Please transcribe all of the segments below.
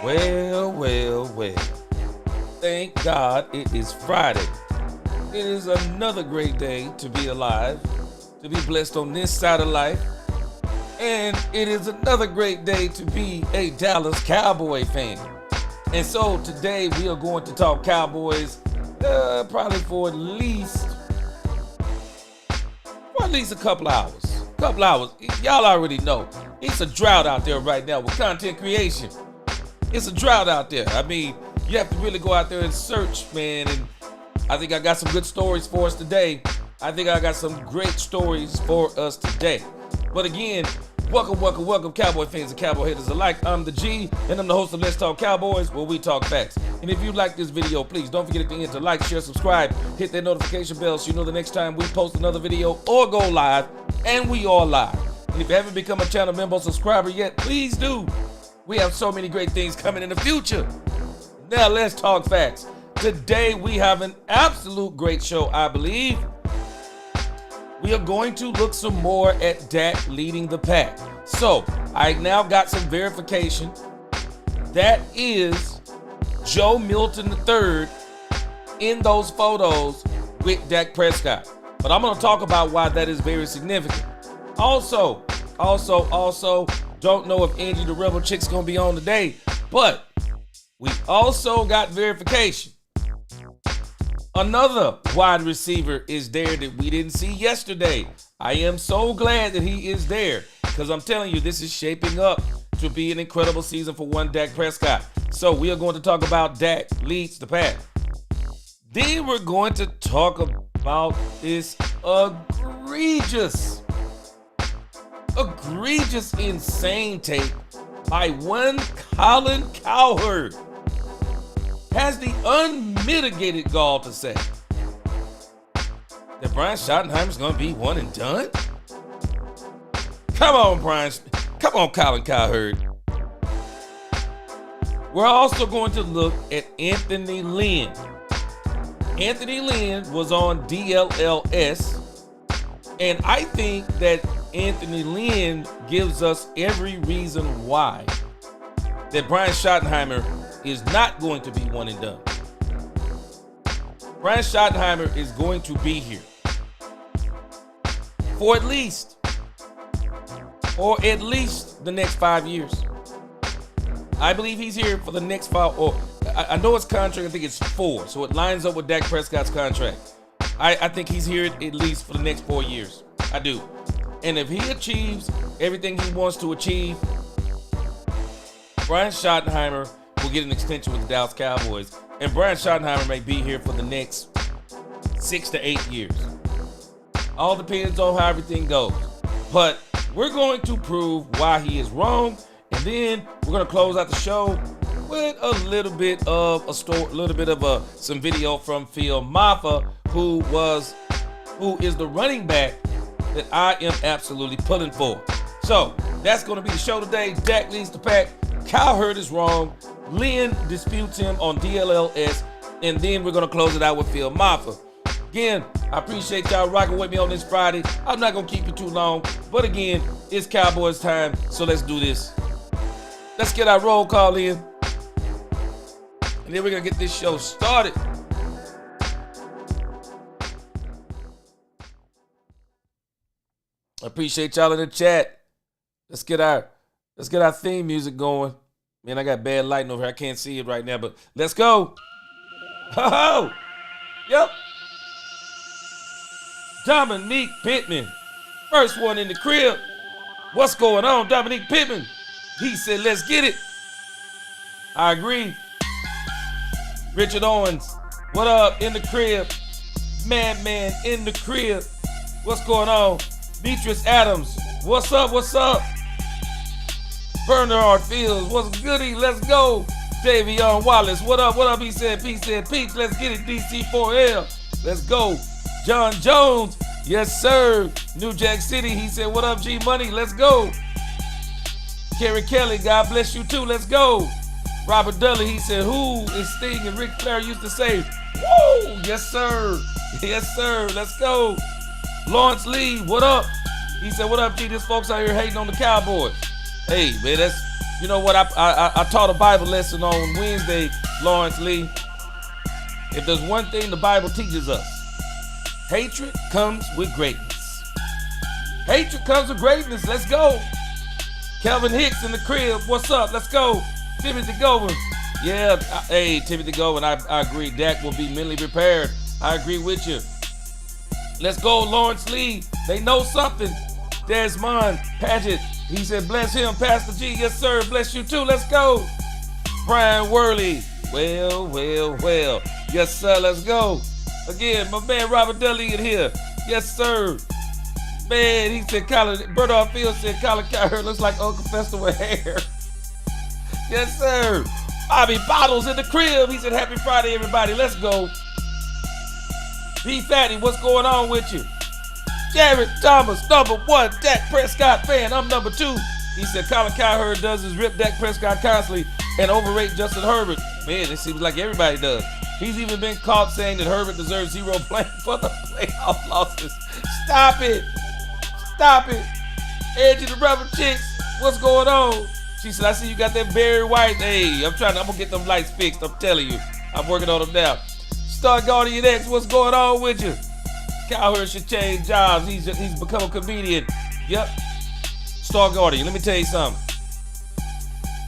Well, well, well. Thank God it is Friday. It is another great day to be alive, to be blessed on this side of life. And it is another great day to be a Dallas Cowboy fan. And so today we are going to talk Cowboys probably for at least a couple hours. Y'all already know. It's a drought out there right now with content creation. It's a drought out there. I mean, you have to really go out there and search, man. And I think I got some good stories for us today. I think I got some great stories for us today. But again, welcome, Cowboy fans and Cowboy haters alike. I'm the G, and I'm the host of Let's Talk Cowboys, where we talk facts. And if you like this video, please don't forget at the end to like, share, subscribe, hit that notification bell so you know the next time we post another video or go live, and we are live. And if you haven't become a channel member or subscriber yet, please do. We have so many great things coming in the future. Now let's talk facts. Today we have an absolute great show, I believe. We are going to look some more at Dak leading the pack. So I now got some verification. That is Joe Milton III in those photos with Dak Prescott. But I'm going to talk about why that is very significant. Also, don't know if Angie the Rebel Chick's going to be on today, but we also got verification. Another wide receiver is there that we didn't see yesterday. I am so glad that he is there because I'm telling you, this is shaping up to be an incredible season for one Dak Prescott. So we are going to talk about Dak leads the pack. Then we're going to talk about this egregious, insane tape by one Colin Cowherd. Has the unmitigated gall to say that Brian Schottenheimer's going to be one and done? Come on, Colin Cowherd. We're also going to look at Anthony Lynn. Anthony Lynn was on DLLS, and I think that Anthony Lynn gives us every reason why that Brian Schottenheimer is not going to be one and done. Brian Schottenheimer is going to be here for at least the next 5 years. I believe he's here for the next 5, or I know his contract, I think it's 4, so it lines up with Dak Prescott's contract. I think he's here at least for the next 4 years. I do. And if he achieves everything he wants to achieve, Brian Schottenheimer will get an extension with the Dallas Cowboys. And Brian Schottenheimer may be here for the next 6 to 8 years. All depends on how everything goes. But we're going to prove why he is wrong. And then we're going to close out the show with a little bit of some video from Phil Mafah, who is the running back that I am absolutely pulling for. So that's going to be the show today. Dak leads the pack. Cowherd is wrong. Lynn disputes him on DLLS. And then we're going to close it out with Phil Mafah. Again, I appreciate y'all rocking with me on this Friday. I'm not going to keep you too long. But again, it's Cowboys time. So let's do this. Let's get our roll call in. And then we're going to get this show started. I appreciate y'all in the chat. Let's get our theme music going. Man, I got bad lighting over here. I can't see it right now, but let's go. Ho-ho! Yep. Dominique Pittman. First one in the crib. What's going on, Dominique Pittman? He said, let's get it. I agree. Richard Owens. What up in the crib? Madman in the crib. What's going on? Beatrice Adams. What's up? Bernard Fields, what's goody? Let's go. Davion Wallace, what up? He said, Peach, let's get it. DC4L, let's go. John Jones, yes sir. New Jack City, he said, what up, G Money? Let's go. Kerry Kelly, God bless you too. Let's go. Robert Dudley, he said, who is Sting and Ric Flair used to say, woo, yes sir. Let's go. Lawrence Lee, what up? He said, what up, G? This folks out here hating on the Cowboys. Hey, man, You know what? I taught a Bible lesson on Wednesday, Lawrence Lee. If there's one thing the Bible teaches us, hatred comes with greatness. Hatred comes with greatness. Let's go. Kelvin Hicks in the crib. What's up? Let's go. Timothy Govan. Yeah, hey, Timothy Govan, I agree. Dak will be mentally prepared. I agree with you. Let's go, Lawrence Lee. They know something. Desmond Paget. He said, bless him, Pastor G. Yes, sir. Bless you too. Let's go. Brian Worley. Well. Yes, sir. Let's go. Again, my man Robert Dudley in here. Yes, sir. Man, he said, Bernard Field said, Colin Cowherd looks like Uncle Fester with hair. Yes, sir. Bobby Bottles in the crib. He said, happy Friday, everybody. Let's go. B Fatty, what's going on with you? Jared Thomas, number 1 Dak Prescott fan. I'm number 2. He said Colin Cowherd does is rip Dak Prescott constantly and overrate Justin Herbert. Man, it seems like everybody does. He's even been caught saying that Herbert deserves 0 blame for the playoff losses. Stop it. Angie the Rubber Chicks, what's going on? She said, I see you got that Barry White. Hey, I'm gonna get them lights fixed. I'm telling you. I'm working on them now. Star Guardian X, what's going on with you? Cowherd should change jobs. He's become a comedian. Yep. Star Guardian, let me tell you something.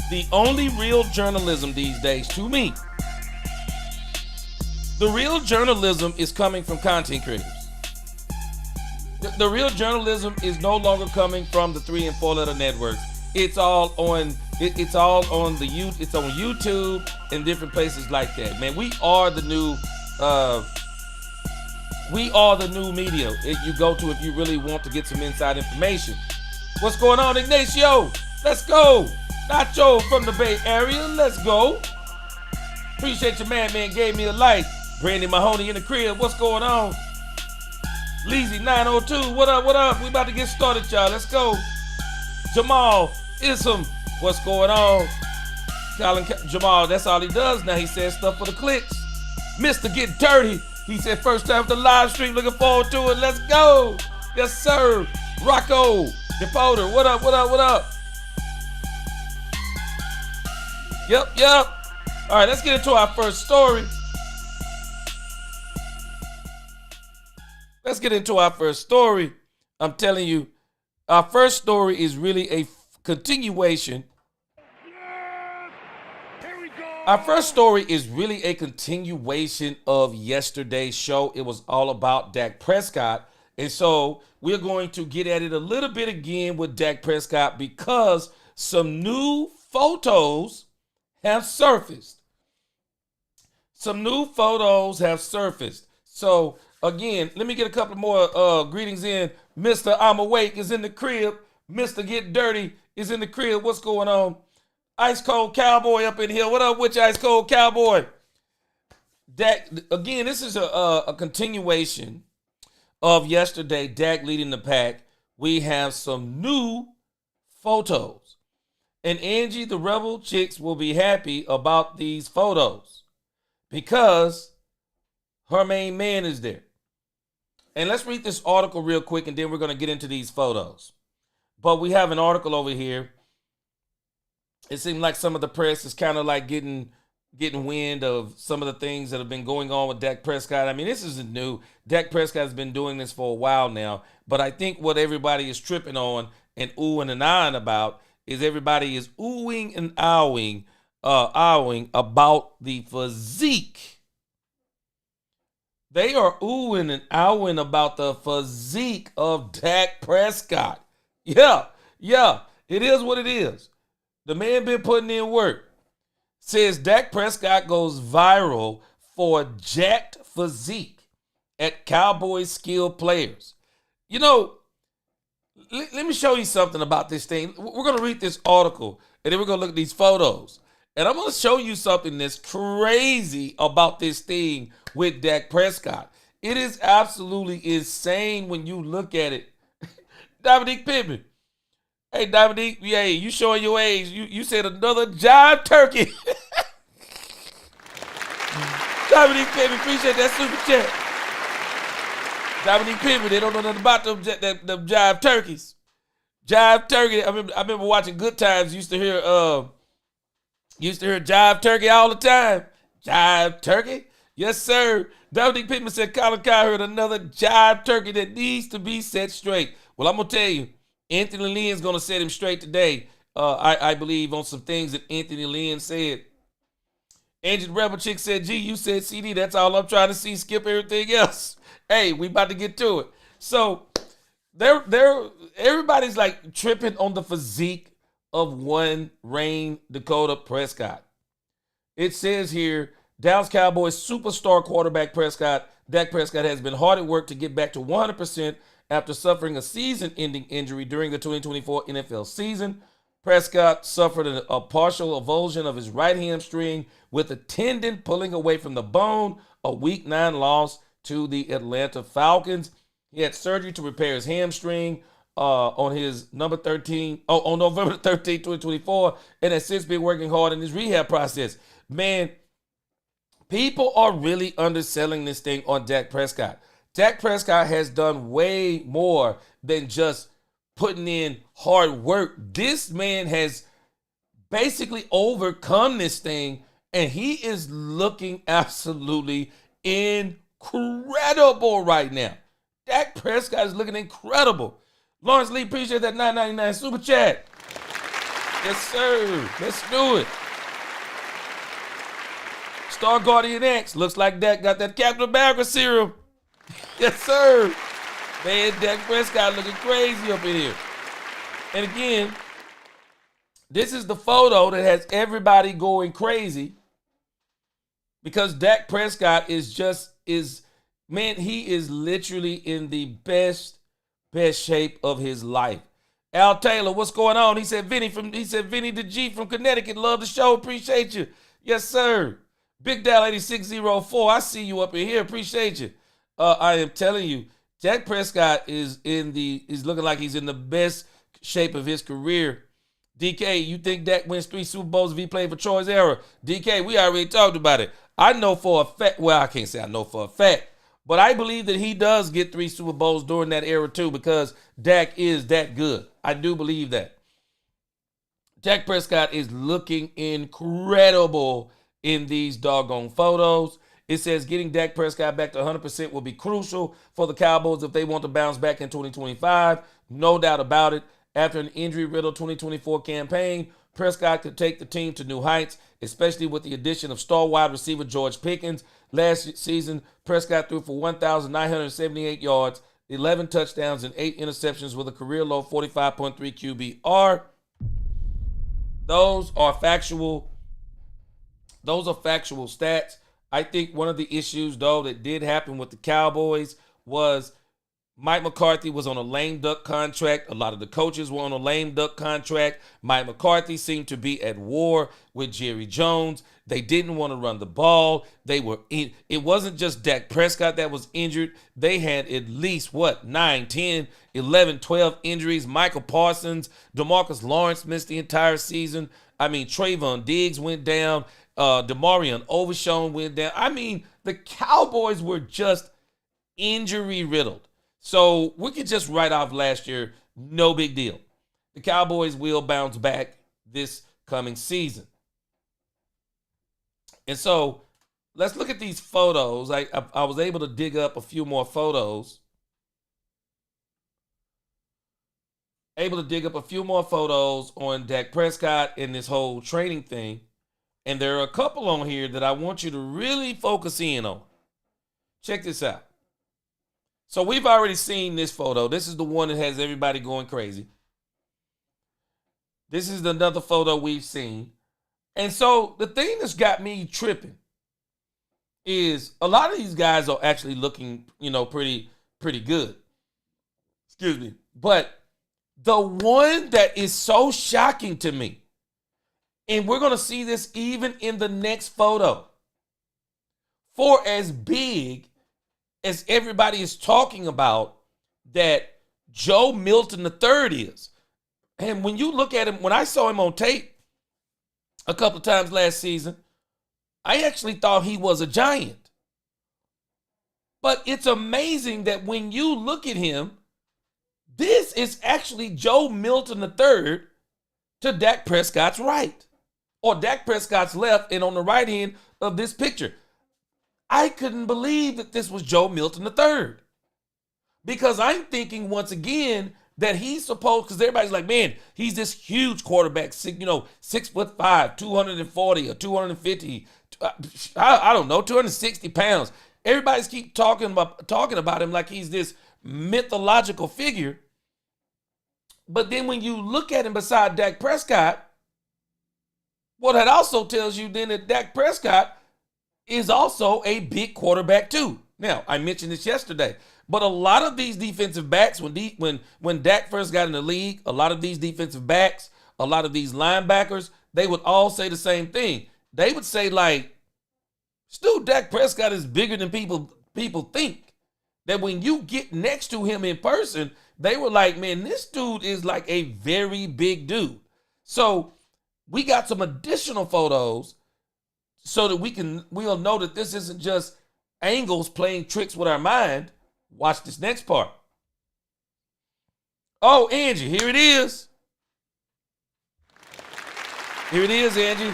The only real journalism these days, to me, the real journalism is coming from content creators. The real journalism is no longer coming from the 3 and 4 letter networks. It's all on it's on YouTube and different places like that. Man, we are the new media you go to if you really want to get some inside information. What's going on, Ignacio? Let's go. Nacho from the Bay Area. Let's go. Appreciate your man gave me a light. Brandy Mahoney in the crib. What's going on? Leezy 902. What up? We about to get started, y'all. Let's go. Jamal Ism. What's going on? Jamal, that's all he does now. He says stuff for the clicks. Mr. Get Dirty. He said first time for the live stream. Looking forward to it. Let's go. Yes, sir. Rocco Depoter. What up? Yep. All right, let's get into our first story. I'm telling you, our first story is really a continuation. Our first story is really a continuation of yesterday's show. It was all about Dak Prescott. And so we're going to get at it a little bit again with Dak Prescott because some new photos have surfaced. So again, let me get a couple more greetings in. Mr. I'm Awake is in the crib. Mr. Get Dirty is in the crib. What's going on? Ice Cold Cowboy up in here. What up with you, Ice Cold Cowboy? Dak, again, this is a continuation of yesterday, Dak leading the pack. We have some new photos. And Angie, the Rebel Chicks, will be happy about these photos because her main man is there. And let's read this article real quick, and then we're going to get into these photos. But we have an article over here. It seems like some of the press is kind of like getting wind of some of the things that have been going on with Dak Prescott. I mean, this isn't new. Dak Prescott has been doing this for a while now. But I think what everybody is tripping on and oohing and ahhing about is everybody is oohing and ahhing about the physique. They are oohing and ahhing about the physique of Dak Prescott. Yeah, it is what it is. The man been putting in work. Says Dak Prescott goes viral for jacked physique at Cowboys skilled players. You know, let me show you something about this thing. We're going to read this article, and then we're going to look at these photos. And I'm going to show you something that's crazy about this thing with Dak Prescott. It is absolutely insane when you look at it. Dominique Pittman. Hey, Dominique, hey, you showing your age. You said another jive turkey. Dominique Pittman, appreciate that super chat. Dominique Pittman, they don't know nothing about them jive turkeys. Jive Turkey. I remember watching Good Times. Used to hear Jive Turkey all the time. Jive Turkey. Yes, sir. Dominic Pittman said Colin Cowherd, another Jive Turkey that needs to be set straight. Well, I'm going to tell you, Anthony Lynn's going to set him straight today. I believe on some things that Anthony Lynn said. Angel Rebel Chick said, gee, you said CD. That's all I'm trying to see. Skip everything else. Hey, we about to get to it. So everybody's like tripping on the physique of one Rain Dakota Prescott. It says here, Dallas Cowboys superstar quarterback Dak Prescott has been hard at work to get back to 100% after suffering a season-ending injury during the 2024 NFL season. Prescott suffered a partial avulsion of his right hamstring with a tendon pulling away from the bone, a Week 9 loss to the Atlanta Falcons. He had surgery to repair his hamstring on November 13, 2024, and has since been working hard in his rehab process. Man, people are really underselling this thing on Dak Prescott. Dak Prescott has done way more than just putting in hard work. This man has basically overcome this thing, and he is looking absolutely incredible right now. Dak Prescott is looking incredible. Lawrence Lee, appreciate that $9.99 super chat. Yes, sir. Let's do it. Star Guardian X, looks like Dak got that Captain America serum. Yes, sir. Man, Dak Prescott looking crazy up in here. And again, this is the photo that has everybody going crazy because Dak Prescott he is literally in the best shape of his life. Al Taylor, what's going on? He said, Vinny the G from Connecticut, love the show, appreciate you. Yes, sir. Big Dal 8604, I see you up in here, appreciate you. I am telling you, Dak Prescott is looking like he's in the best shape of his career. DK, you think Dak wins 3 Super Bowls if he played for Troy's era? DK, we already talked about it. I know for a fact, well, I can't say I know for a fact, but I believe that he does get 3 Super Bowls during that era too because Dak is that good. I do believe that. Dak Prescott is looking incredible in these doggone photos. It says getting Dak Prescott back to 100% will be crucial for the Cowboys if they want to bounce back in 2025. No doubt about it. After an injury-riddled 2024 campaign, Prescott could take the team to new heights, especially with the addition of star wide receiver George Pickens. Last season, Prescott threw for 1,978 yards, 11 touchdowns, and 8 interceptions with a career-low 45.3 QBR. Those are factual stats. I think one of the issues, though, that did happen with the Cowboys was Mike McCarthy was on a lame duck contract. A lot of the coaches were on a lame duck contract. Mike McCarthy seemed to be at war with Jerry Jones. They didn't want to run the ball. It wasn't just Dak Prescott that was injured. They had at least, 9, 10, 11, 12 injuries. Michael Parsons, DeMarcus Lawrence missed the entire season. Trayvon Diggs went down. DeMarion Overshown went down. The Cowboys were just injury riddled. So we could just write off last year. No big deal. The Cowboys will bounce back this coming season. And so let's look at these photos. I was able to dig up a few more photos. On Dak Prescott and this whole training thing. And there are a couple on here that I want you to really focus in on. Check this out. So we've already seen this photo. This is the one that has everybody going crazy. This is another photo we've seen. And so the thing that's got me tripping is a lot of these guys are actually looking, pretty good. Excuse me. But the one that is so shocking to me, and we're going to see this even in the next photo, for as big as everybody is talking about that Joe Milton III is. And when you look at him, when I saw him on tape a couple of times last season, I actually thought he was a giant. But it's amazing that when you look at him, This is actually Joe Milton III to Dak Prescott's right, or Dak Prescott's left, and on the right hand of this picture. I couldn't believe that this was Joe Milton III, because I'm thinking once again that he's supposed, because everybody's like, man, he's this huge quarterback, 6'5", 240 or 250, I don't know, 260 pounds. Everybody's keep talking about him like he's this mythological figure. But then when you look at him beside Dak Prescott, well, that also tells you then that Dak Prescott is also a big quarterback too. Now, I mentioned this yesterday, but a lot of these defensive backs, when Dak first got in the league, a lot of these defensive backs, a lot of these linebackers, they would all say the same thing. They would say like, Stu, Dak Prescott is bigger than people think. That when you get next to him in person, they were like, man, this dude is like a very big dude. So we got some additional photos so that we'll know that this isn't just angles playing tricks with our mind. Watch this next part. Oh, Angie, here it is. Here it is, Angie.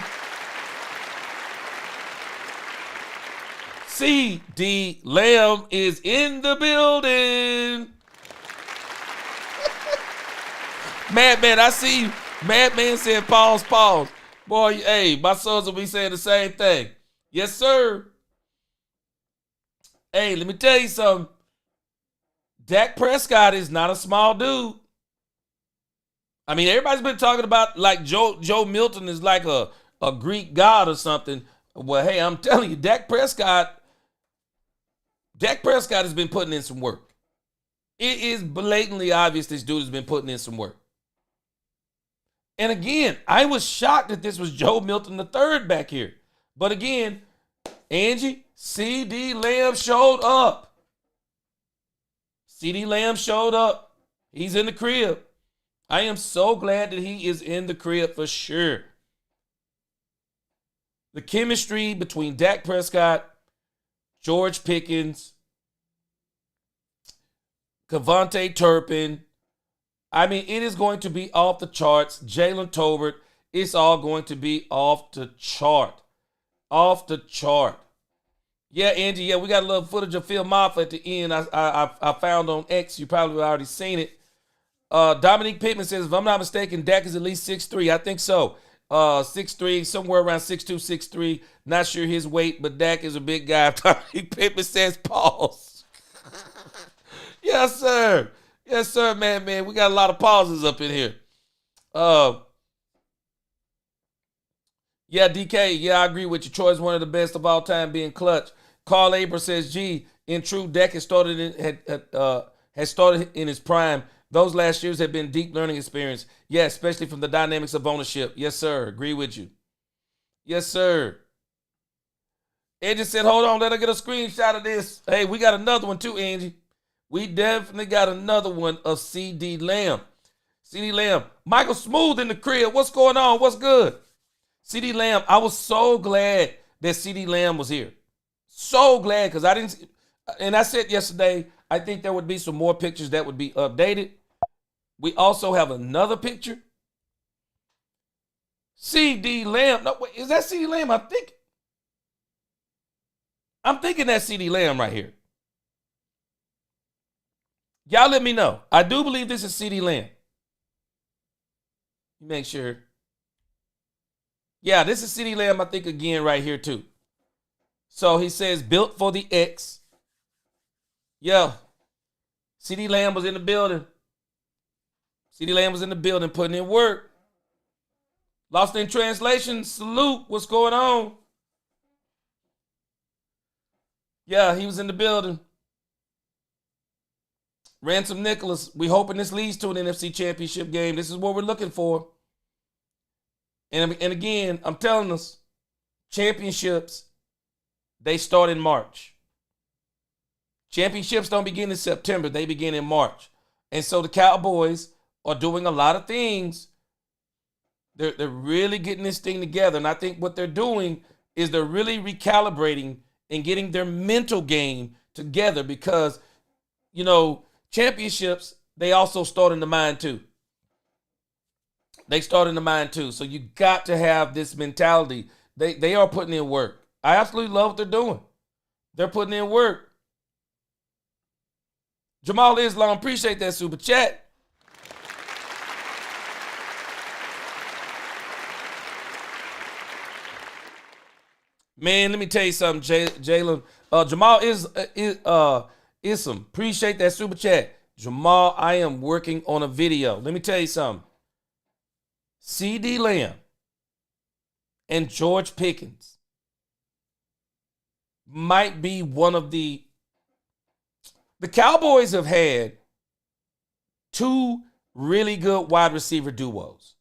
C.D. Lamb is in the building. Madman, I see you. Madman said pause. Boy, hey, my sons will be saying the same thing. Yes, sir. Hey, let me tell you something. Dak Prescott is not a small dude. I mean, everybody's been talking about like Joe Milton is like a Greek god or something. Well, hey, I'm telling you, Dak Prescott has been putting in some work. It is blatantly obvious this dude has been putting in some work. And again, I was shocked that this was Joe Milton III back here. But again, Angie, C.D. Lamb showed up. C.D. Lamb showed up. He's in the crib. I am so glad that he is in the crib for sure. The chemistry between Dak Prescott, George Pickens, Kevontae Turpin, I mean, it is going to be off the charts. Jalen Tolbert, it's all going to be off the chart. Off the chart. Yeah, Angie, yeah, we got a little footage of Phil Mafah at the end. I found on X. You probably already seen it. Dominique Pittman says, if I'm not mistaken, Dak is at least 6'3". I think so. 6'3", somewhere around 6'2", 6'3". Not sure his weight, but Dak is a big guy. Dominique Pittman says, pause. Yes, sir. Yes, sir, man. We got a lot of pauses up in here. Yeah, DK. Yeah, I agree with you. Troy's one of the best of all time being clutch. Carl Aber says, gee, in true, Dak has started in his prime. Those last years have been deep learning experience. Yeah, especially from the dynamics of ownership. Yes, sir. Agree with you. Yes, sir. Angie said, hold on, let her get a screenshot of this. Hey, we got another one too, Angie. We definitely got another one of C.D. Lamb. C.D. Lamb. Michael Smooth in the crib. What's going on? What's good? C.D. Lamb. I was so glad that C.D. Lamb was here. So glad, because I didn't, and I said yesterday, I think there would be some more pictures that would be updated. We also have another picture. C.D. Lamb. No, wait, is that C.D. Lamb? I'm thinking that's C.D. Lamb right here. Y'all let me know. I do believe this is C.D. Lamb. Make sure. Yeah, this is C.D. Lamb, I think, again, right here, too. So he says, built for the X. Yeah. C.D. Lamb was in the building. C.D. Lamb was in the building putting in work. Lost in translation, salute. What's going on? Yeah, he was in the building. Ransom Nicholas, we hoping this leads to an NFC championship game. This is what we're looking for. And again, I'm telling us, championships, they start in March. Championships don't begin in September. They begin in March. And so the Cowboys are doing a lot of things. They're really getting this thing together. And I think what they're doing is they're really recalibrating and getting their mental game together because, championships, they also start in the mind too. They start in the mind too. So you got to have this mentality. They are putting in work. I absolutely love what they're doing. They're putting in work. Jamal Islam, appreciate that super chat. Man, let me tell you something, Jalen. Jamal Islam, appreciate that super chat. Jamal, I am working on a video. Let me tell you something. CD Lamb and George Pickens might be one of the Cowboys have had two really good wide receiver duos.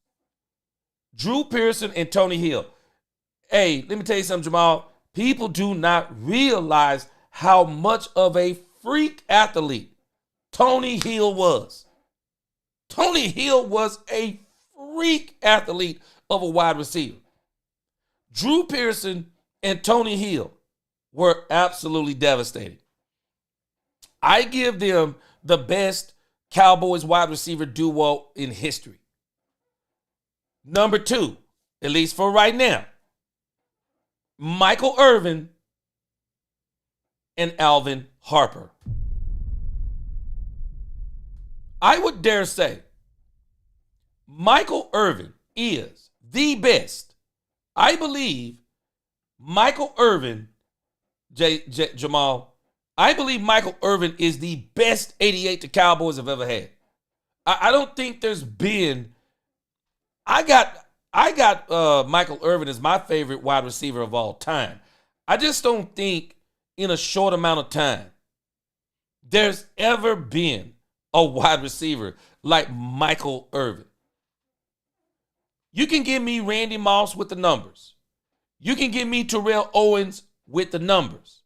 Drew Pearson and Tony Hill. Hey, let me tell you something, Jamal. People do not realize how much of a freak athlete Tony Hill was. Tony Hill was a freak athlete of a wide receiver. Drew Pearson and Tony Hill were absolutely devastating. I give them the best Cowboys wide receiver duo in history. Number two, at least for right now, Michael Irvin and Alvin Harper. I would dare say Michael Irvin is the best. I believe Michael Irvin, Jamal, I believe Michael Irvin is the best 88 the Cowboys have ever had. I don't think there's been. I got Michael Irvin as my favorite wide receiver of all time. I just don't think in a short amount of time there's ever been a wide receiver like Michael Irvin. You can give me Randy Moss with the numbers. You can give me Terrell Owens with the numbers.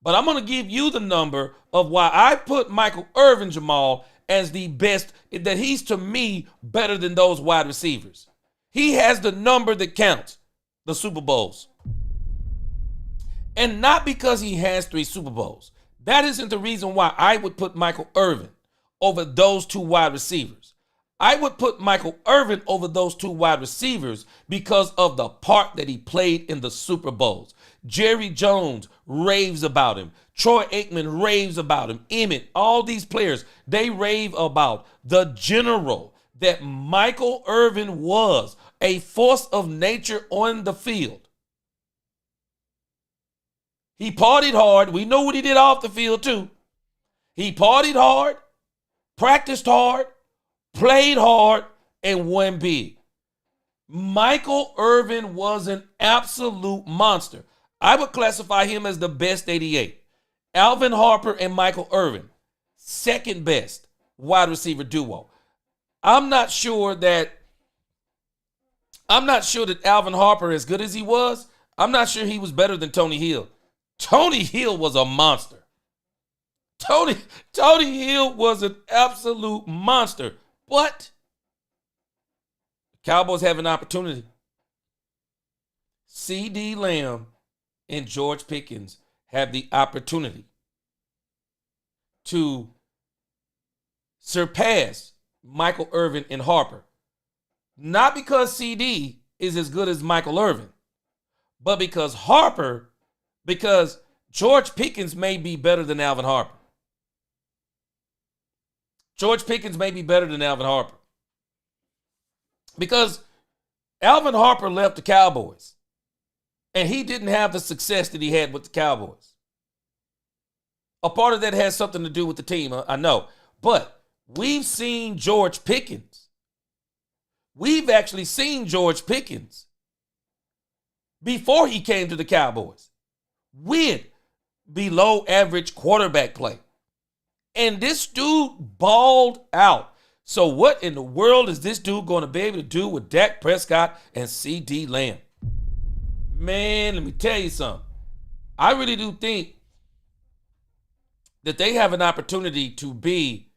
But I'm going to give you the number of why I put Michael Irvin, Jamal, as the best, that he's, to me, better than those wide receivers. He has the number that counts, the Super Bowls. And not because he has 3 Super Bowls. That isn't the reason why I would put Michael Irvin over those 2 wide receivers. I would put Michael Irvin over those 2 wide receivers because of the part that he played in the Super Bowls. Jerry Jones raves about him. Troy Aikman raves about him. Emmett, all these players, they rave about the general that Michael Irvin was, a force of nature on the field. He partied hard. We know what he did off the field too. He partied hard, practiced hard, played hard, and won big. Michael Irvin was an absolute monster. I would classify him as the best 88. Alvin Harper and Michael Irvin, second best wide receiver duo. I'm not sure that Alvin Harper, as good as he was, I'm not sure he was better than Tony Hill. Tony Hill was a monster. Tony Hill was an absolute monster. But the Cowboys have an opportunity. CD Lamb and George Pickens have the opportunity to surpass Michael Irvin and Harper. Not because CD is as good as Michael Irvin, but because George Pickens may be better than Alvin Harper. George Pickens may be better than Alvin Harper. Because Alvin Harper left the Cowboys, and he didn't have the success that he had with the Cowboys. A part of that has something to do with the team, I know. But we've seen George Pickens. We've actually seen George Pickens before he came to the Cowboys with below average quarterback play. And this dude balled out. So what in the world is this dude going to be able to do with Dak Prescott and CD Lamb? Man, let me tell you something. I really do think that they have an opportunity to be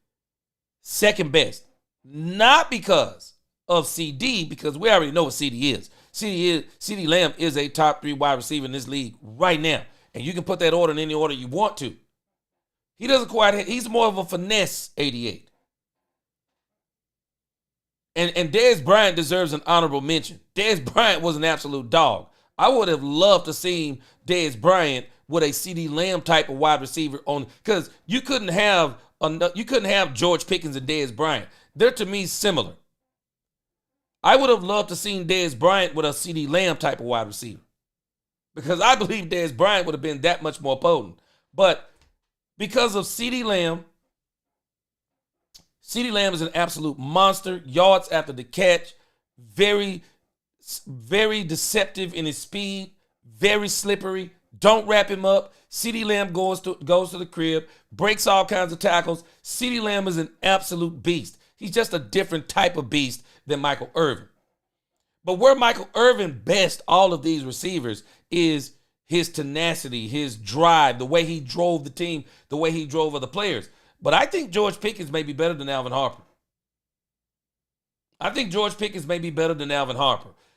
second best. Not because of CD, because we already know what CD is. CD Lamb is a top 3 wide receiver in this league right now. And you can put that order in any order you want to. He doesn't quite, he's more of a finesse 88. And Dez Bryant deserves an honorable mention. Dez Bryant was an absolute dog. I would have loved to see Dez Bryant with a CeeDee Lamb type of wide receiver on, because you couldn't have George Pickens and Dez Bryant. They're to me similar. I would have loved to see Dez Bryant with a CeeDee Lamb type of wide receiver, because I believe Dez Bryant would have been that much more potent. But because of CeeDee Lamb is an absolute monster. Yards after the catch, very, very deceptive in his speed, very slippery. Don't wrap him up. CeeDee Lamb goes to the crib, breaks all kinds of tackles. CeeDee Lamb is an absolute beast. He's just a different type of beast than Michael Irvin. But where Michael Irvin best all of these receivers is his tenacity, his drive, the way he drove the team, the way he drove other players. But I think George Pickens may be better than Alvin Harper.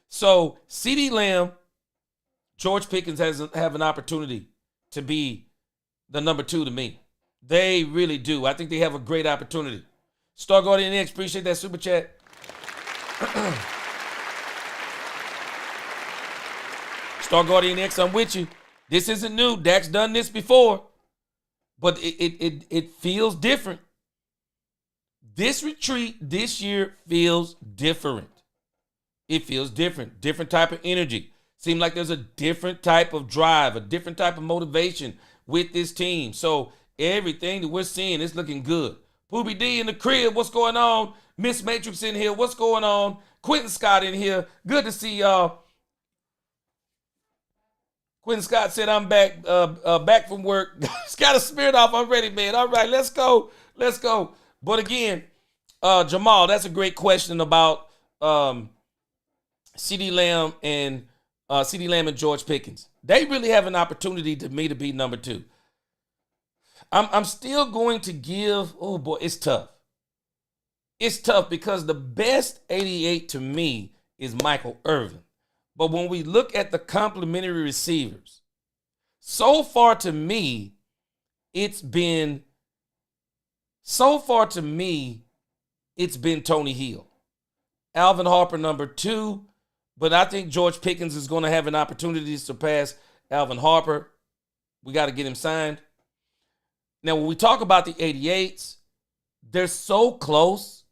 So CeeDee Lamb, George Pickens have an opportunity to be the number 2 to me. They really do. I think they have a great opportunity. Star Guardian X, appreciate that super chat. Star Guardian X, I'm with you. This isn't new. Dak's done this before, but it feels different. This retreat this year feels different. It feels different. Different type of energy. Seems like there's a different type of drive, a different type of motivation with this team. So everything that we're seeing is looking good. Poobie D in the crib, what's going on? Miss Matrix in here, what's going on? Quentin Scott in here, good to see y'all. Quentin Scott said, I'm back from work. It's got a spirit off. I'm ready, man. All right, let's go. But again, Jamal, that's a great question about CeeDee Lamb and George Pickens. They really have an opportunity to be number 2. I'm still going to give, oh boy, it's tough. It's tough because the best 88 to me is Michael Irvin. But when we look at the complementary receivers, so far to me, it's been Tony Hill. Alvin Harper number 2, but I think George Pickens is going to have an opportunity to surpass Alvin Harper. We got to get him signed. Now, when we talk about the 88s, they're so close.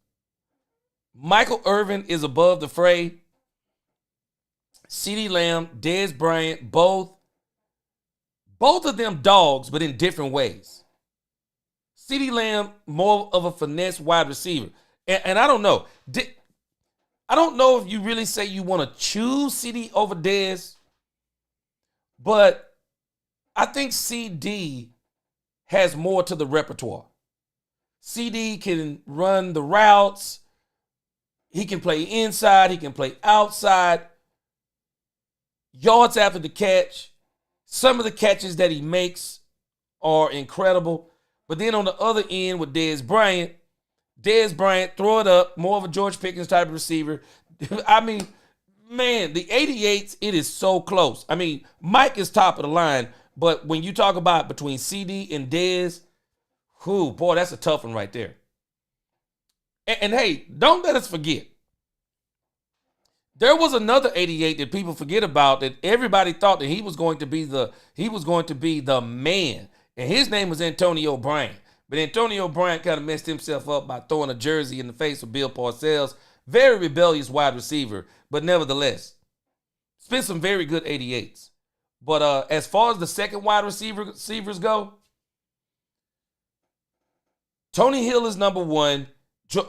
Michael Irvin is above the fray. CeeDee Lamb, Dez Bryant, both of them dogs, but in different ways. CeeDee Lamb, more of a finesse wide receiver. And I don't know. I don't know if you really say you want to choose CD over Dez, but I think CD has more to the repertoire. CD can run the routes. He can play inside. He can play outside. Yards after the catch. Some of the catches that he makes are incredible. But then on the other end with Dez Bryant, throw it up, more of a George Pickens type of receiver. I mean, man, the 88s, it is so close. I mean, Mike is top of the line, but when you talk about between CD and Dez, boy, that's a tough one right there. And hey, don't let us forget. There was another 88 that people forget about that everybody thought that he was going to be the man. And his name was Antonio Bryant. But Antonio Bryant kind of messed himself up by throwing a jersey in the face of Bill Parcells. Very rebellious wide receiver, but nevertheless, spent some very good 88s. But as far as the second wide receivers go, Tony Hill is number 1.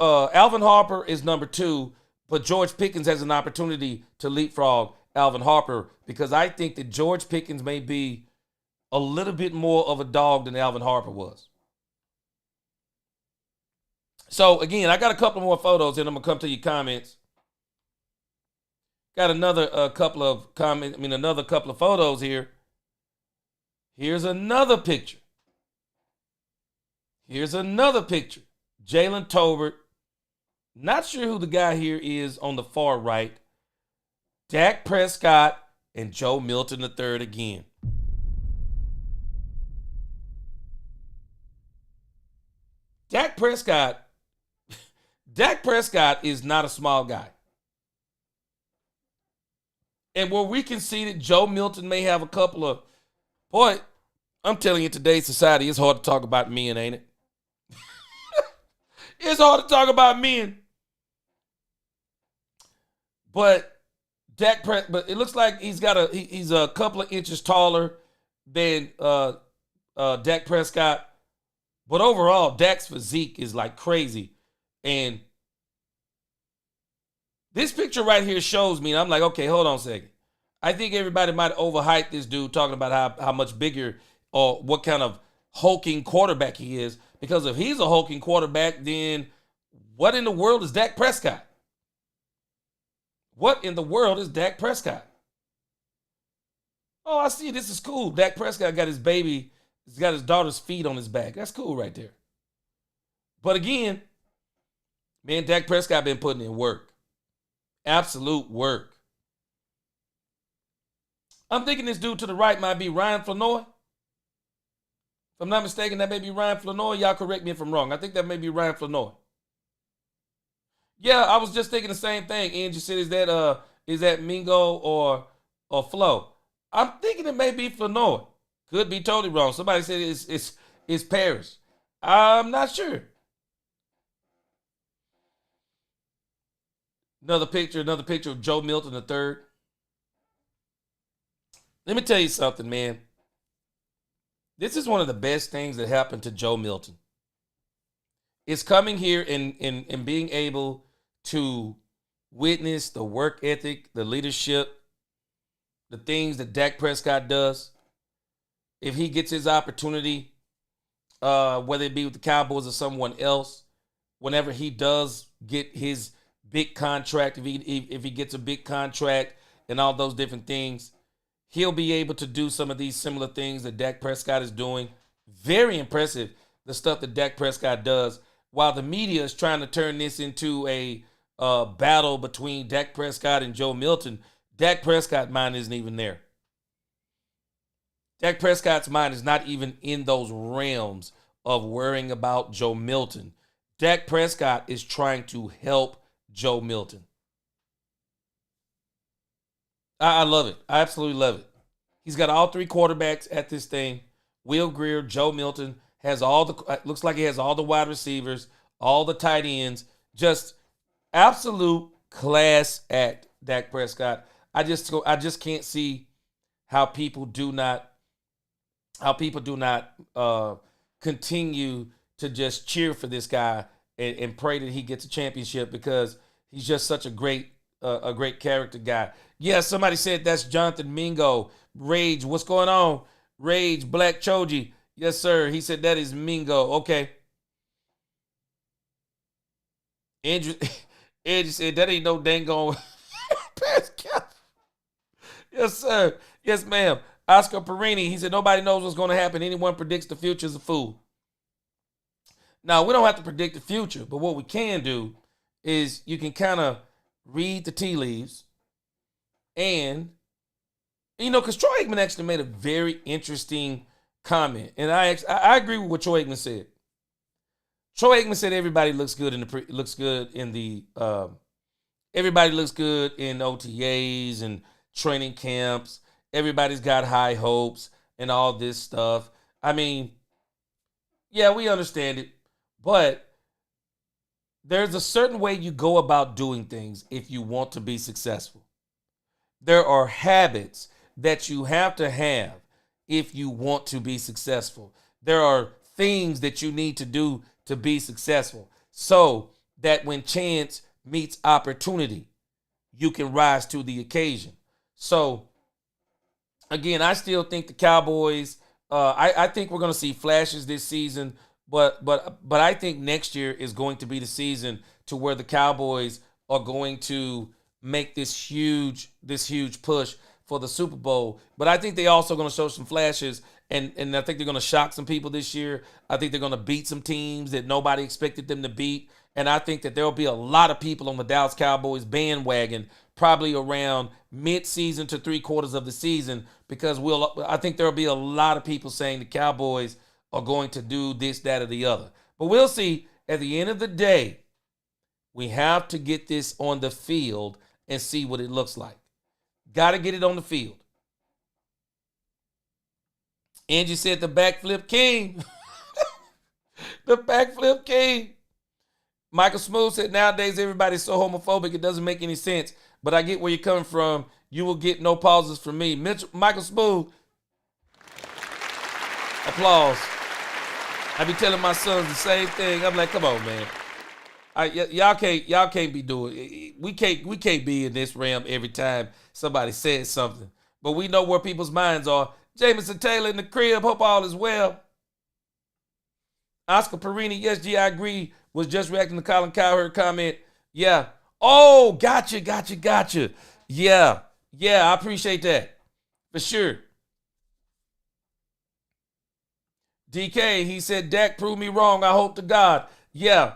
Alvin Harper is number 2. But George Pickens has an opportunity to leapfrog Alvin Harper because I think that George Pickens may be a little bit more of a dog than Alvin Harper was. So, again, I got a couple more photos and I'm going to come to your comments. Got another couple of photos here. Here's another picture. Jalen Tolbert. Not sure who the guy here is on the far right. Dak Prescott and Joe Milton III again. Dak Prescott Dak Prescott is not a small guy. And where we can see that Joe Milton may have a couple of, boy, I'm telling you, today's society, it's hard to talk about men, ain't it? It's hard to talk about men. But but it looks like he's a couple of inches taller than Dak Prescott. But overall, Dak's physique is like crazy. And this picture right here shows me, and I'm like, okay, hold on a second. I think everybody might overhype this dude talking about how much bigger or what kind of hulking quarterback he is. Because if he's a hulking quarterback, then what in the world is Dak Prescott? What in the world is Dak Prescott? Oh, I see. This is cool. Dak Prescott got his baby, he's got his daughter's feet on his back. That's cool right there. But again, man, Dak Prescott been putting in work. Absolute work. I'm thinking this dude to the right might be Ryan Flanoy. If I'm not mistaken, that may be Ryan Flanoy. Y'all correct me if I'm wrong. I think that may be Ryan Flanoy. Yeah, I was just thinking the same thing. Angie said, is that Mingo or Flo? I'm thinking it may be Flanoy. Could be totally wrong. Somebody said it's Paris. I'm not sure. Another picture of Joe Milton III. Let me tell you something, man. This is one of the best things that happened to Joe Milton. It's coming here and being able to witness the work ethic, the leadership, the things that Dak Prescott does. If he gets his opportunity, whether it be with the Cowboys or someone else, whenever he does get his big contract, if he gets a big contract and all those different things, he'll be able to do some of these similar things that Dak Prescott is doing. Very impressive, the stuff that Dak Prescott does. While the media is trying to turn this into a battle between Dak Prescott and Joe Milton, Dak Prescott's mind isn't even there. Dak Prescott's mind is not even in those realms of worrying about Joe Milton. Dak Prescott is trying to help Joe Milton. I love it. I absolutely love it. He's got all three quarterbacks at this thing. Will Grier, Joe Milton, looks like he has all the wide receivers, all the tight ends. Just absolute class act, Dak Prescott. I just can't see how people do not continue to just cheer for this guy and pray that he gets a championship, because he's just such a great character guy. Yeah, somebody said that's Jonathan Mingo. Rage, what's going on? Rage, Black Choji. Yes, sir. He said that is Mingo. Okay. Andrew said that ain't no dang on. Yes, sir. Yes, ma'am. Oscar Perini, he said nobody knows what's going to happen. Anyone predicts the future is a fool. Now, we don't have to predict the future, but what we can do is you can kind of read the tea leaves. And, because Troy Aikman actually made a very interesting comment. And I agree with what Troy Aikman said. Troy Aikman said everybody looks good everybody looks good in OTAs and training camps. Everybody's got high hopes and all this stuff. I mean, yeah, we understand it. But there's a certain way you go about doing things if you want to be successful. There are habits that you have to have if you want to be successful. There are things that you need to do to be successful, so that when chance meets opportunity, you can rise to the occasion. So, again, I still think the Cowboys, I think we're going to see flashes this season, but I think next year is going to be the season to where the Cowboys are going to make this huge push for the Super Bowl. But I think they also going to show some flashes, and I think they're going to shock some people this year. I think they're going to beat some teams that nobody expected them to beat. And I think that there will be a lot of people on the Dallas Cowboys bandwagon probably around mid-season to 3/4 of the season, because I think there will be a lot of people saying the Cowboys are going to do this, that, or the other. But we'll see. At the end of the day, We have to get this on the field and see what it looks like. Got to get it on the field. Angie said the backflip king. The backflip king. Michael Smooth said nowadays everybody's so homophobic it doesn't make any sense. But I get where you're coming from. You will get no pauses from me. Michael Smooth. Applause. I be telling my sons the same thing. I'm like, come on, man. Y'all can't be doing it. We can't be in this realm every time somebody says something. But we know where people's minds are. Jameson Taylor in the crib. Hope all is well. Oscar Perini, yes, G, I agree. Was just reacting to Colin Cowherd comment. Yeah. Oh, gotcha. Yeah, I appreciate that. For sure. DK, he said, Dak proved me wrong. I hope to God. Yeah.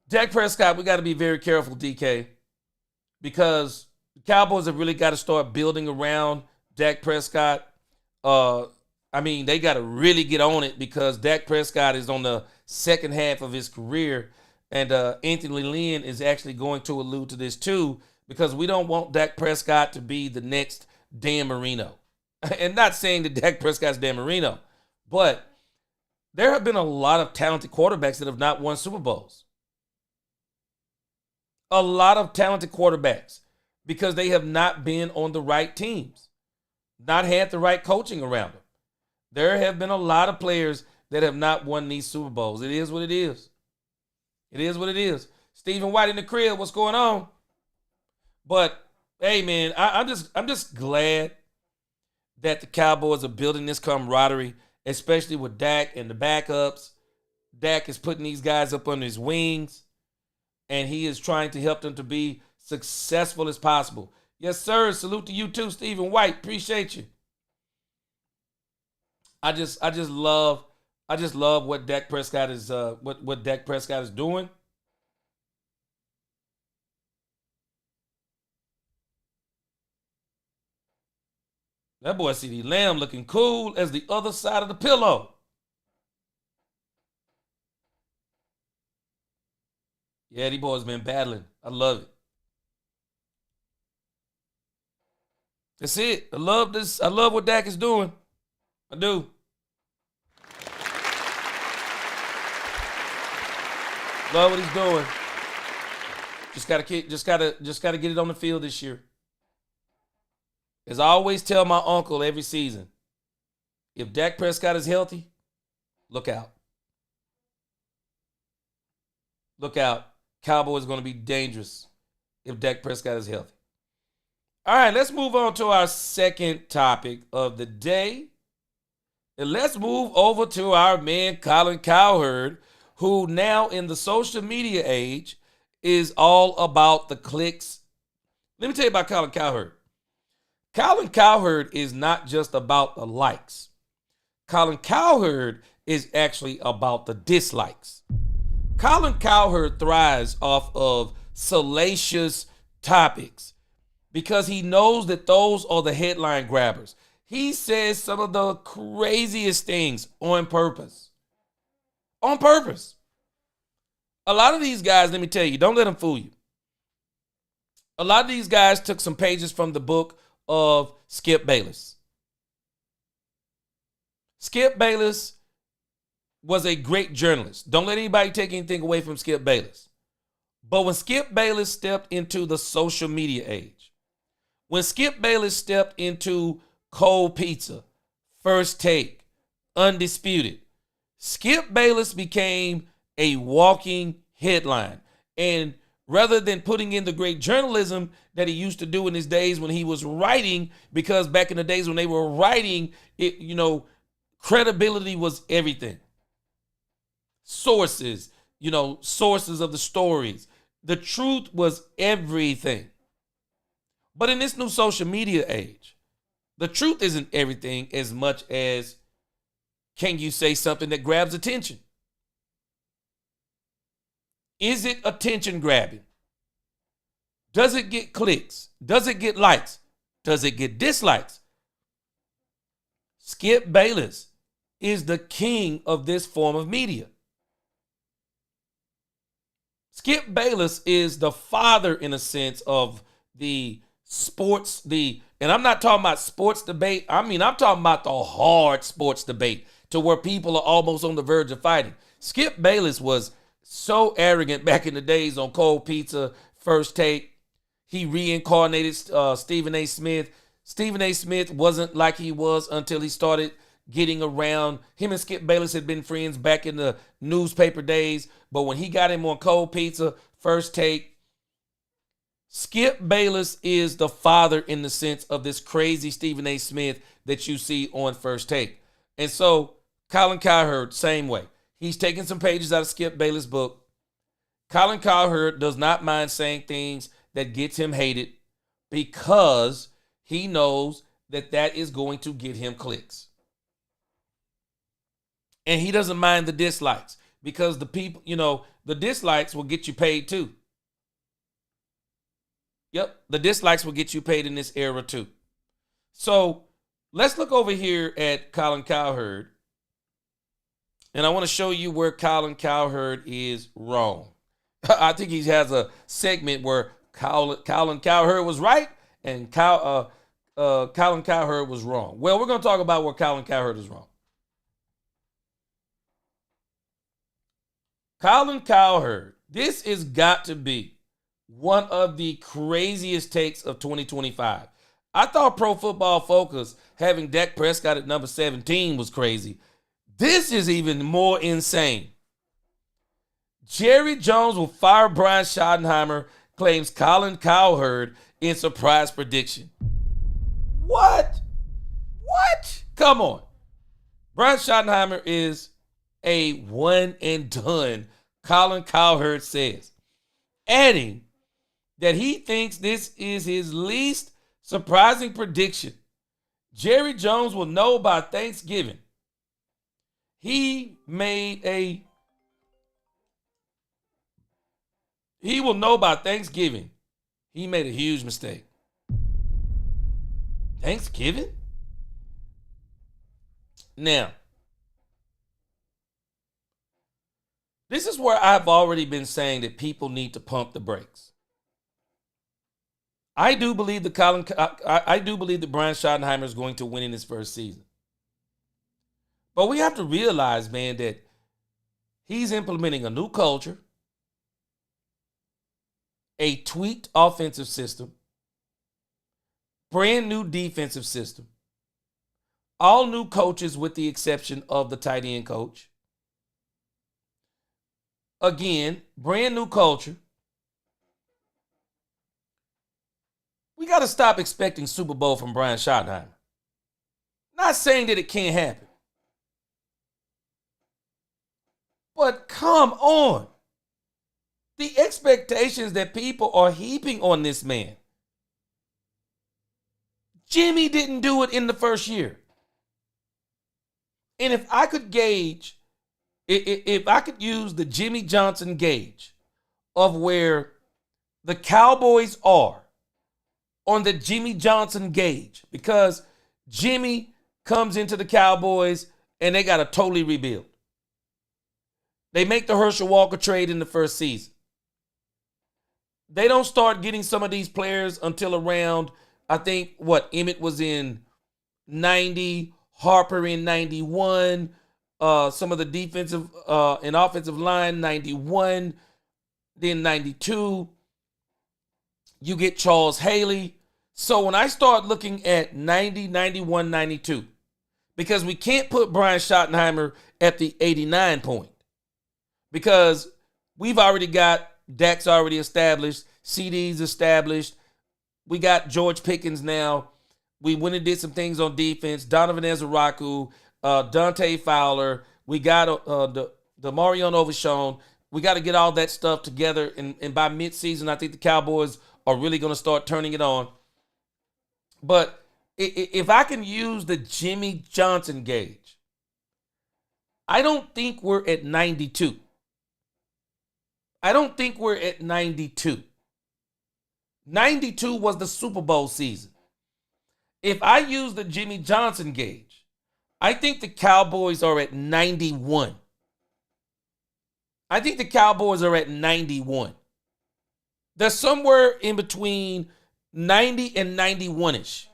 Dak Prescott, we got to be very careful, DK, because the Cowboys have really got to start building around Dak Prescott. They got to really get on it because Dak Prescott is on the second half of his career, and Anthony Lynn is actually going to allude to this too, because we don't want Dak Prescott to be the next Dan Marino. And not saying that Dak Prescott's Dan Marino, but there have been a lot of talented quarterbacks that have not won Super Bowls. A lot of talented quarterbacks because they have not been on the right teams, not had the right coaching around them. There have been a lot of players that have not won these Super Bowls. It is what it is. It is what it is. Stephen White in the crib, what's going on? But hey, man, I'm just glad that the Cowboys are building this camaraderie, especially with Dak and the backups. Dak is putting these guys up under his wings, and he is trying to help them to be successful as possible. Yes, sir. Salute to you too, Stephen White. Appreciate you. I just love what Dak Prescott is what Dak Prescott is doing. That boy CeeDee Lamb looking cool as the other side of the pillow. Yeah, these boys been battling. I love it. That's it. I love this. I love what Dak is doing. I do. Love what he's doing. Just gotta get it on the field this year. As I always tell my uncle every season, if Dak Prescott is healthy, look out. Look out. Cowboys are going to be dangerous if Dak Prescott is healthy. All right, let's move on to our second topic of the day. And let's move over to our man, Colin Cowherd, who now in the social media age is all about the clicks. Let me tell you about Colin Cowherd. Colin Cowherd is not just about the likes. Colin Cowherd is actually about the dislikes. Colin Cowherd thrives off of salacious topics because he knows that those are the headline grabbers. He says some of the craziest things on purpose. On purpose. A lot of these guys, let me tell you, don't let them fool you. A lot of these guys took some pages from the book of Skip Bayless. Skip Bayless was a great journalist. Don't let anybody take anything away from Skip Bayless. But when Skip Bayless stepped into the social media age, when Skip Bayless stepped into Cold Pizza, First Take, Undisputed, Skip Bayless became a walking headline. And rather than putting in the great journalism that he used to do in his days when he was writing, because back in the days when they were writing, credibility was everything. Sources, sources of the stories. The truth was everything. But in this new social media age, the truth isn't everything as much as can you say something that grabs attention? Is it attention grabbing? Does it get clicks? Does it get likes? Does it get dislikes? Skip Bayless is the king of this form of media. Skip Bayless is the father, in a sense, of the sports, and I'm not talking about sports debate. I mean, I'm talking about the hard sports debate to where people are almost on the verge of fighting. Skip Bayless was so arrogant back in the days on Cold Pizza, First Take. He reincarnated Stephen A. Smith. Stephen A. Smith wasn't like he was until he started getting around. Him and Skip Bayless had been friends back in the newspaper days, but when he got him on Cold Pizza, First Take, Skip Bayless is the father in the sense of this crazy Stephen A. Smith that you see on First Take. And so Colin Cowherd, same way. He's taking some pages out of Skip Bayless' book. Colin Cowherd does not mind saying things that gets him hated because he knows that that is going to get him clicks. And he doesn't mind the dislikes because the people, the dislikes will get you paid too. Yep, the dislikes will get you paid in this era too. So let's look over here at Colin Cowherd. And I want to show you where Colin Cowherd is wrong. I think he has a segment where Colin Cowherd was right and Colin Cowherd was wrong. Well, we're going to talk about where Colin Cowherd is wrong. Colin Cowherd, this has got to be one of the craziest takes of 2025. I thought Pro Football Focus having Dak Prescott at number 17 was crazy. This is even more insane. Jerry Jones will fire Brian Schottenheimer, claims Colin Cowherd in surprise prediction. What? Come on. Brian Schottenheimer is a one and done, Colin Cowherd says, adding that he thinks this is his least surprising prediction. Jerry Jones will know by Thanksgiving. He will know by Thanksgiving. He made a huge mistake. Thanksgiving? Now, this is where I've already been saying that people need to pump the brakes. I do believe that Brian Schottenheimer is going to win in his first season. But we have to realize, man, that he's implementing a new culture, a tweaked offensive system, brand new defensive system, all new coaches with the exception of the tight end coach. Again, brand new culture. We got to stop expecting Super Bowl from Brian Schottenheimer. Not saying that it can't happen. But come on. The expectations that people are heaping on this man. Jimmy didn't do it in the first year. And if I could gauge, if I could use the Jimmy Johnson gauge of where the Cowboys are on the Jimmy Johnson gauge, because Jimmy comes into the Cowboys and they got to totally rebuild. They make the Herschel Walker trade in the first season. They don't start getting some of these players until around, I think, Emmett was in 90, Harper in 91, some of the defensive and offensive line, 91, then 92. You get Charles Haley. So when I start looking at 90, 91, 92, because we can't put Brian Schottenheimer at the 89 point, because we've already got Dak's already established, CD's established. We got George Pickens now. We went and did some things on defense. Donovan Ezeraku, Dante Fowler. We got the Marion Overshown. We got to get all that stuff together. And by midseason, I think the Cowboys are really going to start turning it on. But if I can use the Jimmy Johnson gauge, I don't think we're at 92. I don't think we're at 92. 92 was the Super Bowl season. If I use the Jimmy Johnson gauge, I think the Cowboys are at 91. I think the Cowboys are at 91. They're somewhere in between 90 and 91-ish.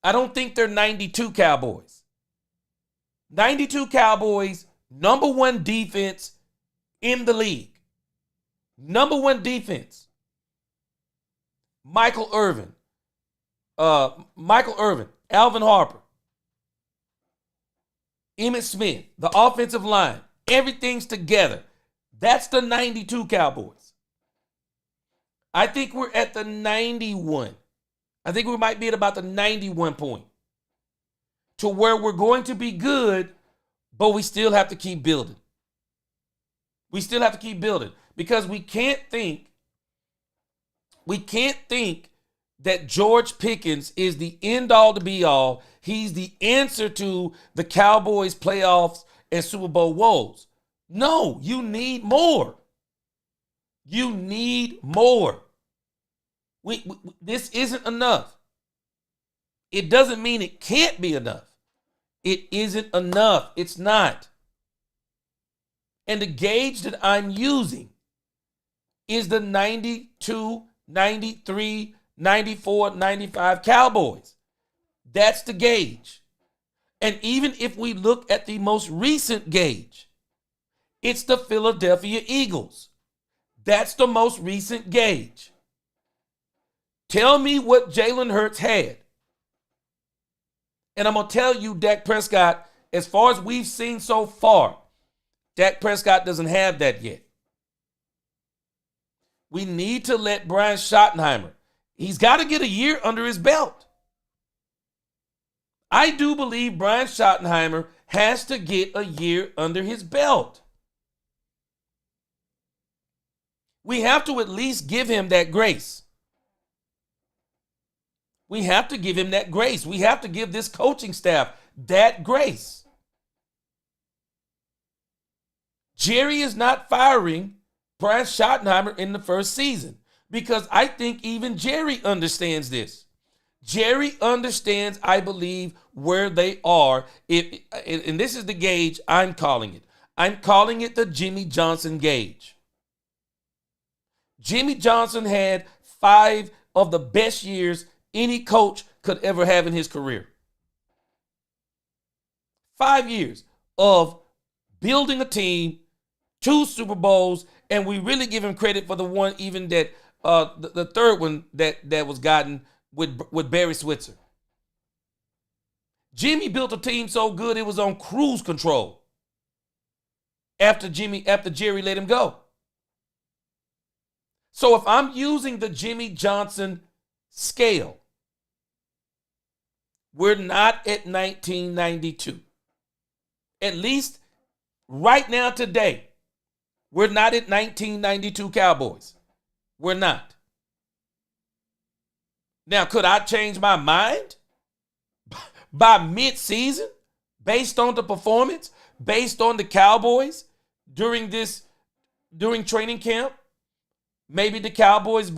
I don't think they're 92 Cowboys. 92 Cowboys, number one defense in the league. Number one defense. Michael Irvin, Alvin Harper, Emmitt Smith, the offensive line, everything's together. That's the 92 Cowboys. I think we're at the 91. I think we might be at about the 91 point to where we're going to be good, but we still have to keep building. We still have to keep building because we can't think that George Pickens is the end all to be all. He's the answer to the Cowboys playoffs and Super Bowl woes. No, you need more. You need more. This isn't enough. It doesn't mean it can't be enough. It isn't enough. It's not. And the gauge that I'm using is the 92, 93, 94, 95 Cowboys. That's the gauge. And even if we look at the most recent gauge, it's the Philadelphia Eagles. That's the most recent gauge. Tell me what Jalen Hurts had. And I'm going to tell you, Dak Prescott, as far as we've seen so far, Dak Prescott doesn't have that yet. We need to let Brian Schottenheimer, he's got to get a year under his belt. I do believe Brian Schottenheimer has to get a year under his belt. We have to at least give him that grace. We have to give him that grace. We have to give this coaching staff that grace. Jerry is not firing Brian Schottenheimer in the first season because I think even Jerry understands this. Jerry understands, I believe, where they are. And this is the gauge I'm calling it. I'm calling it the Jimmy Johnson gauge. Jimmy Johnson had 5 of the best years any coach could ever have in his career. 5 years of building a team, 2 Super Bowls, and we really give him credit for the one even that the third one that was gotten with Barry Switzer. Jimmy built a team so good it was on cruise control after Jerry let him go. So if I'm using the Jimmy Johnson scale, we're not at 1992. At least right now today, we're not at 1992 Cowboys. We're not. Now, could I change my mind by mid-season based on the performance, based on the Cowboys during training camp? Maybe the Cowboys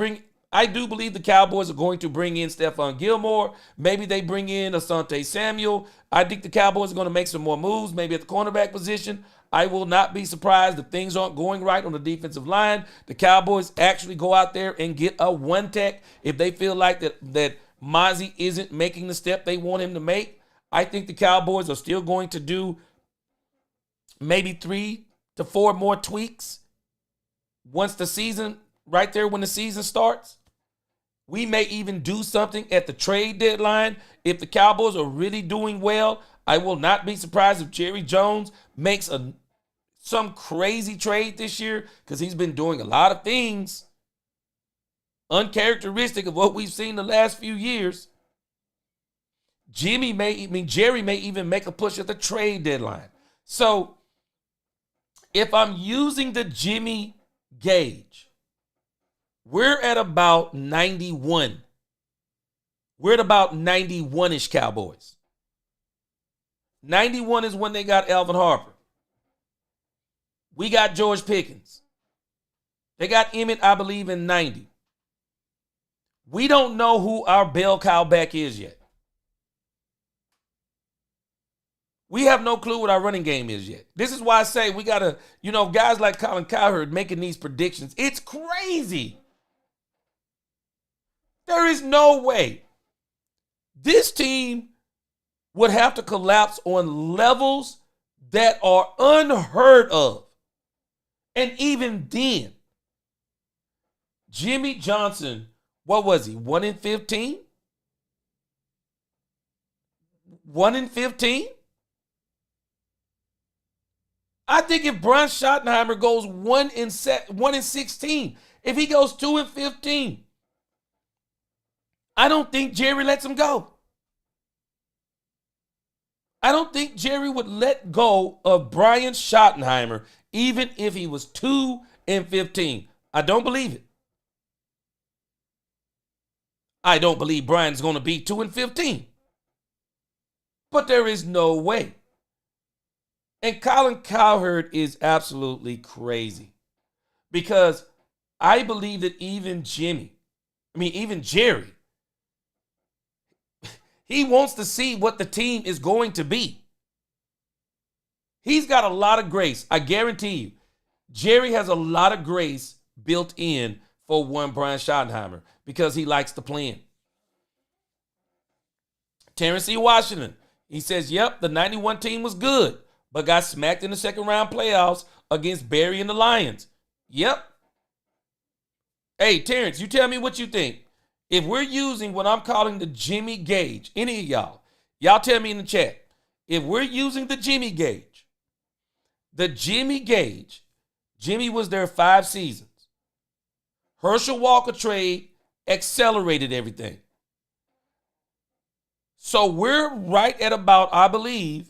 I do believe the Cowboys are going to bring in Stephon Gilmore. Maybe they bring in Asante Samuel. I think the Cowboys are going to make some more moves, maybe at the cornerback position. I will not be surprised if things aren't going right on the defensive line. The Cowboys actually go out there and get a one tech if they feel like that Mozzie isn't making the step they want him to make. I think the Cowboys are still going to do maybe 3 to 4 more tweaks once the season, right there when the season starts. We may even do something at the trade deadline. If the Cowboys are really doing well, I will not be surprised if Jerry Jones makes some crazy trade this year because he's been doing a lot of things uncharacteristic of what we've seen the last few years. Jerry may even make a push at the trade deadline. So if I'm using the Jimmy gauge, we're at about 91. We're at about 91-ish Cowboys. 91 is when they got Alvin Harper. We got George Pickens. They got Emmitt, I believe, in 90. We don't know who our bell cow back is yet. We have no clue what our running game is yet. This is why I say we got to, guys like Colin Cowherd making these predictions. It's crazy. There is no way this team would have to collapse on levels that are unheard of. And even then, Jimmy Johnson, what was he, 1-15? 1-15? I think if Brian Schottenheimer goes 1-16, if he goes 2-15, I don't think Jerry lets him go. I don't think Jerry would let go of Brian Schottenheimer even if he was 2-15. I don't believe it. I don't believe Brian's going to be 2-15. But there is no way. And Colin Cowherd is absolutely crazy. Because I believe that even Jerry, he wants to see what the team is going to be. He's got a lot of grace. I guarantee you, Jerry has a lot of grace built in for one Brian Schottenheimer because he likes to plan. Terrence E. Washington, he says, yep, the 91 team was good, but got smacked in the second round playoffs against Barry and the Lions. Yep. Hey, Terrence, you tell me what you think. If we're using what I'm calling the Jimmy gauge, any of y'all tell me in the chat. If we're using the Jimmy gauge, Jimmy was there 5 seasons. Herschel Walker trade accelerated everything. So we're right at about, I believe,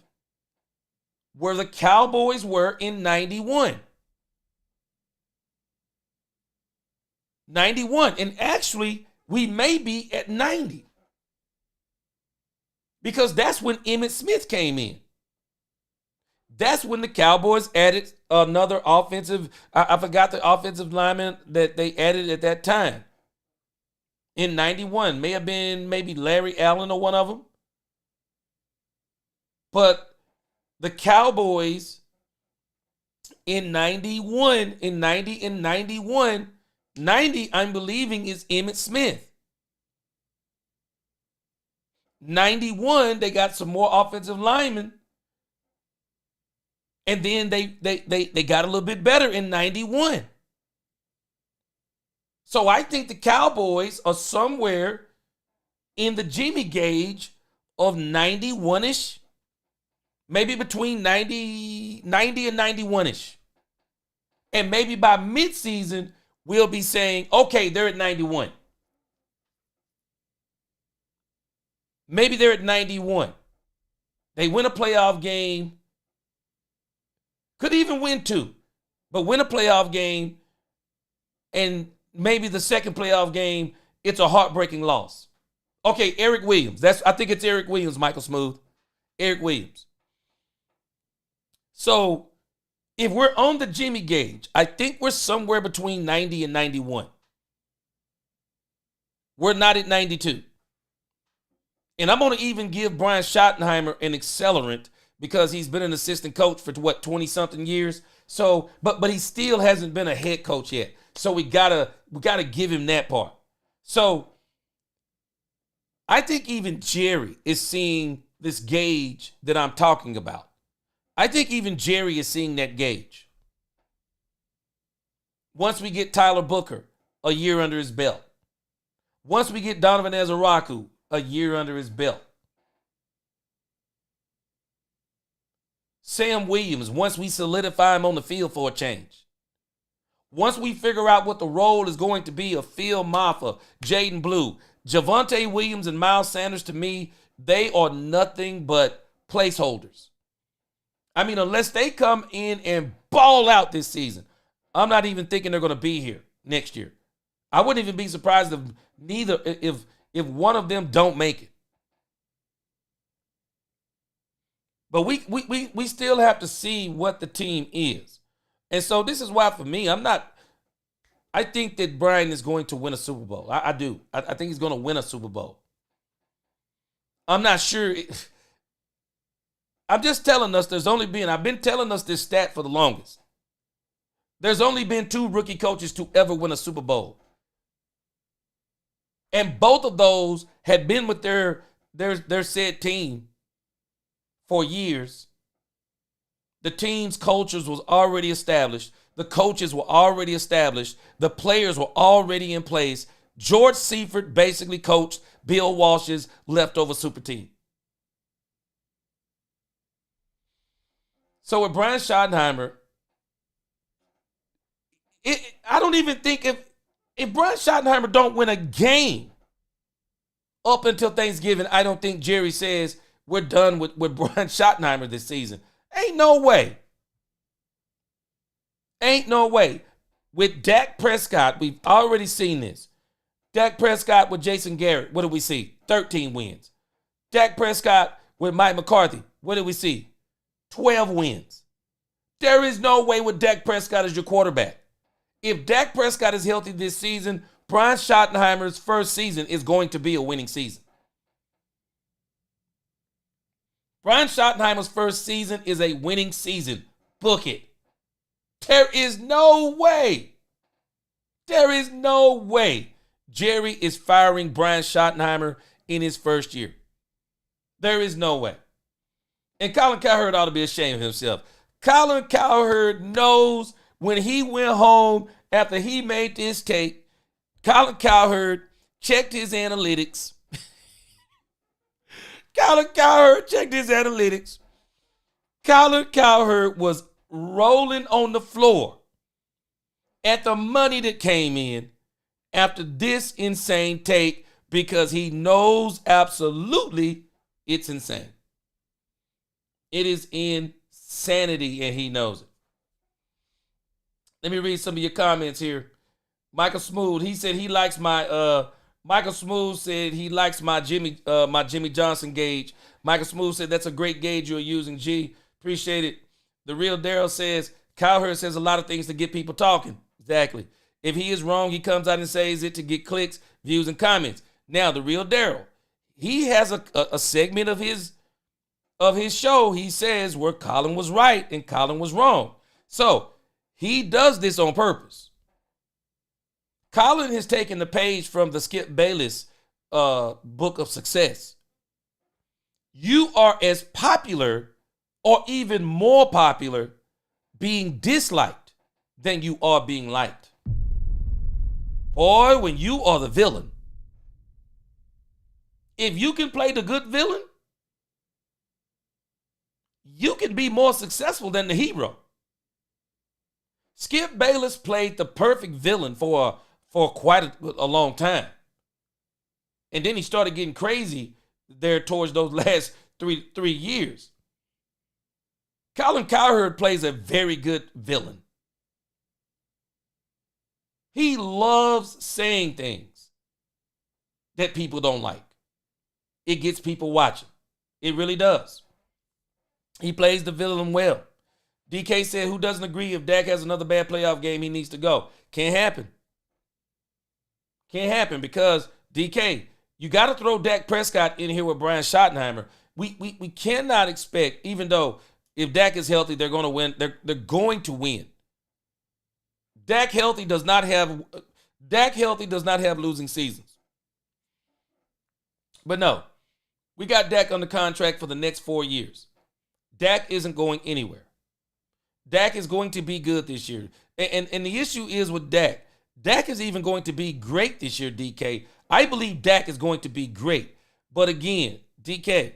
where the Cowboys were in 91. 91. And actually, we may be at 90. Because that's when Emmitt Smith came in. That's when the Cowboys added another offensive, I forgot the offensive lineman that they added at that time. In 91. May have been maybe Larry Allen or one of them. But the Cowboys in 91, in 90 and 91, 90, I'm believing, is Emmitt Smith. 91, they got some more offensive linemen. And then they got a little bit better in 91. So I think the Cowboys are somewhere in the Jimmy gauge of 91-ish. Maybe between 90 and 91-ish. And maybe by midseason, we'll be saying, okay, they're at 91. Maybe they're at 91. They win a playoff game. Could even win 2. But win a playoff game. And maybe the second playoff game, it's a heartbreaking loss. Okay, Eric Williams. I think it's Eric Williams, Michael Smooth. Eric Williams. So, if we're on the Jimmy gauge, I think we're somewhere between 90 and 91. We're not at 92. And I'm going to even give Brian Schottenheimer an accelerant because he's been an assistant coach for 20-something years. So, but he still hasn't been a head coach yet. So we gotta give him that part. So I think even Jerry is seeing this gauge that I'm talking about. I think even Jerry is seeing that gauge. Once we get Tyler Booker a year under his belt. Once we get Donovan Ezeraku a year under his belt. Sam Williams, once we solidify him on the field for a change. Once we figure out what the role is going to be of Phil Mafah, Jaden Blue, Javonte Williams and Miles Sanders, to me, they are nothing but placeholders. I mean, unless they come in and ball out this season, I'm not even thinking they're going to be here next year. I wouldn't even be surprised if one of them don't make it. But we still have to see what the team is. And so this is why, for me, I think that Brian is going to win a Super Bowl. I do. I think he's going to win a Super Bowl. I'm not sure. I'm just telling us I've been telling us this stat for the longest. There's only been 2 rookie coaches to ever win a Super Bowl. And both of those had been with their said team for years. The team's cultures was already established. The coaches were already established. The players were already in place. George Seifert basically coached Bill Walsh's leftover super team. So with Brian Schottenheimer, I don't even think if Brian Schottenheimer don't win a game up until Thanksgiving, I don't think Jerry says we're done with Brian Schottenheimer this season. Ain't no way. Ain't no way. With Dak Prescott, we've already seen this. Dak Prescott with Jason Garrett, what do we see? 13 wins. Dak Prescott with Mike McCarthy, what do we see? 12 wins. There is no way with Dak Prescott as your quarterback. If Dak Prescott is healthy this season, Brian Schottenheimer's first season is going to be a winning season. Brian Schottenheimer's first season is a winning season. Book it. There is no way. There is no way Jerry is firing Brian Schottenheimer in his first year. There is no way. And Colin Cowherd ought to be ashamed of himself. Colin Cowherd knows when he went home after he made this tape, Colin Cowherd checked his analytics. Colin Cowherd checked his analytics. Colin Cowherd was rolling on the floor at the money that came in after this insane take because he knows absolutely it's insane. It is insanity and he knows it. Let me read some of your comments here. Michael Smooth, he said he likes my Michael Smooth said he likes my Jimmy Johnson gauge. Michael Smooth said that's a great gauge you're using, G. Appreciate it. The Real Daryl says Cowherd says a lot of things to get people talking. Exactly. If he is wrong, he comes out and says it to get clicks, views, and comments. Now, The Real Daryl, he has a segment of his show. He says where Colin was right and Colin was wrong. So he does this on purpose. Colin has taken the page from the Skip Bayless book of success. You are as popular or even more popular being disliked than you are being liked. Boy, when you are the villain, if you can play the good villain, you can be more successful than the hero. Skip Bayless played the perfect villain for quite a long time. And then he started getting crazy there towards those last three years. Colin Cowherd plays a very good villain. He loves saying things that people don't like. It gets people watching. It really does. He plays the villain well. DK said, who doesn't agree if Dak has another bad playoff game, he needs to go? Can't happen. Can't happen because, DK, you got to throw Dak Prescott in here with Brian Schottenheimer. We cannot expect, even though if Dak is healthy, they're going to win. They're going to win. Dak healthy does not have losing seasons. But no, we got Dak under contract for the next 4 years. Dak isn't going anywhere. Dak is going to be good this year. And the issue is with Dak. Dak is even going to be great this year, DK. I believe Dak is going to be great. But again, DK,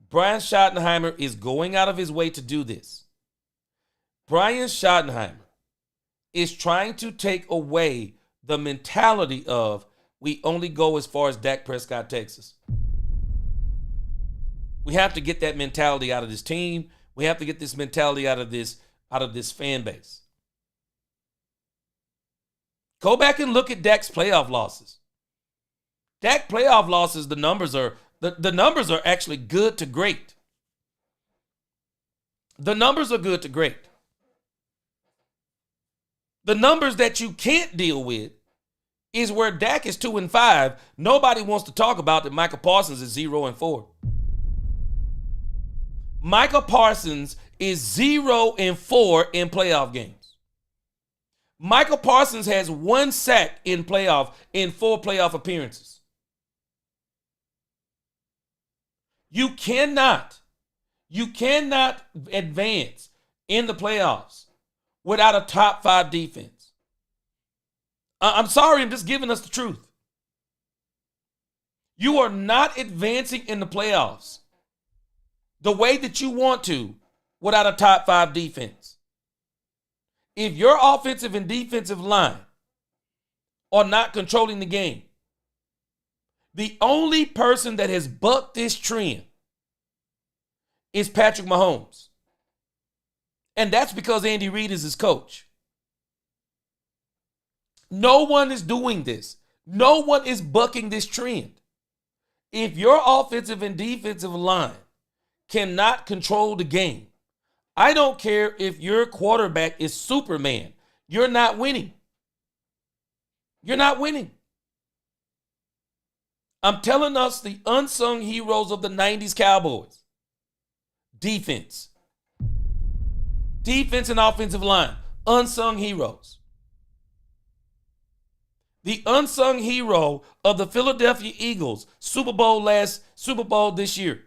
Brian Schottenheimer is going out of his way to do this. Brian Schottenheimer is trying to take away the mentality of we only go as far as Dak Prescott takes us. We have to get that mentality out of this team. We have to get this mentality out of this fan base. Go back and look at Dak's playoff losses. Dak playoff losses, the numbers are actually good to great. The numbers are good to great. The numbers that you can't deal with is where Dak is 2-5. Nobody wants to talk about that Michael Parsons is 0-4. Micah Parsons is 0-4 in playoff games. Micah Parsons has 1 sack in 4 playoff appearances. You cannot advance in the playoffs without a top 5 defense. I'm sorry, I'm just giving us the truth. You are not advancing in the playoffs the way that you want to without a top 5 defense. If your offensive and defensive line are not controlling the game, the only person that has bucked this trend is Patrick Mahomes. And that's because Andy Reid is his coach. No one is doing this. No one is bucking this trend. If your offensive and defensive line cannot control the game, I don't care if your quarterback is Superman, you're not winning. You're not winning. I'm telling us the unsung heroes of the 90s Cowboys. Defense. Defense and offensive line. Unsung heroes. The unsung hero of the Philadelphia Eagles Super Bowl this year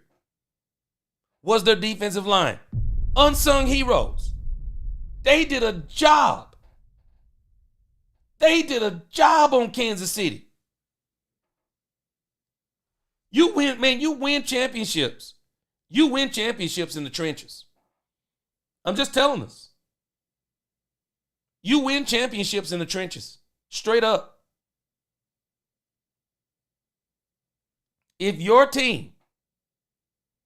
was their defensive line. Unsung heroes. They did a job. They did a job on Kansas City. You win, man, you win championships. You win championships in the trenches. I'm just telling us. You win championships in the trenches. Straight up. If your team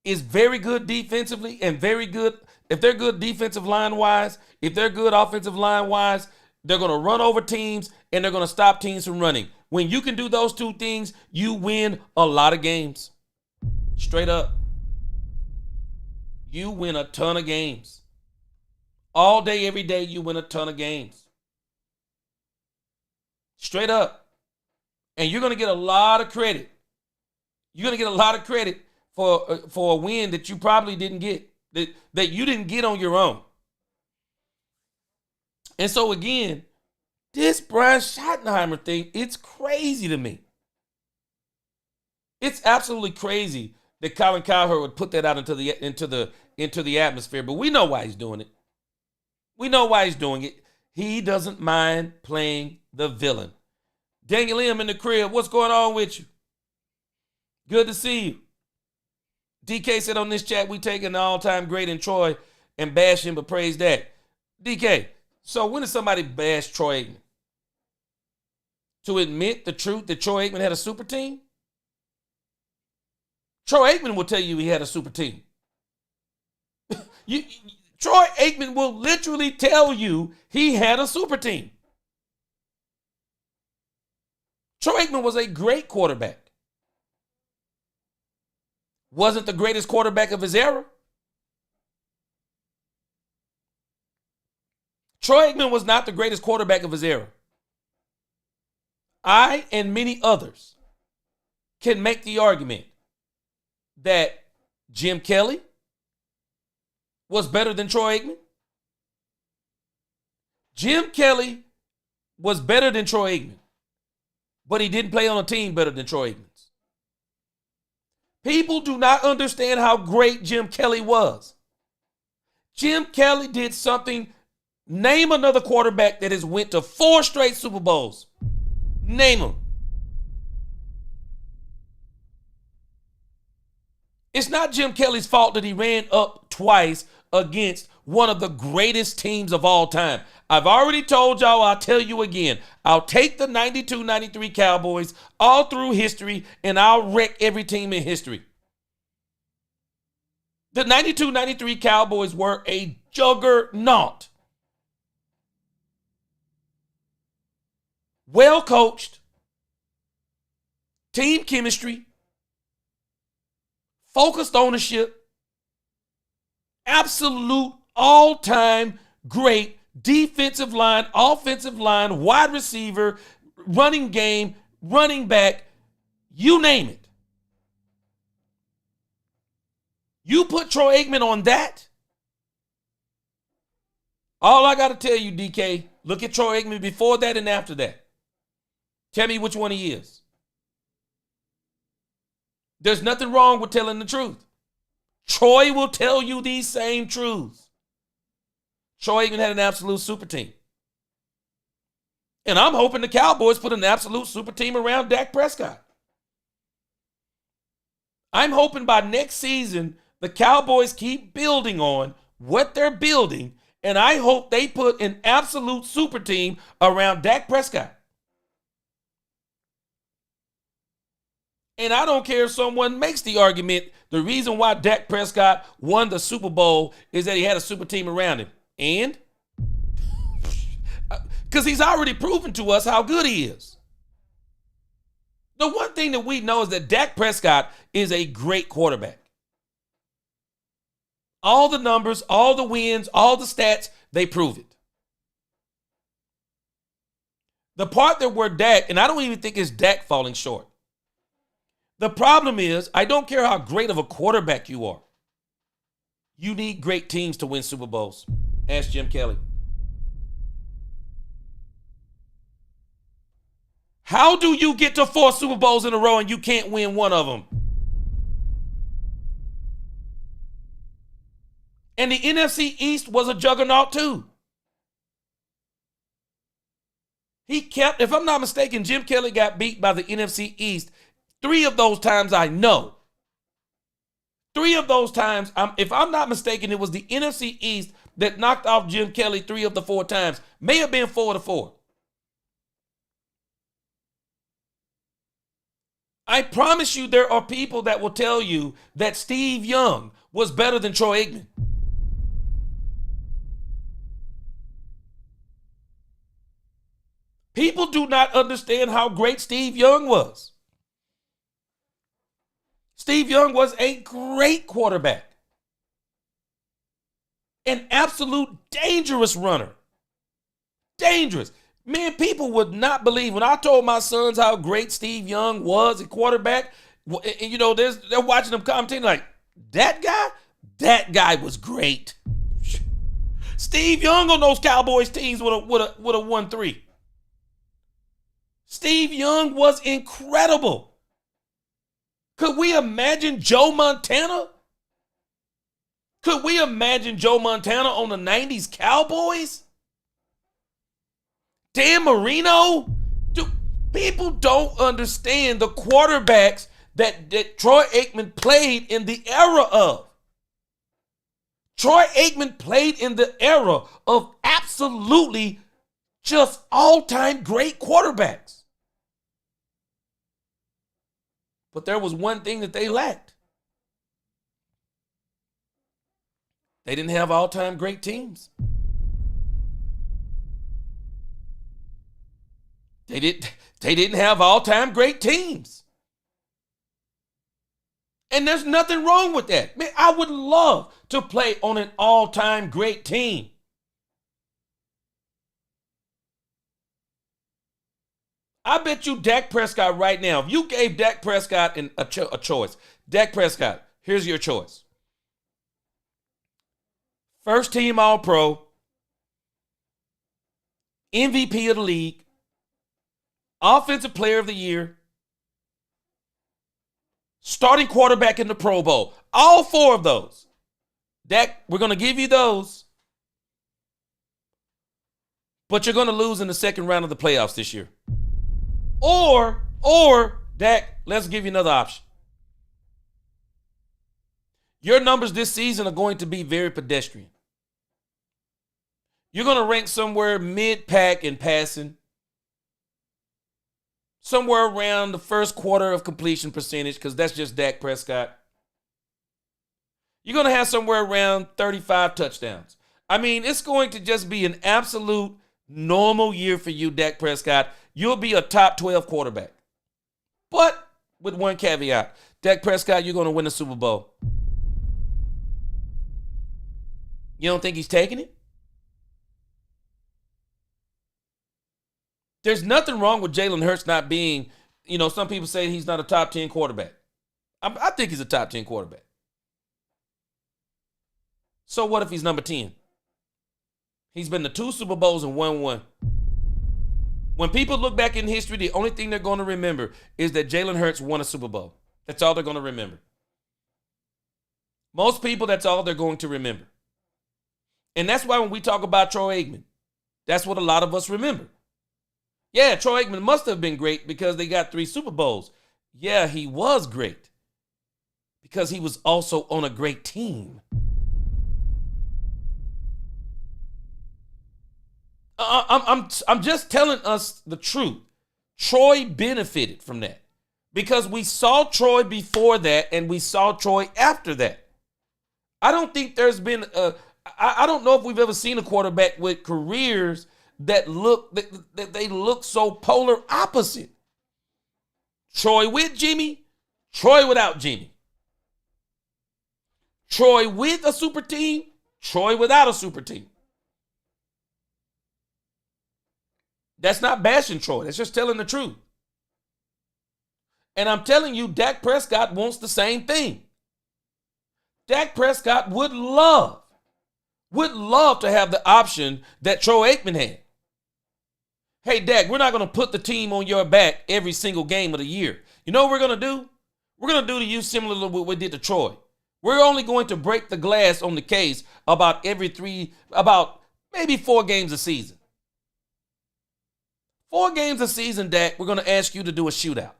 is very good defensively and very good, if they're good defensive line wise, if they're good offensive line wise, they're going to run over teams and they're going to stop teams from running. When you can do those two things, you win a lot of games. Straight up. You win a ton of games. All day, every day, you win a ton of games. Straight up. And you're going to get a lot of credit. You're going to get a lot of credit for a win that you probably didn't get, that you didn't get on your own. And so again, this Brian Schottenheimer thing, it's crazy to me. It's absolutely crazy that Colin Cowherd would put that out into the atmosphere, but we know why he's doing it. We know why he's doing it. He doesn't mind playing the villain. Daniel M in the crib, what's going on with you? Good to see you. DK said on this chat, we take an all-time great in Troy and bash him, but praise that. DK, so when did somebody bash Troy Aikman? To admit the truth that Troy Aikman had a super team? Troy Aikman will tell you he had a super team. Troy Aikman will literally tell you he had a super team. Troy Aikman was a great quarterback. Wasn't the greatest quarterback of his era. Troy Aikman was not the greatest quarterback of his era. I and many others can make the argument that Jim Kelly was better than Troy Aikman. Jim Kelly was better than Troy Aikman, but he didn't play on a team better than Troy Aikman's. People do not understand how great Jim Kelly was. Jim Kelly did something. Name another quarterback that has went to 4 straight Super Bowls. Name them. It's not Jim Kelly's fault that he ran up twice against one of the greatest teams of all time. I've already told y'all, I'll tell you again. I'll take the 92-93 Cowboys all through history, and I'll wreck every team in history. The 92-93 Cowboys were a juggernaut. Well coached, team chemistry, focused ownership, absolute all-time great defensive line, offensive line, wide receiver, running game, running back, you name it. You put Troy Aikman on that? All I got to tell you, DK, look at Troy Aikman before that and after that. Tell me which one he is. There's nothing wrong with telling the truth. Troy will tell you these same truths. Troy Aikman had an absolute super team. And I'm hoping the Cowboys put an absolute super team around Dak Prescott. I'm hoping by next season, the Cowboys keep building on what they're building, and I hope they put an absolute super team around Dak Prescott. And I don't care if someone makes the argument the reason why Dak Prescott won the Super Bowl is that he had a super team around him. And? Because he's already proven to us how good he is. The one thing that we know is that Dak Prescott is a great quarterback. All the numbers, all the wins, all the stats, they prove it. The part that we're Dak, and I don't even think it's Dak falling short. The problem is, I don't care how great of a quarterback you are. You need great teams to win Super Bowls. Ask Jim Kelly. How do you get to 4 Super Bowls in a row and you can't win one of them? And the NFC East was a juggernaut too. He kept, if I'm not mistaken, Jim Kelly got beat by the NFC East 3 of those times I know. 3 of those times, if I'm not mistaken, it was the NFC East that knocked off Jim Kelly 3 of the 4 times. May have been 4 to 4. I promise you there are people that will tell you that Steve Young was better than Troy Aikman. People do not understand how great Steve Young was. Steve Young was a great quarterback. An absolute dangerous runner. Dangerous. Man, people would not believe when I told my sons how great Steve Young was at quarterback. And, you know, they're watching them commentating like, that guy was great. Steve Young on those Cowboys teams would have won 3. Steve Young was incredible. Could we imagine Joe Montana? Could we imagine Joe Montana on the 90s Cowboys? Dan Marino? People don't understand the quarterbacks that Troy Aikman played in the era of. Troy Aikman played in the era of absolutely just all-time great quarterbacks. But there was one thing that they lacked. They didn't have all-time great teams. They didn't have all-time great teams. And there's nothing wrong with that. Man, I would love to play on an all-time great team. I bet you Dak Prescott right now, if you gave Dak Prescott a choice, Dak Prescott, here's your choice. First team All-Pro, MVP of the league, Offensive Player of the Year, starting quarterback in the Pro Bowl. All 4 of those. Dak, we're going to give you those. But you're going to lose in the second round of the playoffs this year. Or, Dak, let's give you another option. Your numbers this season are going to be very pedestrian. You're going to rank somewhere mid-pack in passing. Somewhere around the first quarter of completion percentage, because that's just Dak Prescott. You're going to have somewhere around 35 touchdowns. I mean, it's going to just be an absolute normal year for you, Dak Prescott. You'll be a top 12 quarterback. But with one caveat, Dak Prescott, you're going to win the Super Bowl. You don't think he's taking it? There's nothing wrong with Jalen Hurts not being, some people say he's not a top 10 quarterback. I think he's a top 10 quarterback. So what if he's number 10? He's been to 2 Super Bowls and won 1. When people look back in history, the only thing they're going to remember is that Jalen Hurts won a Super Bowl. That's all they're going to remember. Most people, that's all they're going to remember. And that's why when we talk about Troy Aikman, that's what a lot of us remember. Yeah, Troy Aikman must have been great because they got 3 Super Bowls. Yeah, he was great because he was also on a great team. I'm just telling us the truth. Troy benefited from that because we saw Troy before that and we saw Troy after that. I don't think there's been I don't know if we've ever seen a quarterback with careers that they look so polar opposite. Troy with Jimmy, Troy without Jimmy. Troy with a super team, Troy without a super team. That's not bashing Troy. That's just telling the truth. And I'm telling you, Dak Prescott wants the same thing. Dak Prescott would love to have the option that Troy Aikman had. Hey, Dak, we're not going to put the team on your back every single game of the year. You know what we're going to do? We're going to do to you similar to what we did to Troy. We're only going to break the glass on the case about maybe 4 games a season. 4 games a season, Dak, we're going to ask you to do a shootout.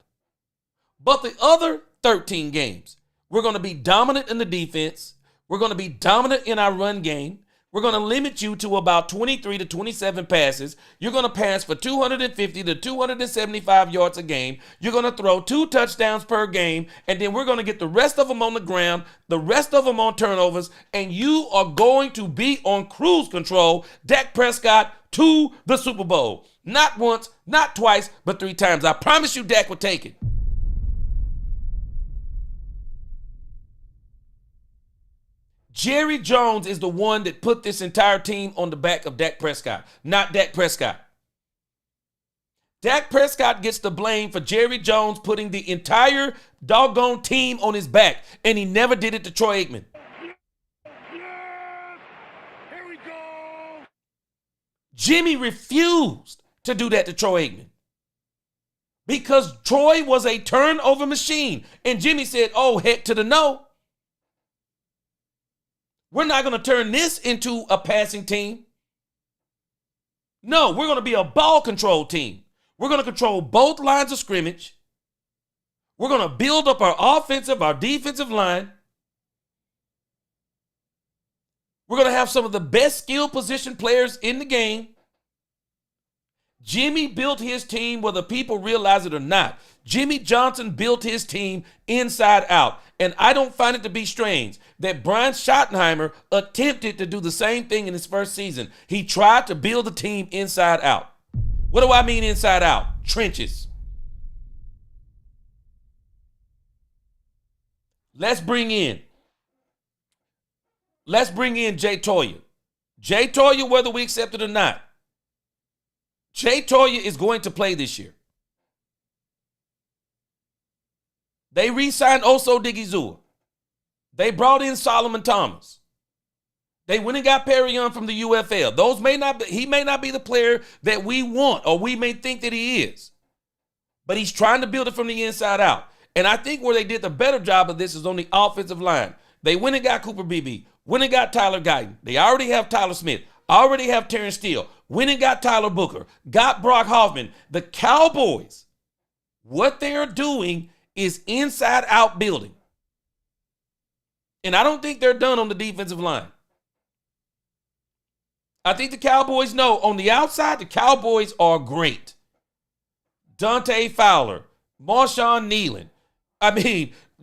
But the other 13 games, we're going to be dominant in the defense. We're going to be dominant in our run game. We're going to limit you to about 23 to 27 passes. You're going to pass for 250 to 275 yards a game. You're going to throw 2 touchdowns per game. And then we're going to get the rest of them on the ground, the rest of them on turnovers. And you are going to be on cruise control, Dak Prescott, to the Super Bowl. Not once, not twice, but 3 times. I promise you Dak would take it. Jerry Jones is the one that put this entire team on the back of Dak Prescott, not Dak Prescott. Dak Prescott gets the blame for Jerry Jones putting the entire doggone team on his back, and he never did it to Troy Aikman. Here we go. Jimmy refused to do that to Troy Aikman because Troy was a turnover machine, and Jimmy said, oh, heck to the no. We're not going to turn this into a passing team. No, we're going to be a ball control team. We're going to control both lines of scrimmage. We're going to build up our offensive, our defensive line. We're going to have some of the best skill position players in the game. Jimmy built his team whether people realize it or not. Jimmy Johnson built his team inside out. And I don't find it to be strange that Brian Schottenheimer attempted to do the same thing in his first season. He tried to build the team inside out. What do I mean inside out? Trenches. Let's bring in Jay Toya. Jay Toya, whether we accept it or not, Jay Toya is going to play this year. They re-signed Oso Digizua. They brought in Solomon Thomas. They went and got Perry Young from the UFL. He may not be the player that we want or we may think that he is. But he's trying to build it from the inside out. And I think where they did the better job of this is on the offensive line. They went and got Cooper Beebe. Went and got Tyler Guyton. They already have Tyler Smith. Already have Terrence Steele. Went and got Tyler Booker. Got Brock Hoffman. The Cowboys, what they are doing is inside out building. And I don't think they're done on the defensive line. I think the Cowboys know on the outside, the Cowboys are great. Dante Fowler, Marshawn Kneeland,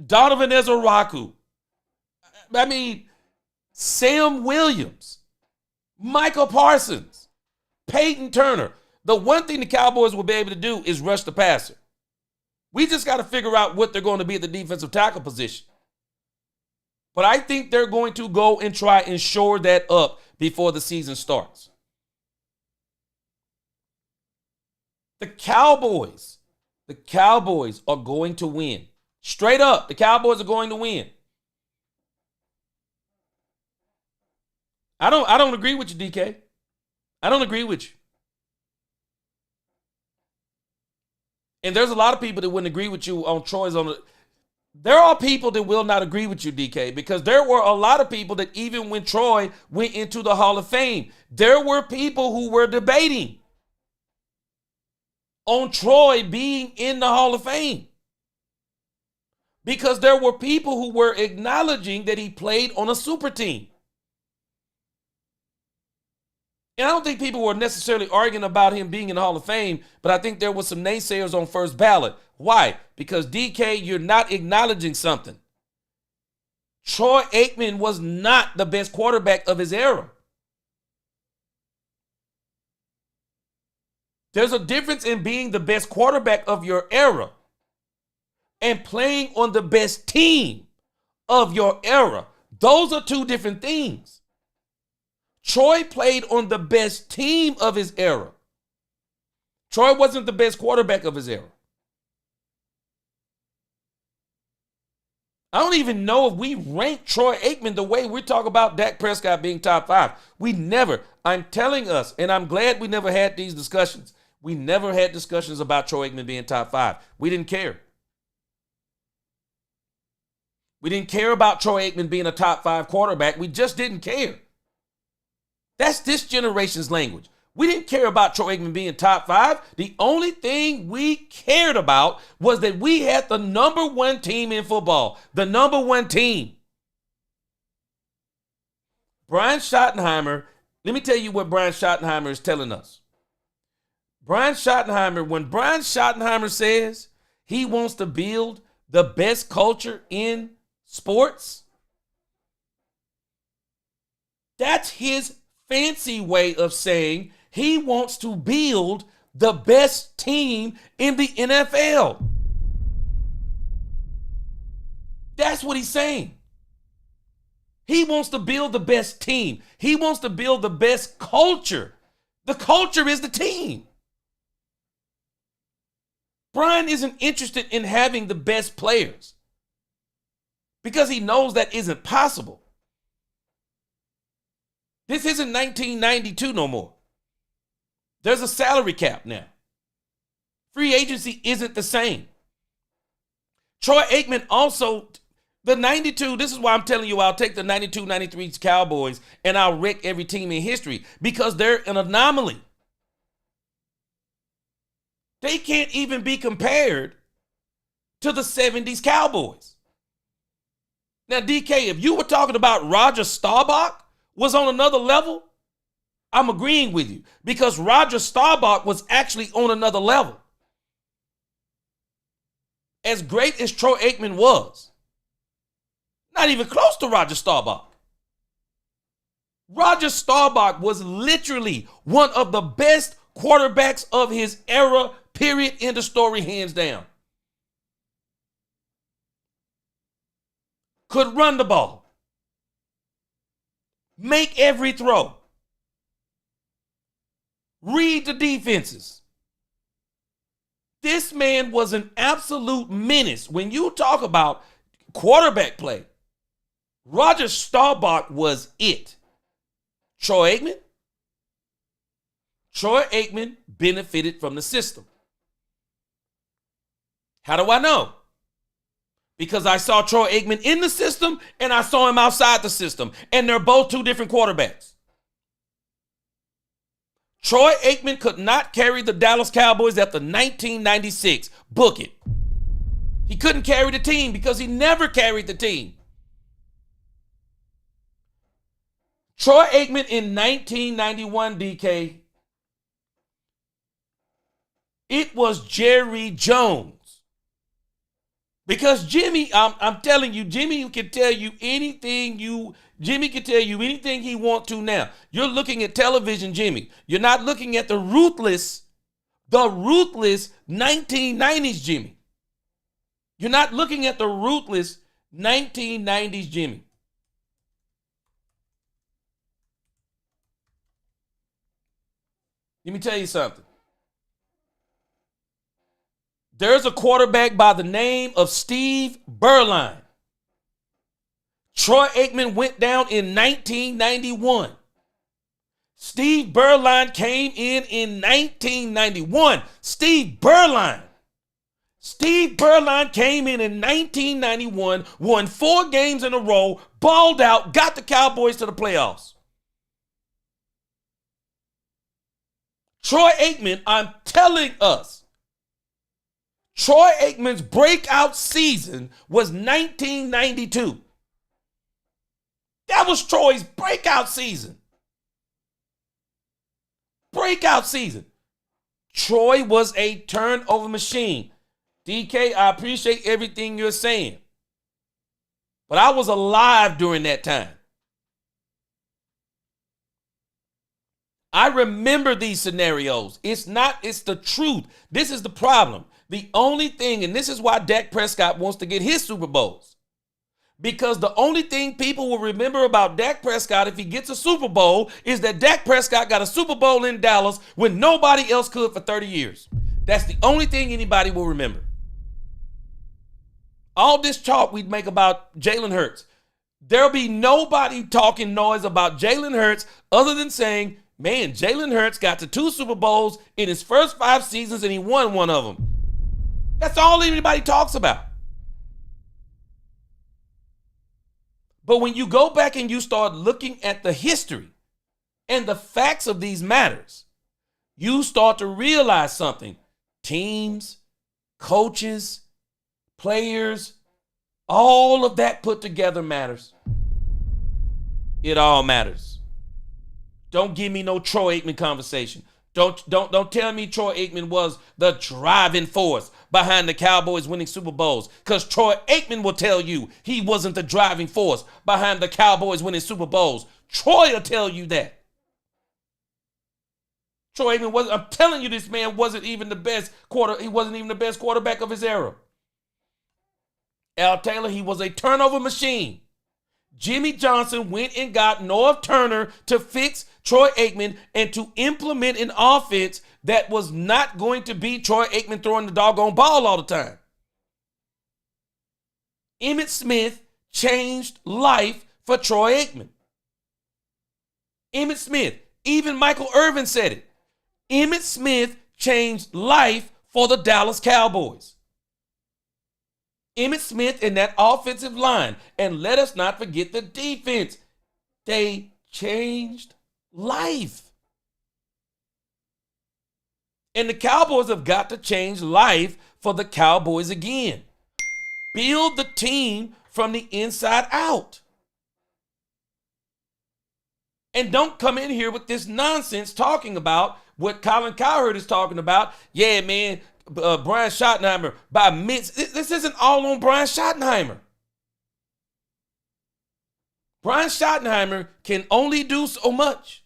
Donovan Ezraku, Sam Williams, Michael Parsons, Peyton Turner. The one thing the Cowboys will be able to do is rush the passer. We just got to figure out what they're going to be at the defensive tackle position. But I think they're going to go and try and shore that up before the season starts. The Cowboys are going to win. Straight up, the Cowboys are going to win. I don't agree with you, DK. I don't agree with you. And there's a lot of people that wouldn't agree with you on Troy's on the. There are people that will not agree with you, DK, because there were a lot of people that even when Troy went into the Hall of Fame, there were people who were debating on Troy being in the Hall of Fame. Because there were people who were acknowledging that he played on a super team. And I don't think people were necessarily arguing about him being in the Hall of Fame, but I think there was some naysayers on first ballot. Why? Because DK, you're not acknowledging something. Troy Aikman was not the best quarterback of his era. There's a difference in being the best quarterback of your era and playing on the best team of your era. Those are two different things. Troy played on the best team of his era. Troy wasn't the best quarterback of his era. I don't even know if we rank Troy Aikman the way we talk about Dak Prescott being top 5. We never. I'm telling us, and I'm glad we never had these discussions. We never had discussions about Troy Aikman being top 5. We didn't care. We didn't care about Troy Aikman being a top 5 quarterback. We just didn't care. That's this generation's language. We didn't care about Troy Aikman being top 5. The only thing we cared about was that we had the number 1 team in football. The number 1 team. Brian Schottenheimer, let me tell you what Brian Schottenheimer is telling us. Brian Schottenheimer, when Brian Schottenheimer says he wants to build the best culture in sports, that's his fancy way of saying he wants to build the best team in the NFL. That's what he's saying. He wants to build the best team. He wants to build the best culture. The culture is the team. Brian isn't interested in having the best players because he knows that isn't possible. This isn't 1992 no more. There's a salary cap now. Free agency isn't the same. Troy Aikman also, the 92, this is why I'm telling you I'll take the 92-93 Cowboys and I'll wreck every team in history because they're an anomaly. They can't even be compared to the 70s Cowboys. Now, DK, if you were talking about Roger Staubach was on another level, I'm agreeing with you because Roger Staubach was actually on another level. As great as Troy Aikman was, not even close to Roger Staubach. Roger Staubach was literally one of the best quarterbacks of his era, period, end of story, hands down. Could run the ball. Make every throw. Read the defenses. This man was an absolute menace. When you talk about quarterback play, Roger Staubach was it. Troy Aikman? Troy Aikman benefited from the system. How do I know? Because I saw Troy Aikman in the system and I saw him outside the system. And they're both two different quarterbacks. Troy Aikman could not carry the Dallas Cowboys after 1996. Book it. He couldn't carry the team because he never carried the team. Troy Aikman in 1991, DK, it was Jerry Jones. Because Jimmy, I'm telling you, Jimmy can tell you anything Jimmy can tell you anything he wants to now. You're looking at television, Jimmy. You're not looking at the ruthless 1990s Jimmy. You're not looking at the ruthless 1990s Jimmy. Let me tell you something. There's a quarterback by the name of Steve Berline. Troy Aikman went down in 1991. Steve Berline came in 1991. Steve Berline came in 1991, won 4 games in a row, balled out, got the Cowboys to the playoffs. Troy Aikman, I'm telling us, Troy Aikman's breakout season was 1992. That was Troy's breakout season. Breakout season. Troy was a turnover machine. DK, I appreciate everything you're saying, but I was alive during that time. I remember these scenarios. It's the truth. This is the problem. The only thing, and this is why Dak Prescott wants to get his Super Bowls, because the only thing people will remember about Dak Prescott if he gets a Super Bowl is that Dak Prescott got a Super Bowl in Dallas when nobody else could for 30 years. That's the only thing anybody will remember. All this talk we'd make about Jalen Hurts, there'll be nobody talking noise about Jalen Hurts other than saying, man, Jalen Hurts got to 2 Super Bowls in his first 5 seasons and he won one of them. That's all anybody talks about. But when you go back and you start looking at the history and the facts of these matters, you start to realize something. Teams, coaches, players, all of that put together matters. It all matters. Don't give me no Troy Aikman conversation. Don't tell me Troy Aikman was the driving force behind the Cowboys winning Super Bowls, because Troy Aikman will tell you he wasn't the driving force behind the Cowboys winning Super Bowls. Troy will tell you that. Troy Aikman wasn't. I'm telling you, this man wasn't even the best He wasn't even the best quarterback of his era. Al Taylor, he was a turnover machine. Jimmy Johnson went and got Norv Turner to fix Troy Aikman and to implement an offense that was not going to be Troy Aikman throwing the doggone ball all the time. Emmitt Smith changed life for Troy Aikman. Emmitt Smith, even Michael Irvin said it. Emmitt Smith changed life for the Dallas Cowboys. Emmitt Smith and that offensive line, and let us not forget the defense. They changed life. And the Cowboys have got to change life for the Cowboys again. Build the team from the inside out. And don't come in here with this nonsense talking about what Colin Cowherd is talking about. Yeah, man, Brian Schottenheimer by mints. This isn't all on Brian Schottenheimer. Brian Schottenheimer can only do so much.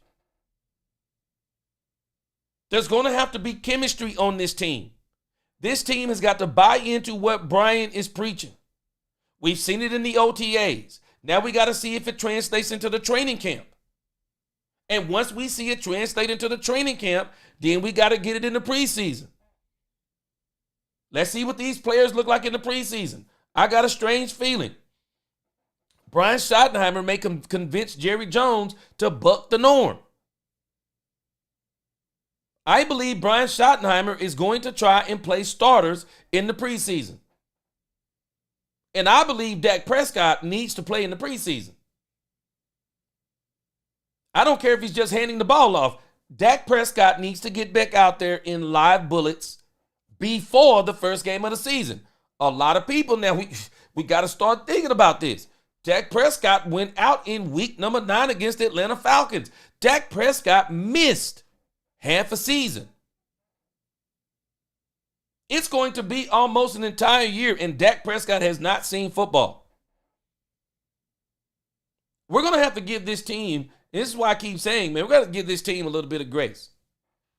There's going to have to be chemistry on this team. This team has got to buy into what Brian is preaching. We've seen it in the OTAs. Now we got to see if it translates into the training camp. And once we see it translate into the training camp, then we got to get it in the preseason. Let's see what these players look like in the preseason. I got a strange feeling Brian Schottenheimer may convince Jerry Jones to buck the norm. I believe Brian Schottenheimer is going to try and play starters in the preseason. And I believe Dak Prescott needs to play in the preseason. I don't care if he's just handing the ball off. Dak Prescott needs to get back out there in live bullets before the first game of the season. A lot of people now, we got to start thinking about this. Dak Prescott went out in week number 9 against the Atlanta Falcons. Dak Prescott missed half a season. It's going to be almost an entire year, and Dak Prescott has not seen football. We're going to have to give this team, this is why I keep saying, man, we're going to give this team a little bit of grace.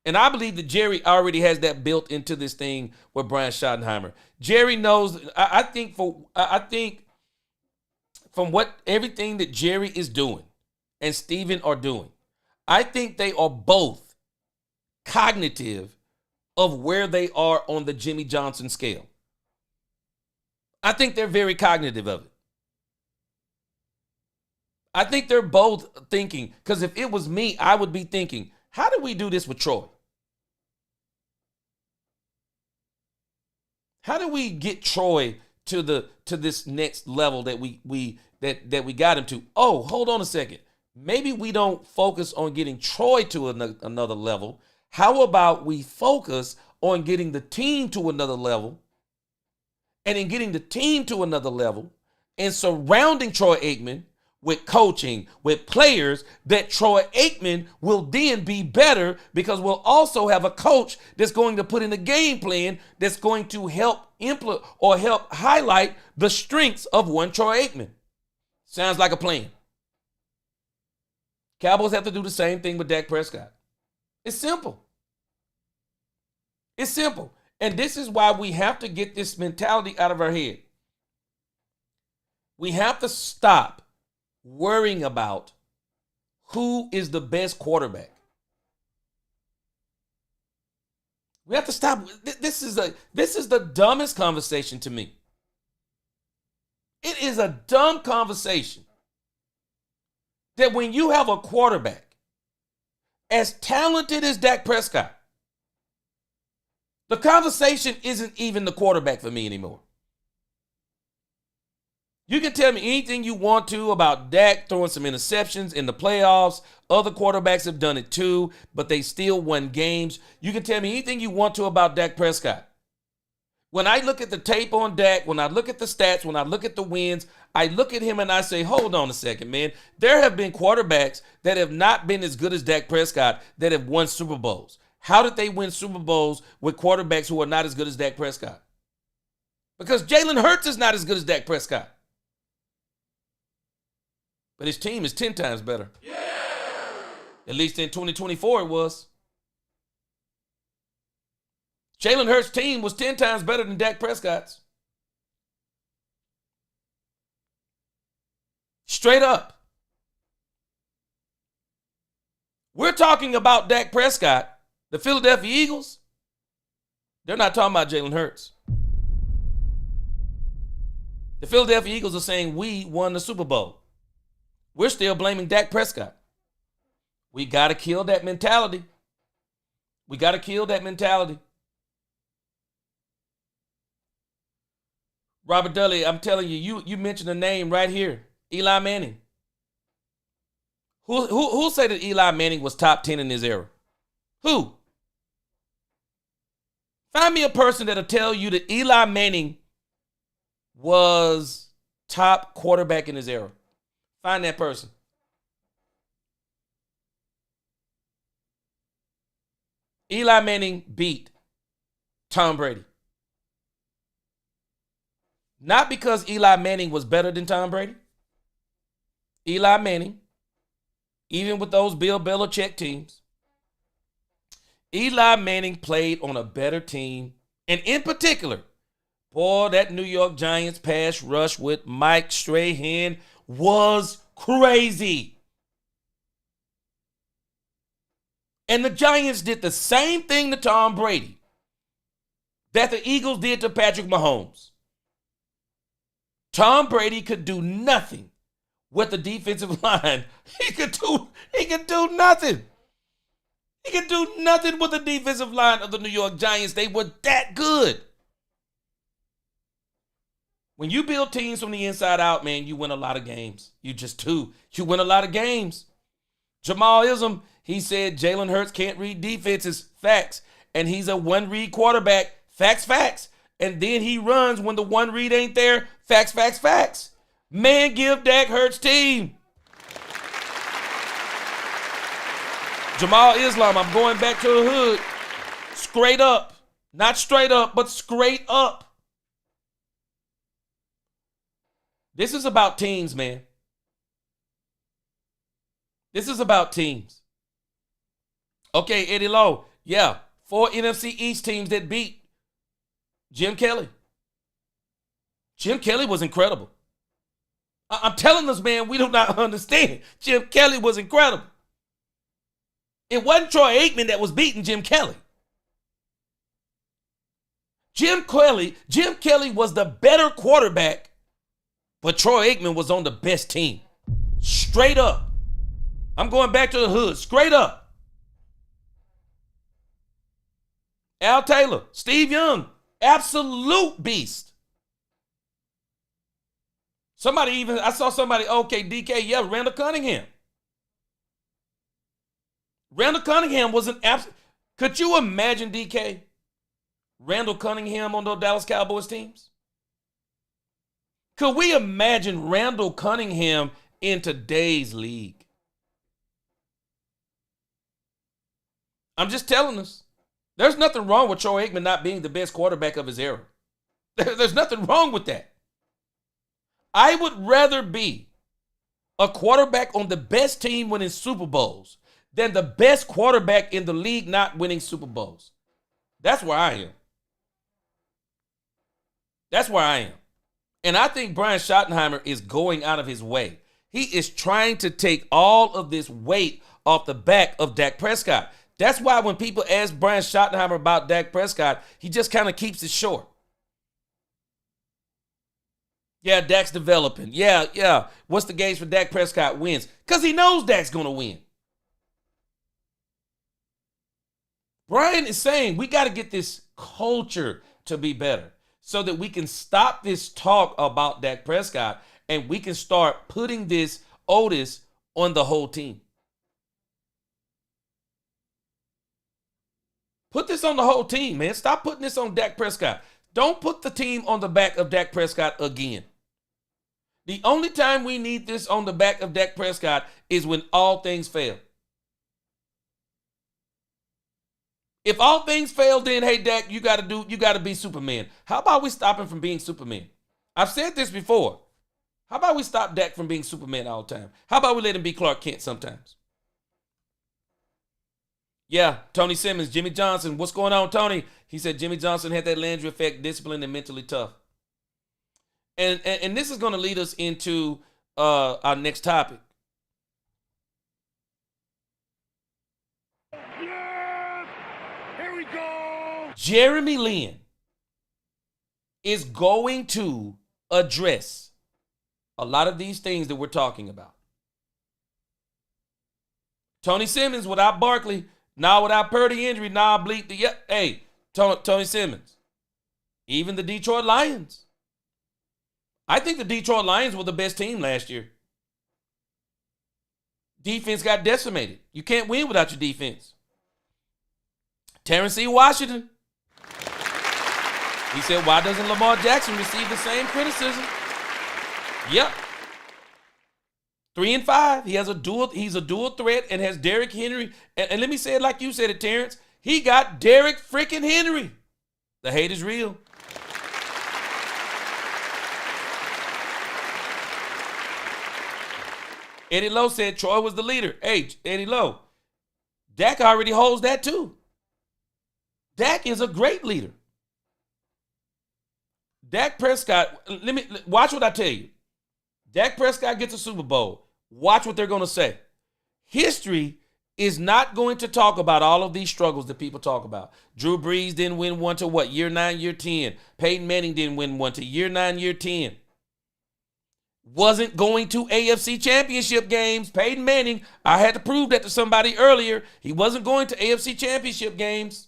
And I believe that Jerry already has that built into this thing with Brian Schottenheimer. Jerry knows, I think from what everything that Jerry is doing and Steven are doing, I think they are both cognitive of where they are on the Jimmy Johnson scale. I think they're very cognitive of it. I think they're both thinking, because if it was me, I would be thinking, how do we do this with Troy? How do we get Troy to this next level that we got him to? Oh, hold on a second. Maybe we don't focus on getting Troy to another level. How about we focus on getting the team to another level, and in getting the team to another level and surrounding Troy Aikman with coaching, with players, that Troy Aikman will then be better, because we'll also have a coach that's going to put in a game plan that's going to help implement or help highlight the strengths of one Troy Aikman. Sounds like a plan. Cowboys have to do the same thing with Dak Prescott. It's simple. It's simple. And this is why we have to get this mentality out of our head. We have to stop worrying about who is the best quarterback. We have to stop. This is the dumbest conversation to me. It is a dumb conversation that when you have a quarterback as talented as Dak Prescott, the conversation isn't even the quarterback for me anymore. You can tell me anything you want to about Dak throwing some interceptions in the playoffs. Other quarterbacks have done it too, but they still won games. You can tell me anything you want to about Dak Prescott. When I look at the tape on Dak, when I look at the stats, when I look at the wins, I look at him and I say, hold on a second, man. There have been quarterbacks that have not been as good as Dak Prescott that have won Super Bowls. How did they win Super Bowls with quarterbacks who are not as good as Dak Prescott? Because Jalen Hurts is not as good as Dak Prescott. But his team is 10 times better. Yeah. At least in 2024 it was. Jalen Hurts' team was 10 times better than Dak Prescott's. Straight up. We're talking about Dak Prescott. The Philadelphia Eagles, they're not talking about Jalen Hurts. The Philadelphia Eagles are saying we won the Super Bowl. We're still blaming Dak Prescott. We got to kill that mentality. We got to kill that mentality. Robert Dudley, I'm telling you, you mentioned a name right here, Eli Manning. Who said that Eli Manning was top 10 in his era? Who? Find me a person that'll tell you that Eli Manning was top quarterback in his era. Find that person. Eli Manning beat Tom Brady. Not because Eli Manning was better than Tom Brady. Eli Manning, even with those Bill Belichick teams, Eli Manning played on a better team. And in particular, boy, that New York Giants pass rush with Mike Strahan was crazy. And the Giants did the same thing to Tom Brady that the Eagles did to Patrick Mahomes. Tom Brady could do nothing with the defensive line. He could do nothing. He could do nothing with the defensive line of the New York Giants. They were that good. When you build teams from the inside out, man, you win a lot of games. You win a lot of games. Jamal Ism, he said Jalen Hurts can't read defenses. Facts. And he's a one-read quarterback. Facts. And then he runs when the one read ain't there. Facts. Man, give Dak Hurts team. Jamal Islam, I'm going back to the hood. Straight up. Not straight up, but straight up. This is about teams, man. This is about teams. Okay, Eddie Lowe. Yeah, 4 NFC East teams that beat Jim Kelly. Jim Kelly was incredible. I'm telling us, man, we do not understand. Jim Kelly was incredible. It wasn't Troy Aikman that was beating Jim Kelly. Jim Kelly was the better quarterback, but Troy Aikman was on the best team. Straight up. I'm going back to the hood. Straight up. Al Taylor, Steve Young, absolute beast. I saw somebody, okay, DK, yeah, Randall Cunningham. Randall Cunningham was an absolute. Could you imagine, DK, Randall Cunningham on those Dallas Cowboys teams? Could we imagine Randall Cunningham in today's league? I'm just telling us. There's nothing wrong with Troy Aikman not being the best quarterback of his era. There's nothing wrong with that. I would rather be a quarterback on the best team winning Super Bowls than the best quarterback in the league not winning Super Bowls. That's where I am. That's where I am. And I think Brian Schottenheimer is going out of his way. He is trying to take all of this weight off the back of Dak Prescott. That's why when people ask Brian Schottenheimer about Dak Prescott, he just kind of keeps it short. Yeah, Dak's developing. Yeah. What's the gauge for Dak Prescott wins? Because he knows Dak's going to win. Brian is saying we got to get this culture to be better so that we can stop this talk about Dak Prescott and we can start putting this onus on the whole team. Put this on the whole team, man. Stop putting this on Dak Prescott. Don't put the team on the back of Dak Prescott again. The only time we need this on the back of Dak Prescott is when all things fail. If all things fail, then hey, Dak, you got to be Superman. How about we stop him from being Superman? I've said this before. How about we stop Dak from being Superman all the time? How about we let him be Clark Kent sometimes? Yeah, Tony Simmons, Jimmy Johnson. What's going on, Tony? He said Jimmy Johnson had that Landry effect, disciplined and mentally tough. And this is going to lead us into our next topic. Yes! Here we go! Jeremy Lynn is going to address a lot of these things that we're talking about. Tony Simmons without Barkley, now without Purdy injury, now bleep the hey, Tony Simmons. Even the Detroit Lions. I think the Detroit Lions were the best team last year. Defense got decimated. You can't win without your defense. Terrence E. Washington. He said, why doesn't Lamar Jackson receive the same criticism? Yep. 3-5. He's a dual threat and has Derrick Henry. And let me say it like you said it, Terrence. He got Derrick freaking Henry. The hate is real. Eddie Lowe said Troy was the leader. Hey, Eddie Lowe, Dak already holds that too. Dak is a great leader. Dak Prescott, watch what I tell you. Dak Prescott gets a Super Bowl. Watch what they're going to say. History is not going to talk about all of these struggles that people talk about. Drew Brees didn't win one to what? Year 9, year 10. Peyton Manning didn't win one to year 9, year 10. Wasn't going to AFC championship games. Peyton Manning, I had to prove that to somebody earlier. He wasn't going to AFC championship games.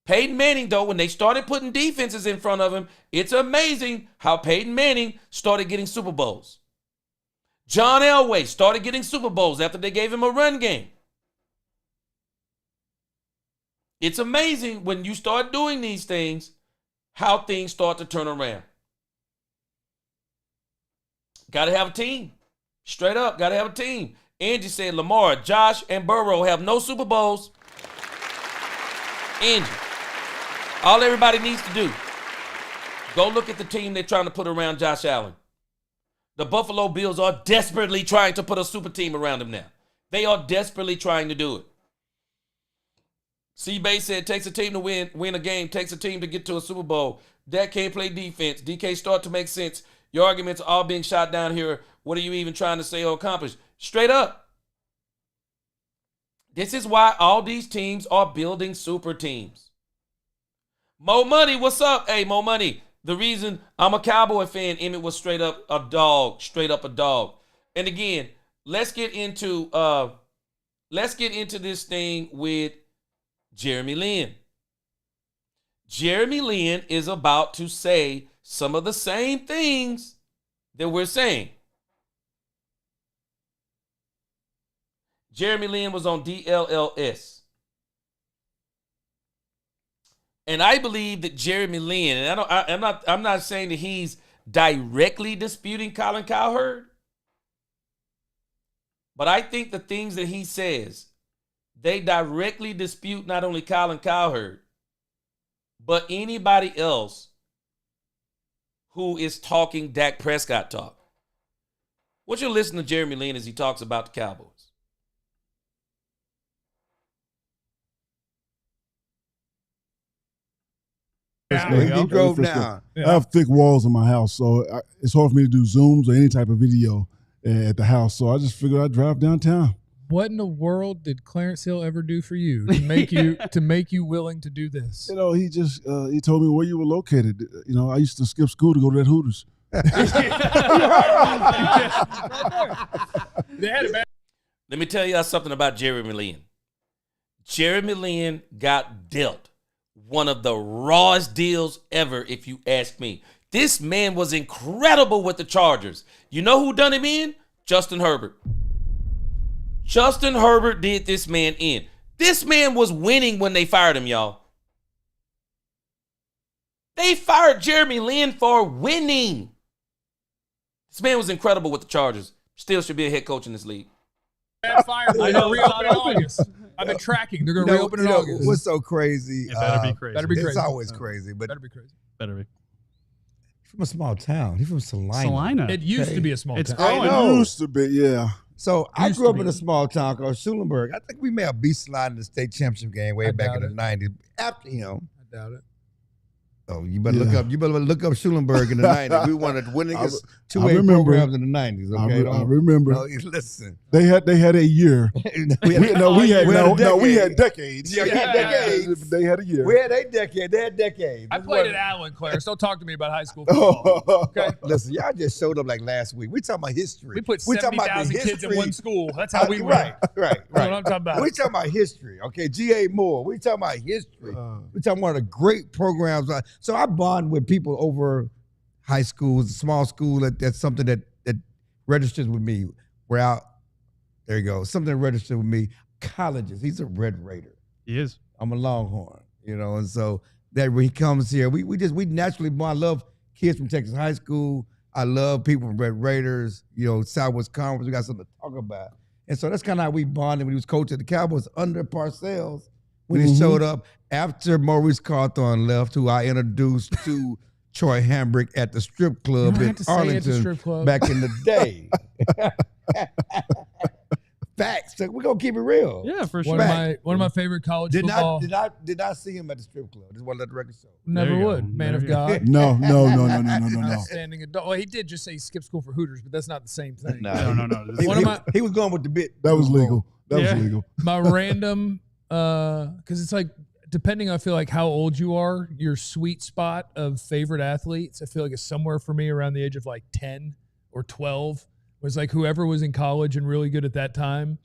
Peyton Manning, though, when they started putting defenses in front of him, it's amazing how Peyton Manning started getting Super Bowls. John Elway started getting Super Bowls after they gave him a run game. It's amazing when you start doing these things, how things start to turn around. Got to have a team. Straight up, got to have a team. Angie said Lamar, Josh, and Burrow have no Super Bowls. Angie, all everybody needs to do, go look at the team they're trying to put around Josh Allen. The Buffalo Bills are desperately trying to put a super team around him now. They are desperately trying to do it. C-Bay said, it takes a team to win a game, takes a team to get to a Super Bowl. Dak can't play defense. DK start to make sense. Your arguments are all being shot down here. What are you even trying to say or accomplish? Straight up. This is why all these teams are building super teams. Mo Money, what's up? Hey, Mo Money. The reason I'm a Cowboy fan, Emmett was straight up a dog. And again, let's get into this thing with Jeremy Lin. Jeremy Lin is about to say some of the same things that we're saying. Jeremy Lin was on DLLS. And I believe that Jeremy Lin, and I'm not saying that he's directly disputing Colin Cowherd, but I think the things that he says, they directly dispute not only Colin Cowherd, but anybody else who is talking Dak Prescott talk. What you listen to Jeremy Lin as he talks about the Cowboys. He drove down. I have thick walls in my house, so it's hard for me to do Zooms or any type of video at the house. So I just figured I'd drive downtown. What in the world did Clarence Hill ever do for you to make you willing to do this? You know, he just he told me where you were located. You know, I used to skip school to go to that Hooters. Let me tell y'all something about Jeremy Lin. Jeremy Lin got dealt one of the rawest deals ever, if you ask me. This man was incredible with the Chargers. You know who done him in? Justin Herbert. Justin Herbert did this man in. This man was winning when they fired him, y'all. They fired Jeremy Lin for winning. This man was incredible with the Chargers. Still should be a head coach in this league. I know. Reopen in August. I've been tracking. They're going to reopen in August. What's so crazy? It better be crazy. Better be crazy. It's always crazy, but Better be crazy. Better be. He's from a small town. He's from Salina. Salina. It used to be a small It's town. I know. Used to be, yeah. So I Used grew to up be. in a small town called Schulenburg. I think we may have beat Salina in the state championship game way I back in doubt the '90s. After I doubt it. Oh, you better look up. You better look up Schulenburg in the '90s. We won the winningest I 2A remember. programs in the '90s. Okay, I remember. No, listen. They had a year. we We had decades. Yeah, we had decades. They had a year. We had a decade. They had decades. I played at Allen, Clarence. Don't talk to me about high school Oh. football. Okay? Listen, y'all just showed up like last week. We talking about history. We put We talking about the 70,000 kids in history. one school. That's how we win. Right. That's what I'm talking about. We talking about history, okay? G.A. Moore. We talking about history. We talking about one of the great programs. So I bond with people over high schools, small school. That's something that registers with me. We're out. There you go. Something that registers with me. Colleges. He's a Red Raider. He is. I'm a Longhorn, and so that when he comes here, we naturally bond. I love kids from Texas high school. I love people from Red Raiders, Southwest Conference. We got something to talk about. And so that's kind of how we bonded when he was coach at the Cowboys under Parcells when he showed up after Maurice Cawthorn left, who I introduced to Troy Hambrick at the strip club in Arlington back in the day. Facts. So we're gonna keep it real. Yeah, for sure. One of my favorite college Did football. not see him at the strip club. Just want to let the record show. Never There you would. go. Man There of you go. God. No. Outstanding adult. Well, he did just say he skipped school for Hooters, but that's not the same thing. No. He was going with the bit. That was legal. That was legal. My random, because it's like, depending, I feel like how old you are, your sweet spot of favorite athletes, I feel like it's somewhere for me around the age of like 10 or 12. Was like whoever was in college and really good at that time.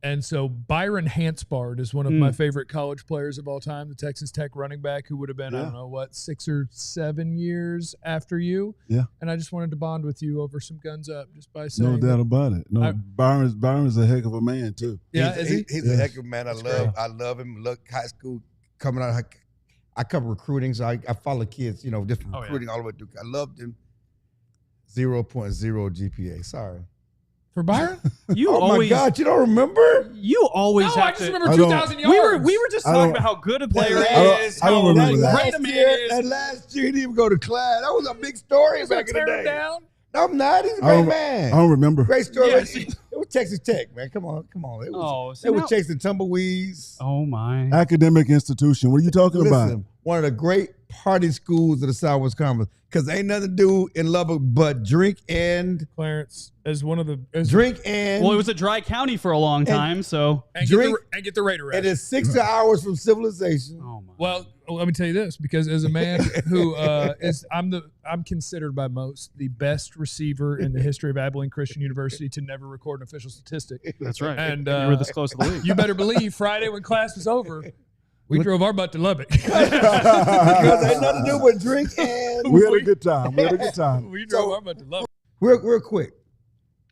And so Byron Hansbard is one of my favorite college players of all time, the Texas Tech running back who would have been, I don't know, 6 or 7 years after you. Yeah. And I just wanted to bond with you over some guns up just by saying. No doubt about it. No, Byron's a heck of a man too. Yeah, he's a heck of a man. I love him. Look, high school coming out. I cover recruiting, so I follow kids, different recruiting all the way through. I loved him. 0.0 GPA. Sorry. For Byron? My God, you don't remember? You always No, have I just to. remember 2,000 yards. We were just talking about how good a player he is. I don't remember that. Great a man is. And last year he didn't even go to class. That was a big story back in the day. Down? No, I'm not. He's a great man. I don't remember. Great story. Yeah, It was Texas Tech, man. Come on. It was, see they were now- chasing tumbleweeds. Oh my! Academic institution. What are you talking about? Listen, one of the great party schools of the Southwest Conference. Because ain't nothing to do in Lubbock but drink and Clarence as one of the Well, it was a dry county for a long time, so and drink get the Raider It rest. is 6 hours from civilization. oh my! Well, let me tell you this, because as a man who I'm considered by most the best receiver in the history of Abilene Christian University to never record an official statistic. That's right. And you were this close to the league. You better believe Friday when class was over, we drove our butt to Lubbock. Because ain't nothing to do but drink and We had a good time. We drove our butt to Lubbock. real quick.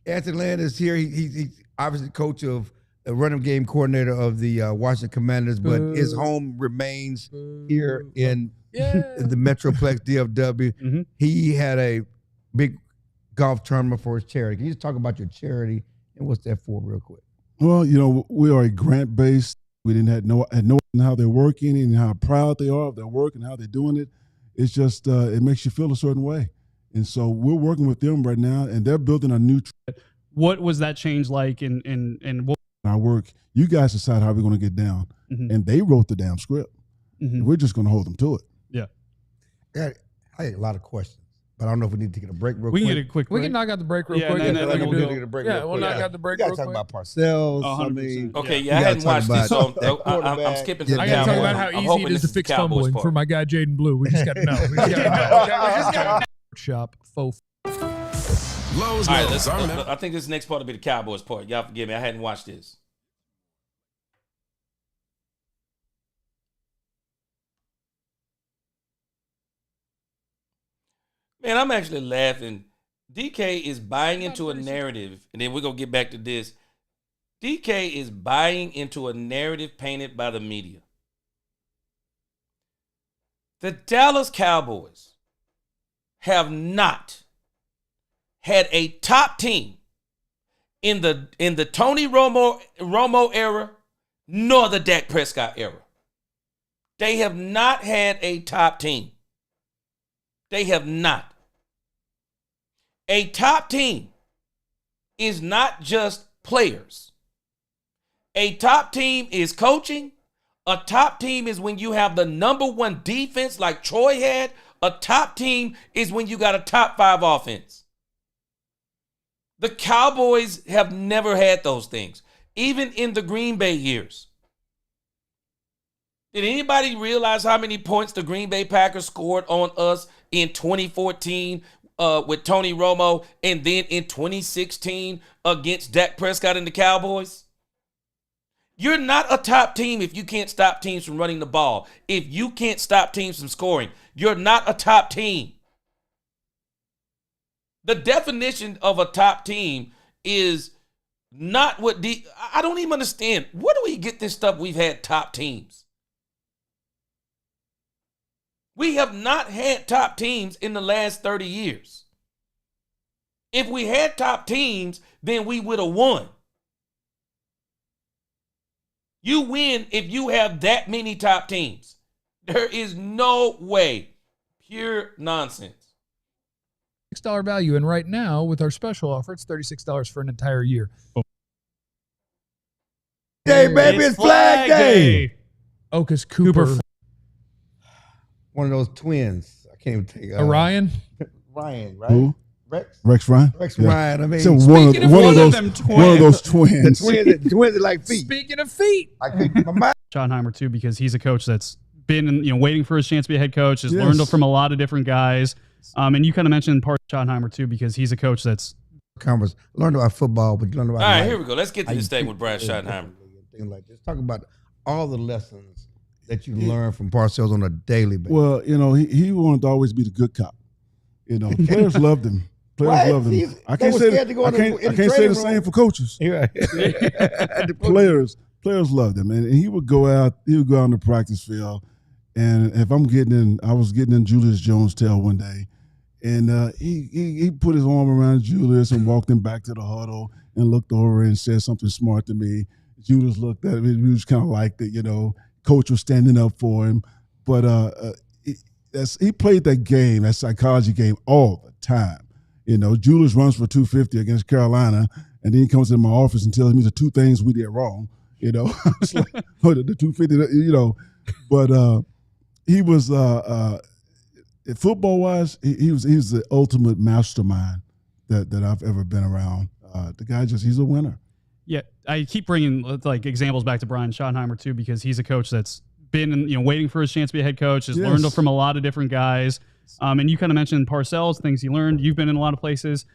Anthony Lynn is here. He's obviously coach of a running game coordinator of the Washington Commanders, but his home remains here in the Metroplex DFW. Mm-hmm. He had a big golf tournament for his charity. Can you just talk about your charity and what's that for real quick? Well, we are a grant-based. We didn't had no how they're working and how proud they are of their work and how they're doing it. It's just it makes you feel a certain way. And so we're working with them right now, and they're building a new. What was that change like in what? Our work, you guys decide how we're going to get down, and they wrote the damn script. We're just going to hold them to it. Yeah. I had a lot of questions, but I don't know if we need to take a break real We quick. can get a quick break. We can knock out the break real quick. We'll get a break real quick. We'll knock out the break We real got to talk quick. about Parcells. 100%. Okay, We I gotta hadn't talk watched this, so about I'm skipping to the I got to talk Cowboys. about how I'm easy hoping it is this to fix the Cowboys fumbling part. for my guy Jaden Blue. We just got to know. We just got to know. Shop faux. Lowe's All right, knows our I think this next part will be the Cowboys part. Y'all forgive me. I hadn't watched this. Man, I'm actually laughing. DK is buying into a narrative, and then we're going to get back to this. DK is buying into a narrative painted by the media. The Dallas Cowboys have not had a top team in the Tony Romo era, nor the Dak Prescott era. They have not had a top team. They have not. A top team is not just players. A top team is coaching. A top team is when you have the number one defense like Troy had. A top team is when you got a top 5 offense. The Cowboys have never had those things, even in the Green Bay years. Did anybody realize how many points the Green Bay Packers scored on us in 2014 with Tony Romo, and then in 2016 against Dak Prescott and the Cowboys? You're not a top team if you can't stop teams from running the ball. If you can't stop teams from scoring, you're not a top team. The definition of a top team is not what I don't even understand. Where do we get this stuff? We've had top teams. We have not had top teams in the last 30 years. If we had top teams, then we would have won. You win if you have that many top teams. There is no way. Pure nonsense. $6 value, and right now with our special offer, it's $36 for an entire year. Hey, baby, it's Flag Day. Ocas Cooper. One of those twins. I can't even think. Orion. Ryan, right? Who? Rex Ryan. Ryan. I mean, So Speaking one of of one those of them the twins. twins that like feet. Speaking of feet, I think my mind. Schottenheimer too, because he's a coach that's been waiting for his chance to be a head coach, has Yes. learned from a lot of different guys. And you kind of mentioned part of Schottenheimer too, because he's a coach that's Conference. Learned about football, but you learned about All right, life. here we go. Let's get to How this you thing treat with Brad people Schottenheimer. and like this. Talk about all the lessons that you learn from Parcells on a daily basis. Well, he wanted to always be the good cop. Players loved him. Players What? loved him. He's- I they can't were say scared to go I in the- can't, in I the can't say training the same room. for coaches. Yeah. Players loved him, and he would go out. He would go out on the practice field, and if I was getting in Julius Jones' tail one day, and he put his arm around Julius and walked him back to the huddle and looked over and said something smart to me. Julius looked at me. He was kind of liked it, Coach was standing up for him, but he played that game, that psychology game, all the time. Julius runs for 250 against Carolina, and then he comes in my office and tells me the two things we did wrong. It's like, the 250, but he was football wise, he was the ultimate mastermind that I've ever been around. The guy he's a winner. I keep bringing like examples back to Brian Schottenheimer too, because he's a coach that's been, waiting for his chance to be a head coach, has learned from a lot of different guys. And you kind of mentioned Parcells, things he learned. You've been in a lot of places.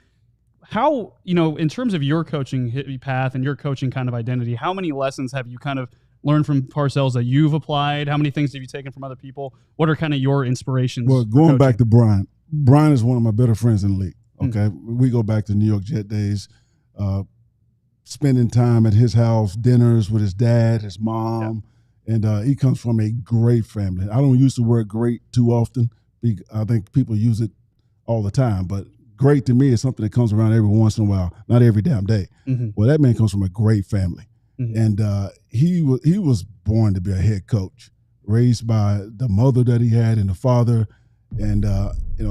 How, in terms of your coaching path and your coaching kind of identity, how many lessons have you kind of learned from Parcells that you've applied? How many things have you taken from other people? What are kind of your inspirations? Well, going back to Brian. Brian is one of my better friends in the league. Okay. We go back to New York Jet days, spending time at his house, dinners with his dad, his mom. Yeah. And he comes from a great family. I don't use the word great too often. I think people use it all the time, but great to me is something that comes around every once in a while, not every damn day. Mm-hmm. Well, that man comes from a great family. Mm-hmm. And he was born to be a head coach, raised by the mother that he had and the father. And,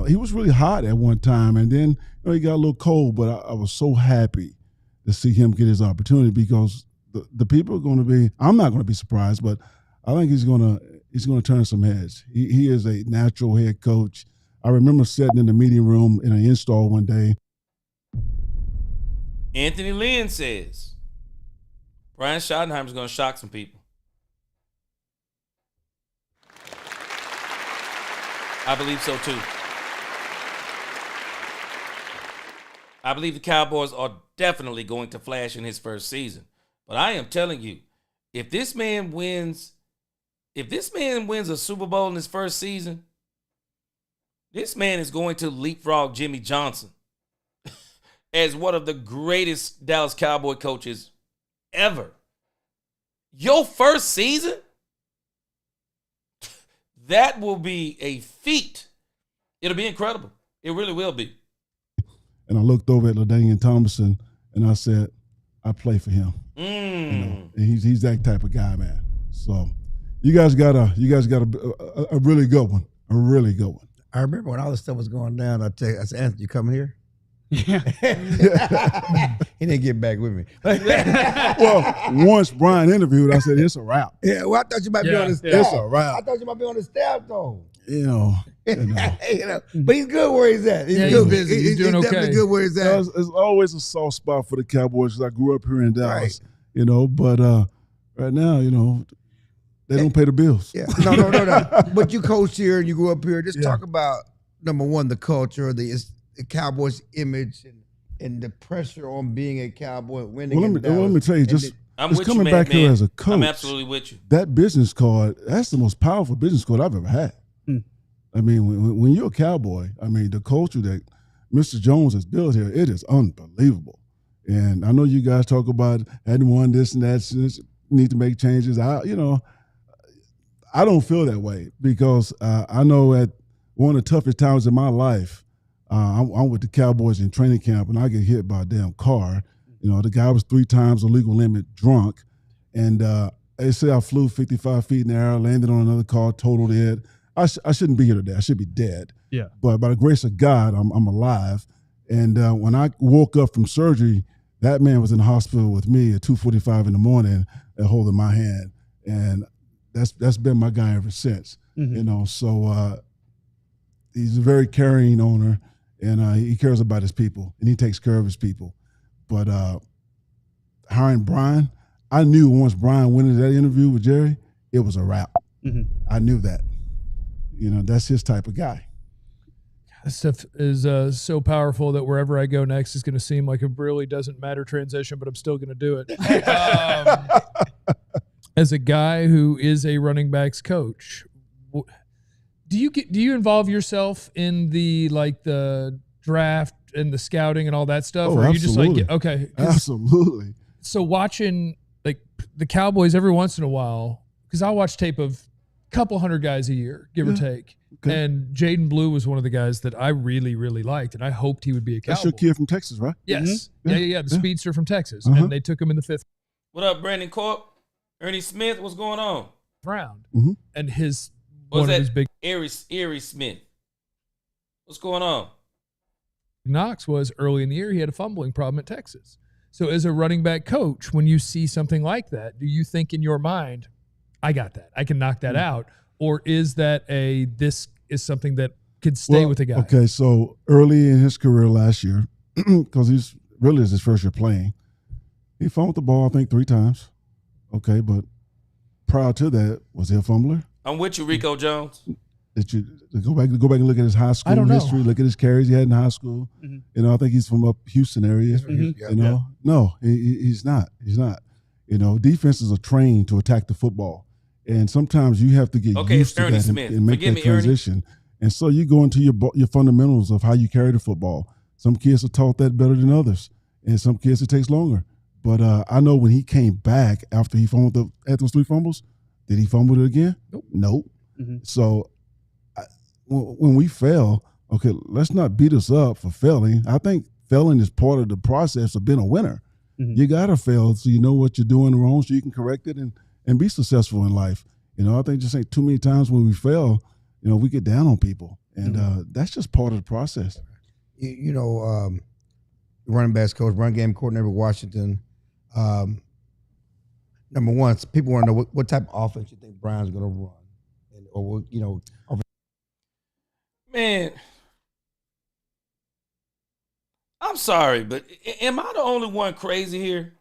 he was really hot at one time. And then he got a little cold, but I was so happy to see him get his opportunity because the people are going to be, I'm not going to be surprised, but I think he's going to turn some heads. He is a natural head coach. I remember sitting in the meeting room in an install one day. Anthony Lynn says Brian Schottenheimer is going to shock some people. I believe so too. I believe the Cowboys are definitely going to flash in his first season. But I am telling you, if this man wins a Super Bowl in his first season, this man is going to leapfrog Jimmy Johnson as one of the greatest Dallas Cowboy coaches ever. Your first season? That will be a feat. It'll be incredible. It really will be. And I looked over at LaDainian Tomlinson and I said, I play for him. And he's that type of guy, man. So you guys got a really good one. A really good one. I remember when all this stuff was going down, I said, Anthony, you coming here? Yeah. He didn't get back with me. Well, once Brian interviewed, I said, it's a wrap. Yeah, well, I thought you might be on the staff. It's a wrap. I thought you might be on the staff, though. But he's good where he's at. He's busy. He's doing okay. Definitely good where he's at. It's always a soft spot for the Cowboys because I grew up here in Dallas, but right now, they don't pay the bills. Yeah. No. But you coached here and you grew up here. Just talk about, number one, the culture, the Cowboys image and the pressure on being a Cowboy, winning. Well, let me tell you, just coming back here as a coach. I'm absolutely with you. That business card, that's the most powerful business card I've ever had. I mean, when you're a Cowboy, I mean, the culture that Mr. Jones has built here, it is unbelievable. And I know you guys talk about hadn't won this and that, need to make changes. I don't feel that way because I know at one of the toughest times in my life, I'm with the Cowboys in training camp, and I get hit by a damn car. The guy was 3 times the legal limit drunk, and they say I flew 55 feet in the air, landed on another car, totaled it. I shouldn't be here today. I should be dead. Yeah. But by the grace of God, I'm alive. And when I woke up from surgery, that man was in the hospital with me at 2:45 in the morning, holding my hand, and that's been my guy ever since. Mm-hmm. So he's a very caring owner, and he cares about his people, and he takes care of his people. But hiring Brian, I knew once Brian went into that interview with Jerry, it was a wrap. Mm-hmm. I knew that. That's his type of guy. This stuff is so powerful that wherever I go next is going to seem like a really doesn't matter transition, but I'm still going to do it. As a guy who is a running backs coach, do you involve yourself in the draft and the scouting and all that stuff? Or are you absolutely. just okay? Absolutely. So watching the Cowboys every once in a while, because I watch tape of couple hundred guys a year, give or take. Okay. And Jaden Blue was one of the guys that I really, really liked, and I hoped he would be a Cowboy. That's your kid from Texas, right? Yes. Mm-hmm. Yeah. The speedster from Texas. And they took him in the 5th. What up, Brandon Corp? Ernie Smith, what's going on? Round. Mm-hmm. And one of his big Erie Smith. What's going on? Knox was early in the year, he had a fumbling problem at Texas. So as a running back coach, when you see something like that, do you think in your mind, I got that, I can knock that out? Or is that this is something that could stay with a guy? Okay, so early in his career last year, because he's really is his first year playing, he fumbled the ball, I think, 3 times. Okay, but prior to that, was he a fumbler? I'm with you, Rico Jones. That you go back and look at his high school history, look at his carries he had in high school. Mhm. You know, I think he's from up Houston area. Yeah, You know, no, he's not. He's not. You know, defenses are trained to attack the football, and sometimes you have to get used to Ernie that Smith. and make Forgive that me, Ernie. transition. And so you go into your fundamentals of how you carry the football. Some kids are taught that better than others, and some kids it takes longer. But I know when he came back after he fumbled had those 3 fumbles, did he fumble it again? Nope. Mhm. So when we fail, okay, let's not beat us up for failing. I think failing is part of the process of being a winner. Mhm. You gotta fail so you know what you're doing wrong, so you can correct it and be successful in life. You know, I think just ain't too many times when we fail, you know, we get down on people, and that's just part of the process. You know, running backs coach, run game coordinator with Washington. Number one, people want to know what type of offense you think Brian's going to run, or you know, Man, I'm sorry, but am I the only one crazy here?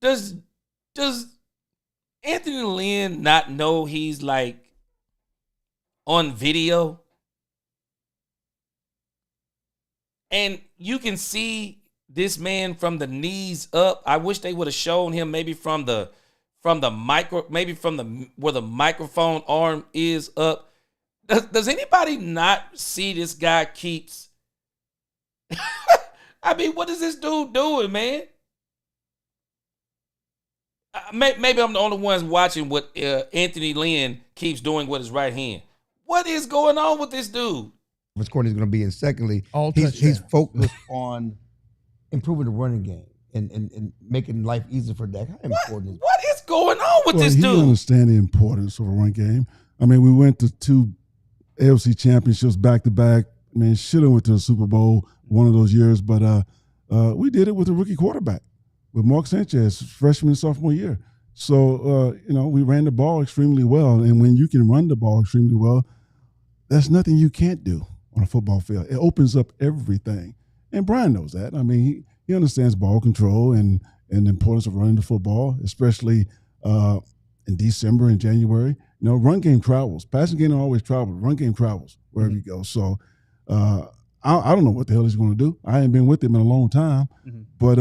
Does Anthony Lynn not know he's like on video? And you can see this man from the knees up. I wish they would have shown him maybe from the where the microphone arm is up. Does anybody not see this guy keeps? I mean, what is this dude doing, man? Maybe I'm the only ones watching what Anthony Lynn keeps doing with his right hand. What is going on with this dude? his coordinator is going to be. And secondly, All he's touchdowns. focused on improving the running game and making life easier for Dak. How important is What is going on with this He dude? understands the importance of a run game. I mean, we went to 2 AFC championships back to back. I mean, should have went to the Super Bowl one of those years, but we did it with a rookie quarterback, with Mark Sanchez, freshman and sophomore year. So, you know, we ran the ball extremely well. And when you can run the ball extremely well, there's nothing you can't do on a football field. It opens up everything. And Brian knows that. I mean, he understands ball control and the importance of running the football, especially in December and January. You know, run game travels. Passing game don't always travel. Run game travels wherever you go. So I don't know what the hell he's going to do. I haven't been with him in a long time. But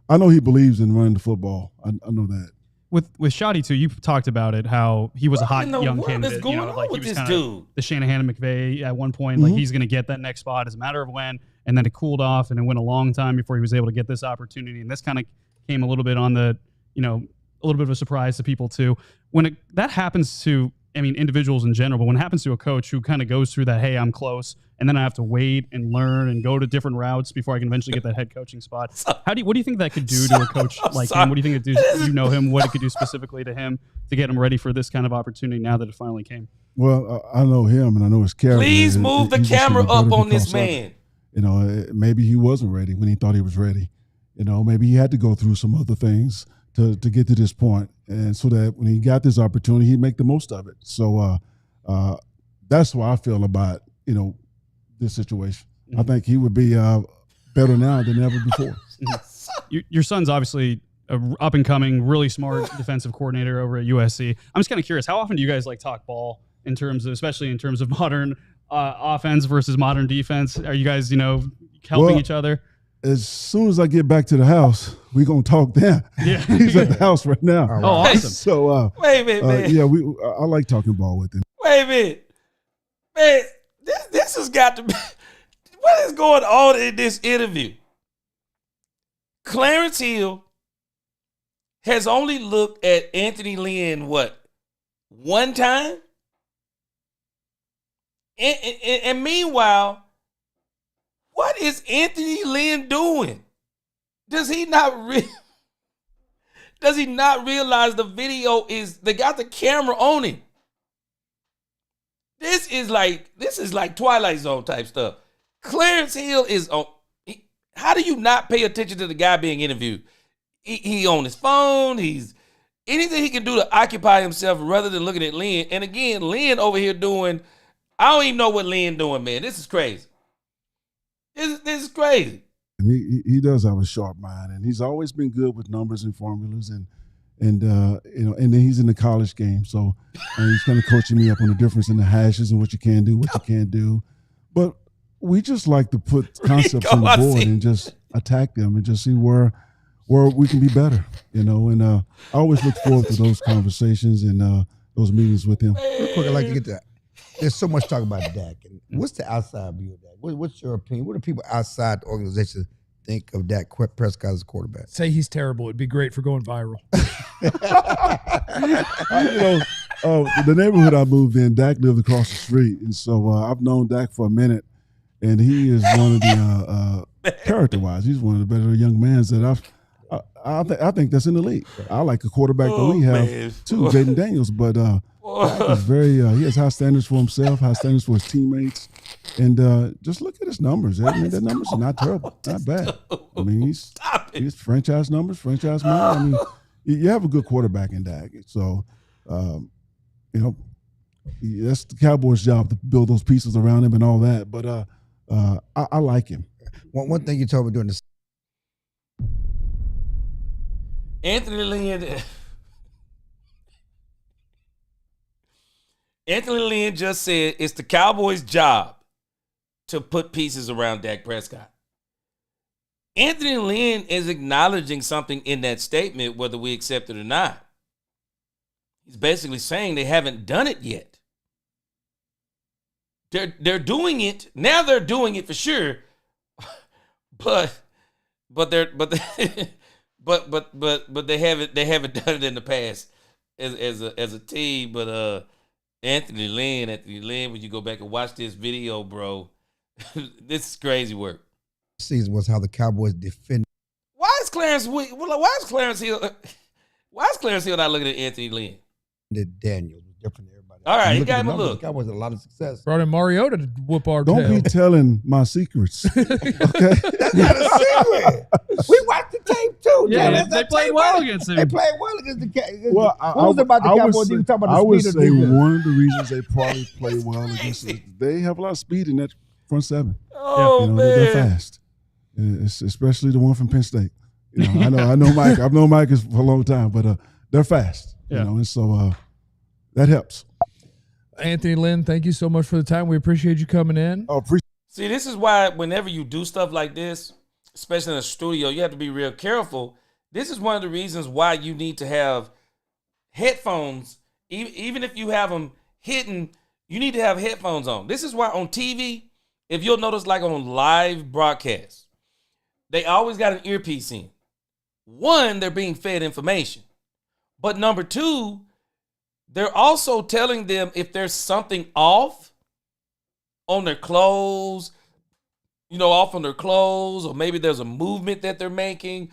I know he believes in running the football. I know that. With Shotty too, you talked about it, how he was a hot in the young world candidate. is going You know, on like he with was this kind of dude? the Shanahan and McVay at one point. Like he's going to get that next spot. It's a matter of when. And then it cooled off, and it went a long time before he was able to get this opportunity. And this kind of came a little bit on the, you know, a little bit of a surprise to people too. When that happens to, I mean, individuals in general, but when it happens to a coach who kind of goes through that, hey, I'm close, and then I have to wait and learn and go to different routes before I can eventually get that head coaching spot. What do you think that could do to a coach like him? What do you think it do? You know him. What it could do specifically to him to get him ready for this kind of opportunity now that it finally came? Well, I know him and I know his character. Please move the He's just camera gonna up better on this because of it. man. You know, maybe he wasn't ready when he thought he was ready. You know, maybe he had to go through some other things to get to this point, and so that when he got this opportunity, he'd make the most of it. So that's how I feel about, you know, this situation. I think he would be better now than ever before. Your son's obviously a up and coming, really smart defensive coordinator over at USC. I'm just kind of curious, how often do you guys like talk ball in terms of, especially in terms of modern offense versus modern defense? Are you guys, you know, helping each other? As soon as I get back to the house, we're gonna talk then. Yeah. He's at the house right now. Oh, awesome. So Wait a minute, man. yeah, I like talking ball with him. Wait a minute. Man, this has got to be. What is going on in this interview? Clarence Hill has only looked at Anthony Lynn, what, one time? And meanwhile, what is Anthony Lynn doing? Does he not realize the video they got the camera on him? This is like Twilight Zone type stuff. Clarence Hill is on. How do you not pay attention to the guy being interviewed? He on his phone. He's anything he can do to occupy himself rather than looking at Lynn. And again, Lynn over here doing. I don't even know what Lynn doing, man. This is crazy. This is crazy. He does have a sharp mind, and he's always been good with numbers and formulas, and And and then he's in the college game, so he's kind of coaching me up on the difference in the hashes and what you can do, what you can't do. But we just like to put concepts on the board and just attack them and just see where we can be better, And I always look forward to those conversations and those meetings with him. Real quick, I'd like to get to that. There's so much talk about Dak. And what's the outside view of that? What's your opinion? What do people outside the organization think of Dak Prescott as a quarterback? Say he's terrible. It'd be great for going viral. The neighborhood I moved in, Dak lived across the street. And so I've known Dak for a minute. And he is one of the, character-wise, he's one of the better young men that I think that's in the league. I like a quarterback that we have too, Jaden Daniels. But Dak is he has high standards for himself, high standards for his teammates. And just look at his numbers. I mean, the numbers are not terrible, not bad. I mean, he's franchise numbers, franchise money. I mean, you have a good quarterback in Dak. So, that's the Cowboys' job to build those pieces around him and all that. But I like him. One thing you told me during the Anthony Lynn just said it's the Cowboys' job to put pieces around Dak Prescott. Anthony Lynn is acknowledging something in that statement, whether we accept it or not. He's basically saying they haven't done it yet. They're doing it now. They're doing it for sure, but they haven't done it in the past as a team. But Anthony Lynn, when you go back and watch this video, bro, this is crazy work. Season was how the Cowboys defended. Why is Clarence Hill not looking at Anthony Lynn? Daniels was different than everybody. All right, he Look got at him the a numbers, look. The Cowboys had a lot of success. Brought in Mariota to whoop our Don't tail. be telling my secrets. Okay. That's not a secret. We watched the tape too. Yeah, That's they not played tape. well against him. They played well against the Cowboys. Well, what was it about the Cowboys? You were talking about I the would speed say of the defense. one of the reasons they probably play well against it, they have a lot of speed in that front seven. Oh, man. They're fast, especially the one from Penn State. I know Mike. I've known Mike for a long time, but they're fast. Yeah. And so that helps. Anthony Lynn, thank you so much for the time. We appreciate you coming in. Oh, appreciate. See, this is why whenever you do stuff like this, especially in a studio, you have to be real careful. This is one of the reasons why you need to have headphones. Even if you have them hidden, you need to have headphones on. This is why on TV, if you'll notice, like on live broadcasts, they always got an earpiece in. One, they're being fed information. But number two, they're also telling them if there's something off on their clothes, off on their clothes, or maybe there's a movement that they're making,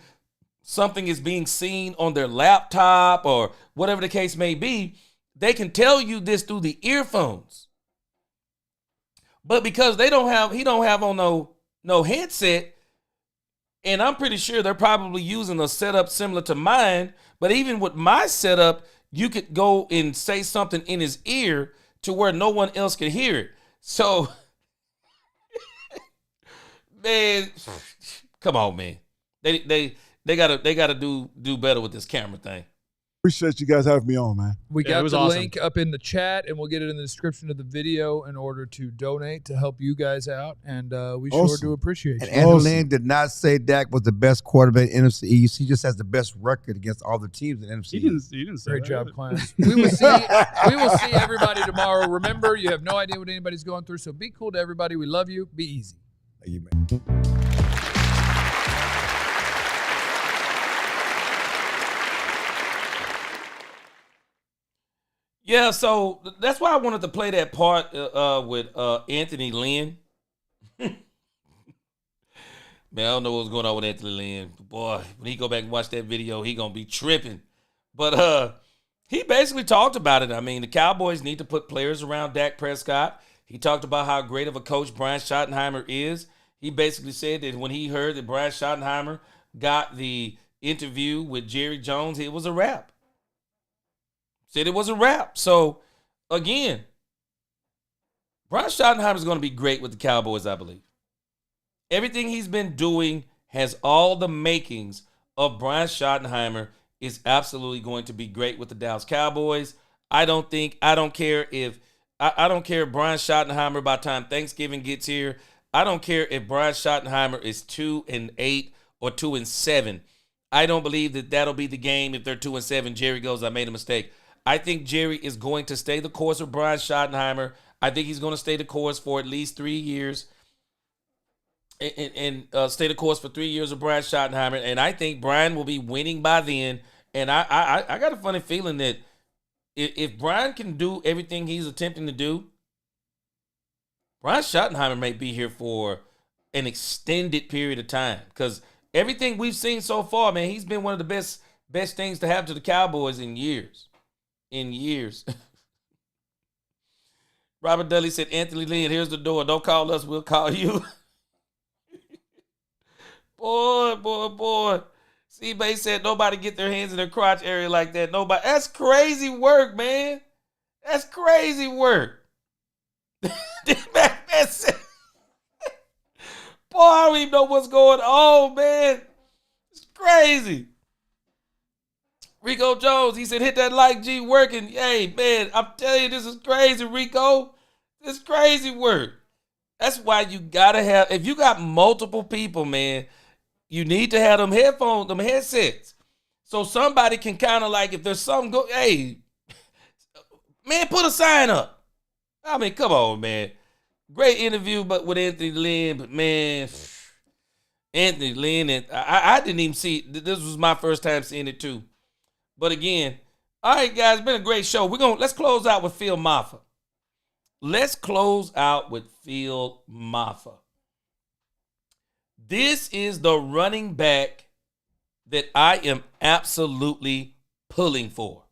something is being seen on their laptop or whatever the case may be, they can tell you this through the earphones. But because he don't have on no headset, and I'm pretty sure they're probably using a setup similar to mine, but even with my setup, you could go and say something in his ear to where no one else can hear it. So, man, come on, man. They gotta do better with this camera thing. Appreciate you guys having me on, man. We Yeah, it got was the awesome. link up in the chat, and we'll get it in the description of the video in order to donate to help you guys out. And we sure Awesome. do appreciate And you. Anthony Awesome. Lynn did not say Dak was the best quarterback in NFC East. He just has the best record against all the teams in NFC East. He didn't say Great that. job, Clarence. We will see everybody tomorrow. Remember, you have no idea what anybody's going through, so be cool to everybody. We love you. Be easy. Thank you, man. Yeah, so that's why I wanted to play that part with Anthony Lynn. Man, I don't know what's going on with Anthony Lynn. Boy, when he go back and watch that video, he gonna be tripping. But he basically talked about it. I mean, the Cowboys need to put players around Dak Prescott. He talked about how great of a coach Brian Schottenheimer is. He basically said that when he heard that Brian Schottenheimer got the interview with Jerry Jones, it was a wrap. Said it was a wrap. So, again, Brian Schottenheimer is going to be great with the Cowboys, I believe. Everything he's been doing has all the makings of Brian Schottenheimer is absolutely going to be great with the Dallas Cowboys. I don't care if Brian Schottenheimer, by the time Thanksgiving gets here, I don't care if Brian Schottenheimer is 2-8 or 2-7. I don't believe that that'll be the game if they're 2-7. Jerry goes, I made a mistake. I think Jerry is going to stay the course with Brian Schottenheimer. I think he's going to stay the course for at least 3 years. And stay the course for 3 years of Brian Schottenheimer. And I think Brian will be winning by then. And I got a funny feeling that if Brian can do everything he's attempting to do, Brian Schottenheimer may be here for an extended period of time. Because everything we've seen so far, man, he's been one of the best things to happen to the Cowboys in years. Robert Dudley said, Anthony Lynn, here's the door. Don't call us, we'll call you. Boy. C-Bay said nobody get their hands in their crotch area like that. Nobody. That's crazy work, man. That's crazy work. Man said, boy, I don't even know what's going on, man. It's crazy. Rico Jones, he said, hit that like G working. Hey, man, I'm telling you, this is crazy, Rico. This is crazy work. That's why you gotta have, if you got multiple people, man, you need to have them headphones, them headsets. So somebody can kind of like, if there's something hey, man, put a sign up. I mean, come on, man. Great interview, but with Anthony Lynn, but man, Anthony Lynn, and I didn't even see it. This was my first time seeing it too. But again, all right, guys, it's been a great show. Let's close out with Phil Mafah. Let's close out with Phil Mafah. This is the running back that I am absolutely pulling for.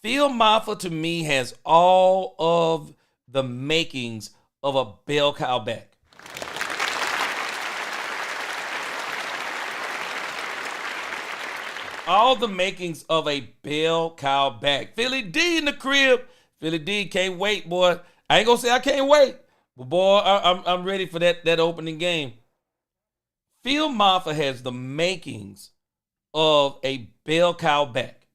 Phil Mafah, to me, has all of the makings of a bell cow back. All the makings of a bell cow back. Philly D in the crib. Philly D, can't wait, boy. I ain't gonna say I can't wait, but boy, I'm ready for that opening game. Phil Mafah has the makings of a bell cow back.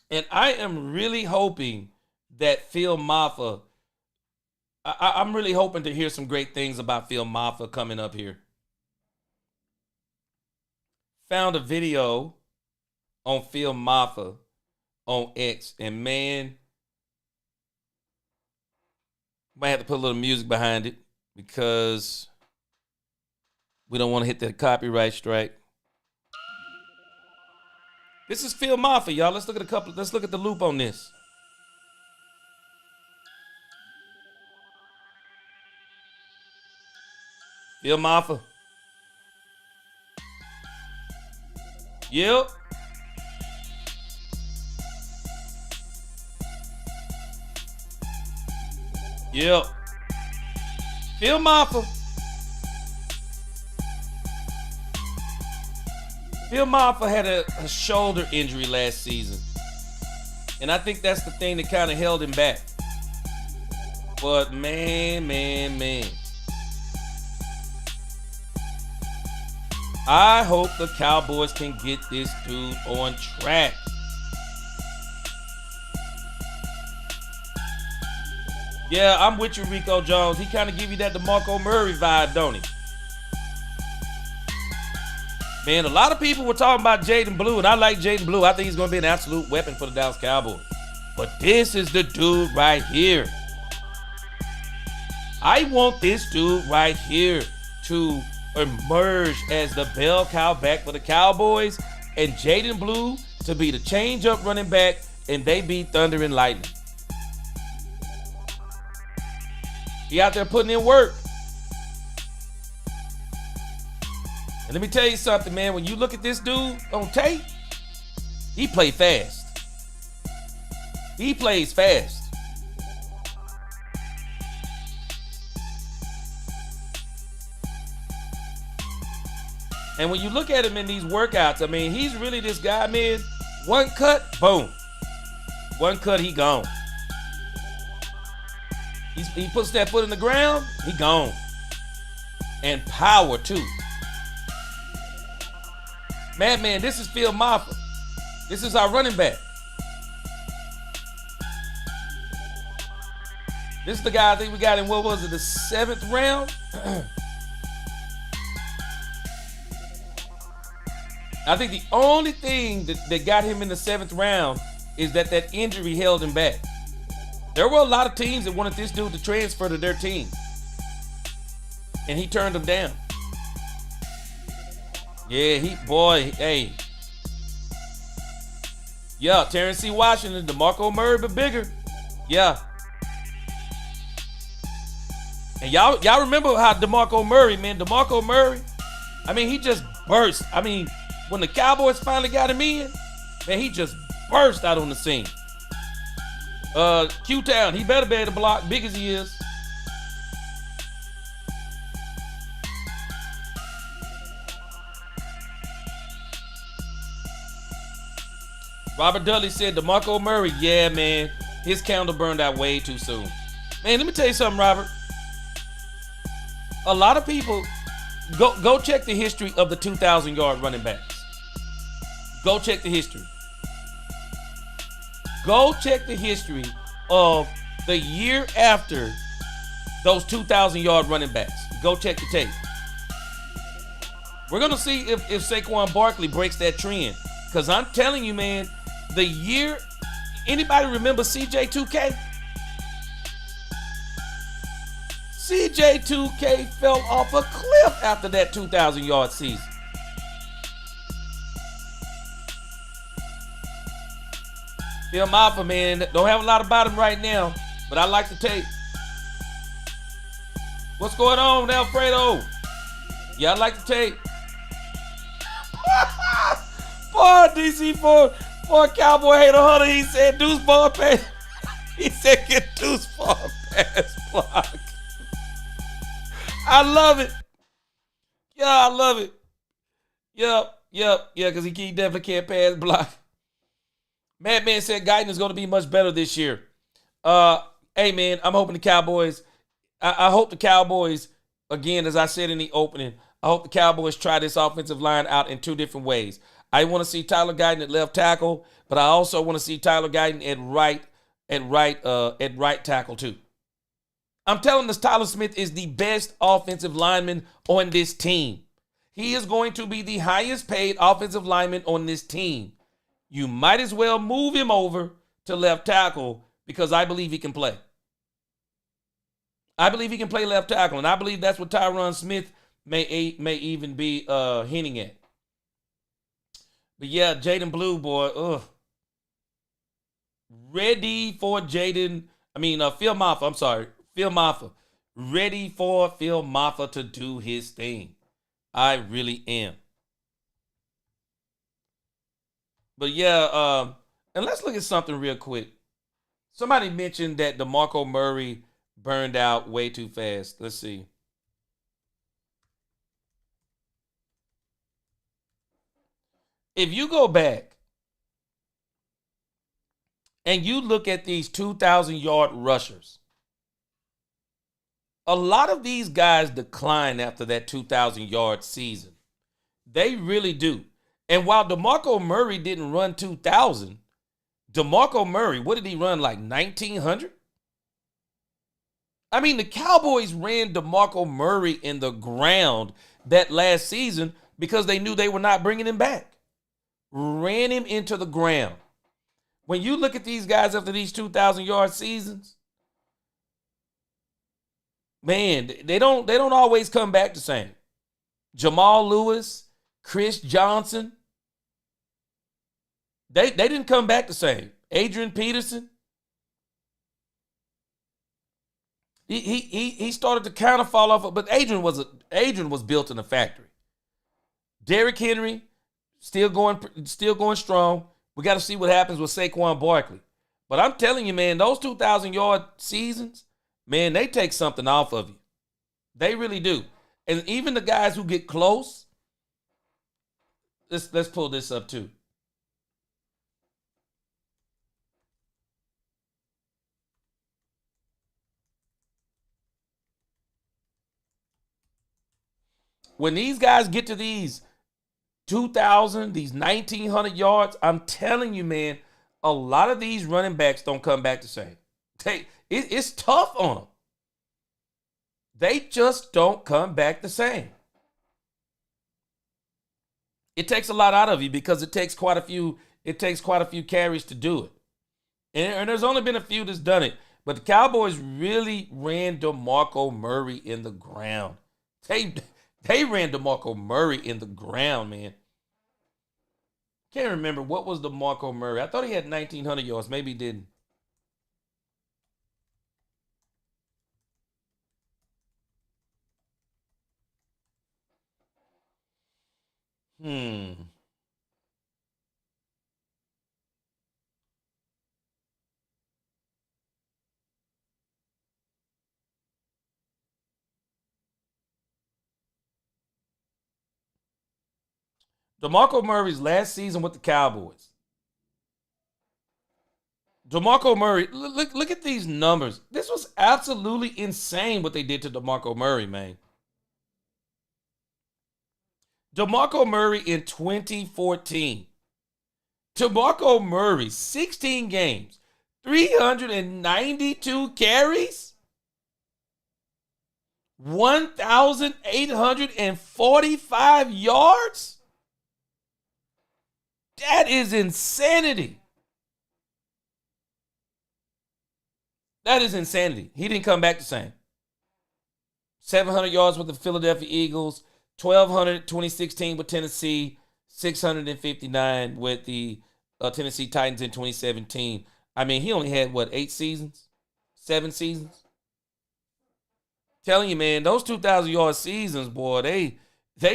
And I am really hoping that Phil Mafah, I'm really hoping to hear some great things about Phil Mafah coming up here. Found a video on Phil Mafah on X, and man, might have to put a little music behind it because we don't want to hit that copyright strike. This is Phil Mafah, y'all. Let's look at the loop on this. Phil Mafah. Yep. Yep. Phil Mafah. Phil Mafah had a shoulder injury last season. And I think that's the thing that kind of held him back. But man. I hope the Cowboys can get this dude on track. Yeah, I'm with you, Rico Jones. He kind of give you that DeMarco Murray vibe, don't he? Man, a lot of people were talking about Jaden Blue, and I like Jaden Blue. I think he's going to be an absolute weapon for the Dallas Cowboys. But this is the dude right here. I want this dude right here to emerge as the bell cow back for the Cowboys, and Jaden Blue to be the change-up running back, and they beat Thunder and Lightning. He out there putting in work. And let me tell you something, man. When you look at this dude on tape, he plays fast. He plays fast. And when you look at him in these workouts, I mean, he's really this guy, man. One cut, boom. One cut, he gone. He puts that foot in the ground, he gone. And power, too. Madman, this is Phil Mafah. This is our running back. This is the guy I think we got in, what was it, the 7th round? I think the only thing that got him in the 7th round is that injury held him back. There were a lot of teams that wanted this dude to transfer to their team. And he turned them down. Yeah, hey. Yeah, Terrence C. Washington, DeMarco Murray, but bigger. Yeah. And y'all remember how DeMarco Murray, I mean, he just burst. I mean, when the Cowboys finally got him in, man, he just burst out on the scene. Q-Town, he better be able to block, big as he is. Robert Dudley said DeMarco Murray, yeah, man, his candle burned out way too soon. Man, let me tell you something, Robert. A lot of people, go check the history of the 2,000-yard running backs. Go check the history. Go check the history of the year after those 2,000-yard running backs. Go check the tape. We're going to see if Saquon Barkley breaks that trend. Because I'm telling you, man, the year, anybody remember CJ2K? CJ2K fell off a cliff after that 2,000-yard season. Phil Mafah, man, don't have a lot about him right now, but I like the tape. What's going on, Alfredo? Yeah, I like the tape. Boy, boy, Cowboy Hater Hunter, he said deuce ball pass. He said get deuce ball pass block. I love it. Yeah, I love it. Yep, because he definitely can't pass block. Madman said Guyton is going to be much better this year. Hey, man, I'm hoping the Cowboys, I hope the Cowboys, again, as I said in the opening, I hope the Cowboys try this offensive line out in 2 different ways. I want to see Tyler Guyton at left tackle, but I also want to see Tyler Guyton at right tackle too. I'm telling this, Tyler Smith is the best offensive lineman on this team. He is going to be the highest paid offensive lineman on this team. You might as well move him over to left tackle because I believe he can play. I believe he can play left tackle, and I believe that's what Tyron Smith may even be hinting at. But yeah, Jaden Blue, boy, ready for Phil Mafah, I'm sorry. Phil Mafah. Ready for Phil Mafah to do his thing. I really am. But yeah, and let's look at something real quick. Somebody mentioned that DeMarco Murray burned out way too fast. Let's see. If you go back and you look at these 2,000-yard rushers, a lot of these guys decline after that 2,000-yard season. They really do. And while DeMarco Murray didn't run 2,000, DeMarco Murray, what did he run, like 1,900? I mean, the Cowboys ran DeMarco Murray in the ground that last season because they knew they were not bringing him back. Ran him into the ground. When you look at these guys after these 2,000-yard seasons, man, they don't always come back the same. Jamal Lewis, Chris Johnson, they didn't come back the same. Adrian Peterson, he started to kind of fall off, but Adrian was built in a factory. Derrick Henry still going strong. We got to see what happens with Saquon Barkley. But I'm telling you, man, those 2,000-yard seasons, man, they take something off of you. They really do. And even the guys who get close, let's pull this up too. When these guys get to these 2,000, these 1,900 yards. I'm telling you, man, a lot of these running backs don't come back the same. It's tough on them. They just don't come back the same. It takes a lot out of you because it takes quite a few carries to do it. And there's only been a few that's done it. But the Cowboys really ran DeMarco Murray in the ground. They ran DeMarco Murray in the ground, man. Can't remember what was DeMarco Murray. I thought he had 1,900 yards. Maybe he didn't. DeMarco Murray's last season with the Cowboys. DeMarco Murray, look at these numbers. This was absolutely insane what they did to DeMarco Murray, man. DeMarco Murray in 2014. DeMarco Murray, 16 games, 392 carries, 1,845 yards. That is insanity. That is insanity. He didn't come back the same. 700 yards with the Philadelphia Eagles, 1,200 2016 with Tennessee, 659 with the Tennessee Titans in 2017. I mean, he only had, 8 seasons? 7 seasons? Telling you, man, those 2,000-yard seasons, boy, they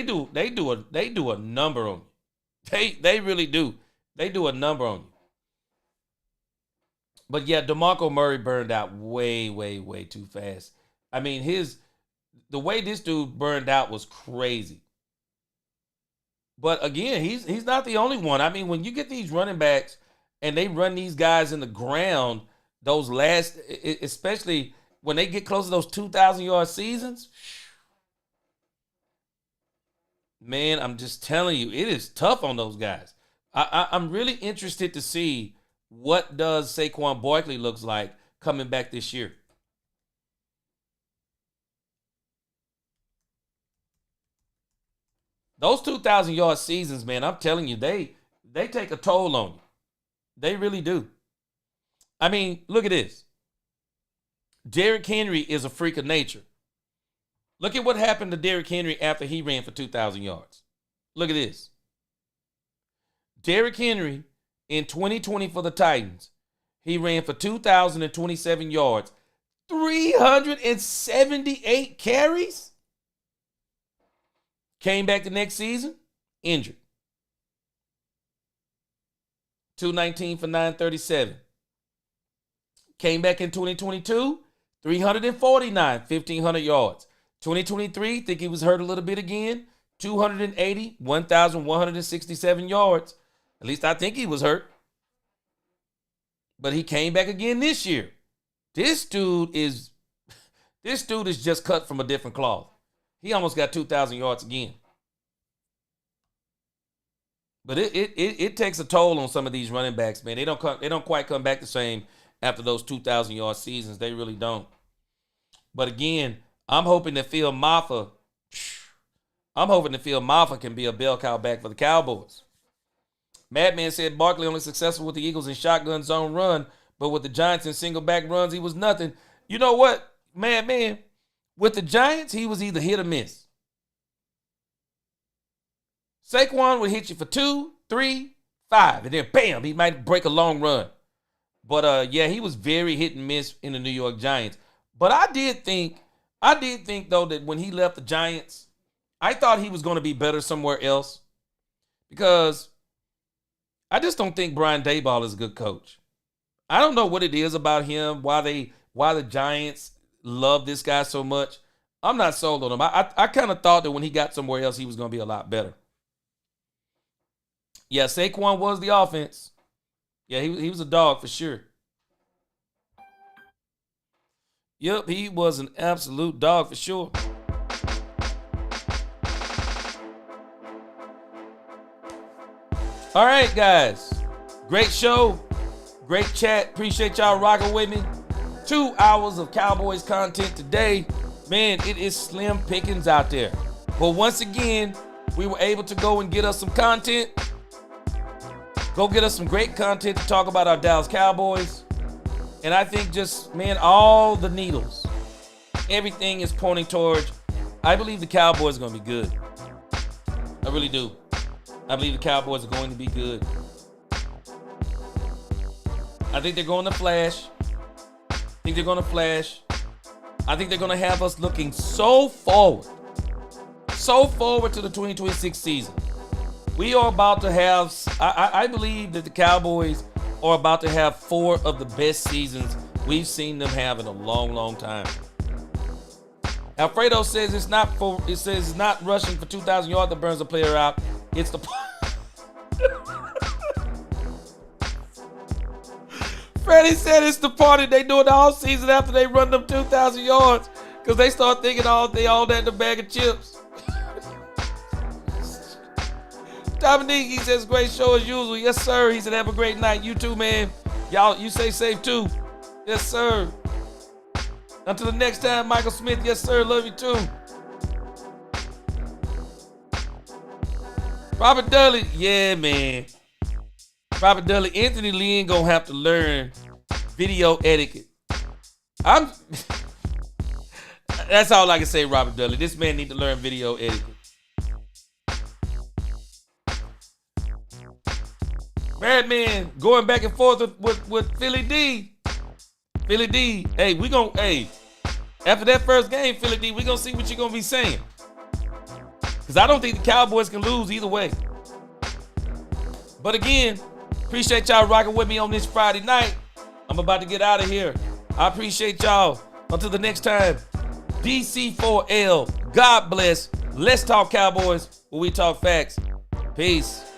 do a number on you. They really do. They do a number on you. But yeah, DeMarco Murray burned out way, way, way too fast. I mean, the way this dude burned out was crazy. But again, he's not the only one. I mean, when you get these running backs and they run these guys in the ground, those last, especially when they get close to those 2,000-yard seasons, man, I'm just telling you, it is tough on those guys. I'm really interested to see what does Saquon Barkley looks like coming back this year. Those 2,000-yard seasons, man, I'm telling you, they take a toll on you. They really do. I mean, look at this. Derrick Henry is a freak of nature. Look at what happened to Derrick Henry after he ran for 2,000 yards. Look at this. Derrick Henry in 2020 for the Titans, he ran for 2,027 yards, 378 carries. Came back the next season, injured. 219 for 937. Came back in 2022, 349, 1,500 yards. 2023, think he was hurt a little bit again. 280, 1,167 yards. At least I think he was hurt. But he came back again this year. This dude is just cut from a different cloth. He almost got 2,000 yards again. But it takes a toll on some of these running backs, man. They don't quite come back the same after those 2,000-yard seasons. They really don't. But again, I'm hoping that Phil Mafah can be a bell cow back for the Cowboys. Madman said Barkley only successful with the Eagles in shotgun zone run, but with the Giants in single back runs, he was nothing. You know what, Madman? With the Giants, he was either hit or miss. Saquon would hit you for 2, 3, 5, and then bam, he might break a long run. But yeah, he was very hit and miss in the New York Giants. But I did think though that when he left the Giants, I thought he was going to be better somewhere else, because I just don't think Brian Daboll is a good coach. I don't know what it is about him, why the Giants love this guy so much. I'm not sold on him. I kind of thought that when he got somewhere else, he was going to be a lot better. Yeah, Saquon was the offense. Yeah, he was a dog for sure. Yep, he was an absolute dog for sure. All right, guys. Great show. Great chat. Appreciate y'all rocking with me. 2 hours of Cowboys content today. Man, it is slim pickings out there. But once again, we were able to go and get us some content. Go get us some great content to talk about our Dallas Cowboys. And I think just, man, all the needles, everything is pointing towards, I believe the Cowboys are going to be good. I really do. I believe the Cowboys are going to be good. I think they're going to flash. I think they're going to have us looking so forward to the 2026 season. We are about to have, I believe that the Cowboys are about to have 4 of the best seasons we've seen them have in a long, long time. Alfredo says it's not rushing for 2,000 yards that burns the player out. It's the Freddie said it's the party they do it all season after they run them 2,000 yards because they start thinking they all that in the bag of chips. Dominique, he says, great show as usual. Yes, sir. He said, have a great night. You too, man. Y'all, you stay safe too. Yes, sir. Until the next time, Michael Smith. Yes, sir. Love you too. Robert Dudley. Yeah, man. Robert Dudley. Anthony Lynn gonna have to learn video etiquette. That's all I can say, Robert Dudley. This man need to learn video etiquette. Madman going back and forth with Philly D. Philly D, after that first game, Philly D, we gonna see what you're gonna be saying. Because I don't think the Cowboys can lose either way. But again, appreciate y'all rocking with me on this Friday night. I'm about to get out of here. I appreciate y'all. Until the next time, DC4L, God bless. Let's talk Cowboys where we talk facts. Peace.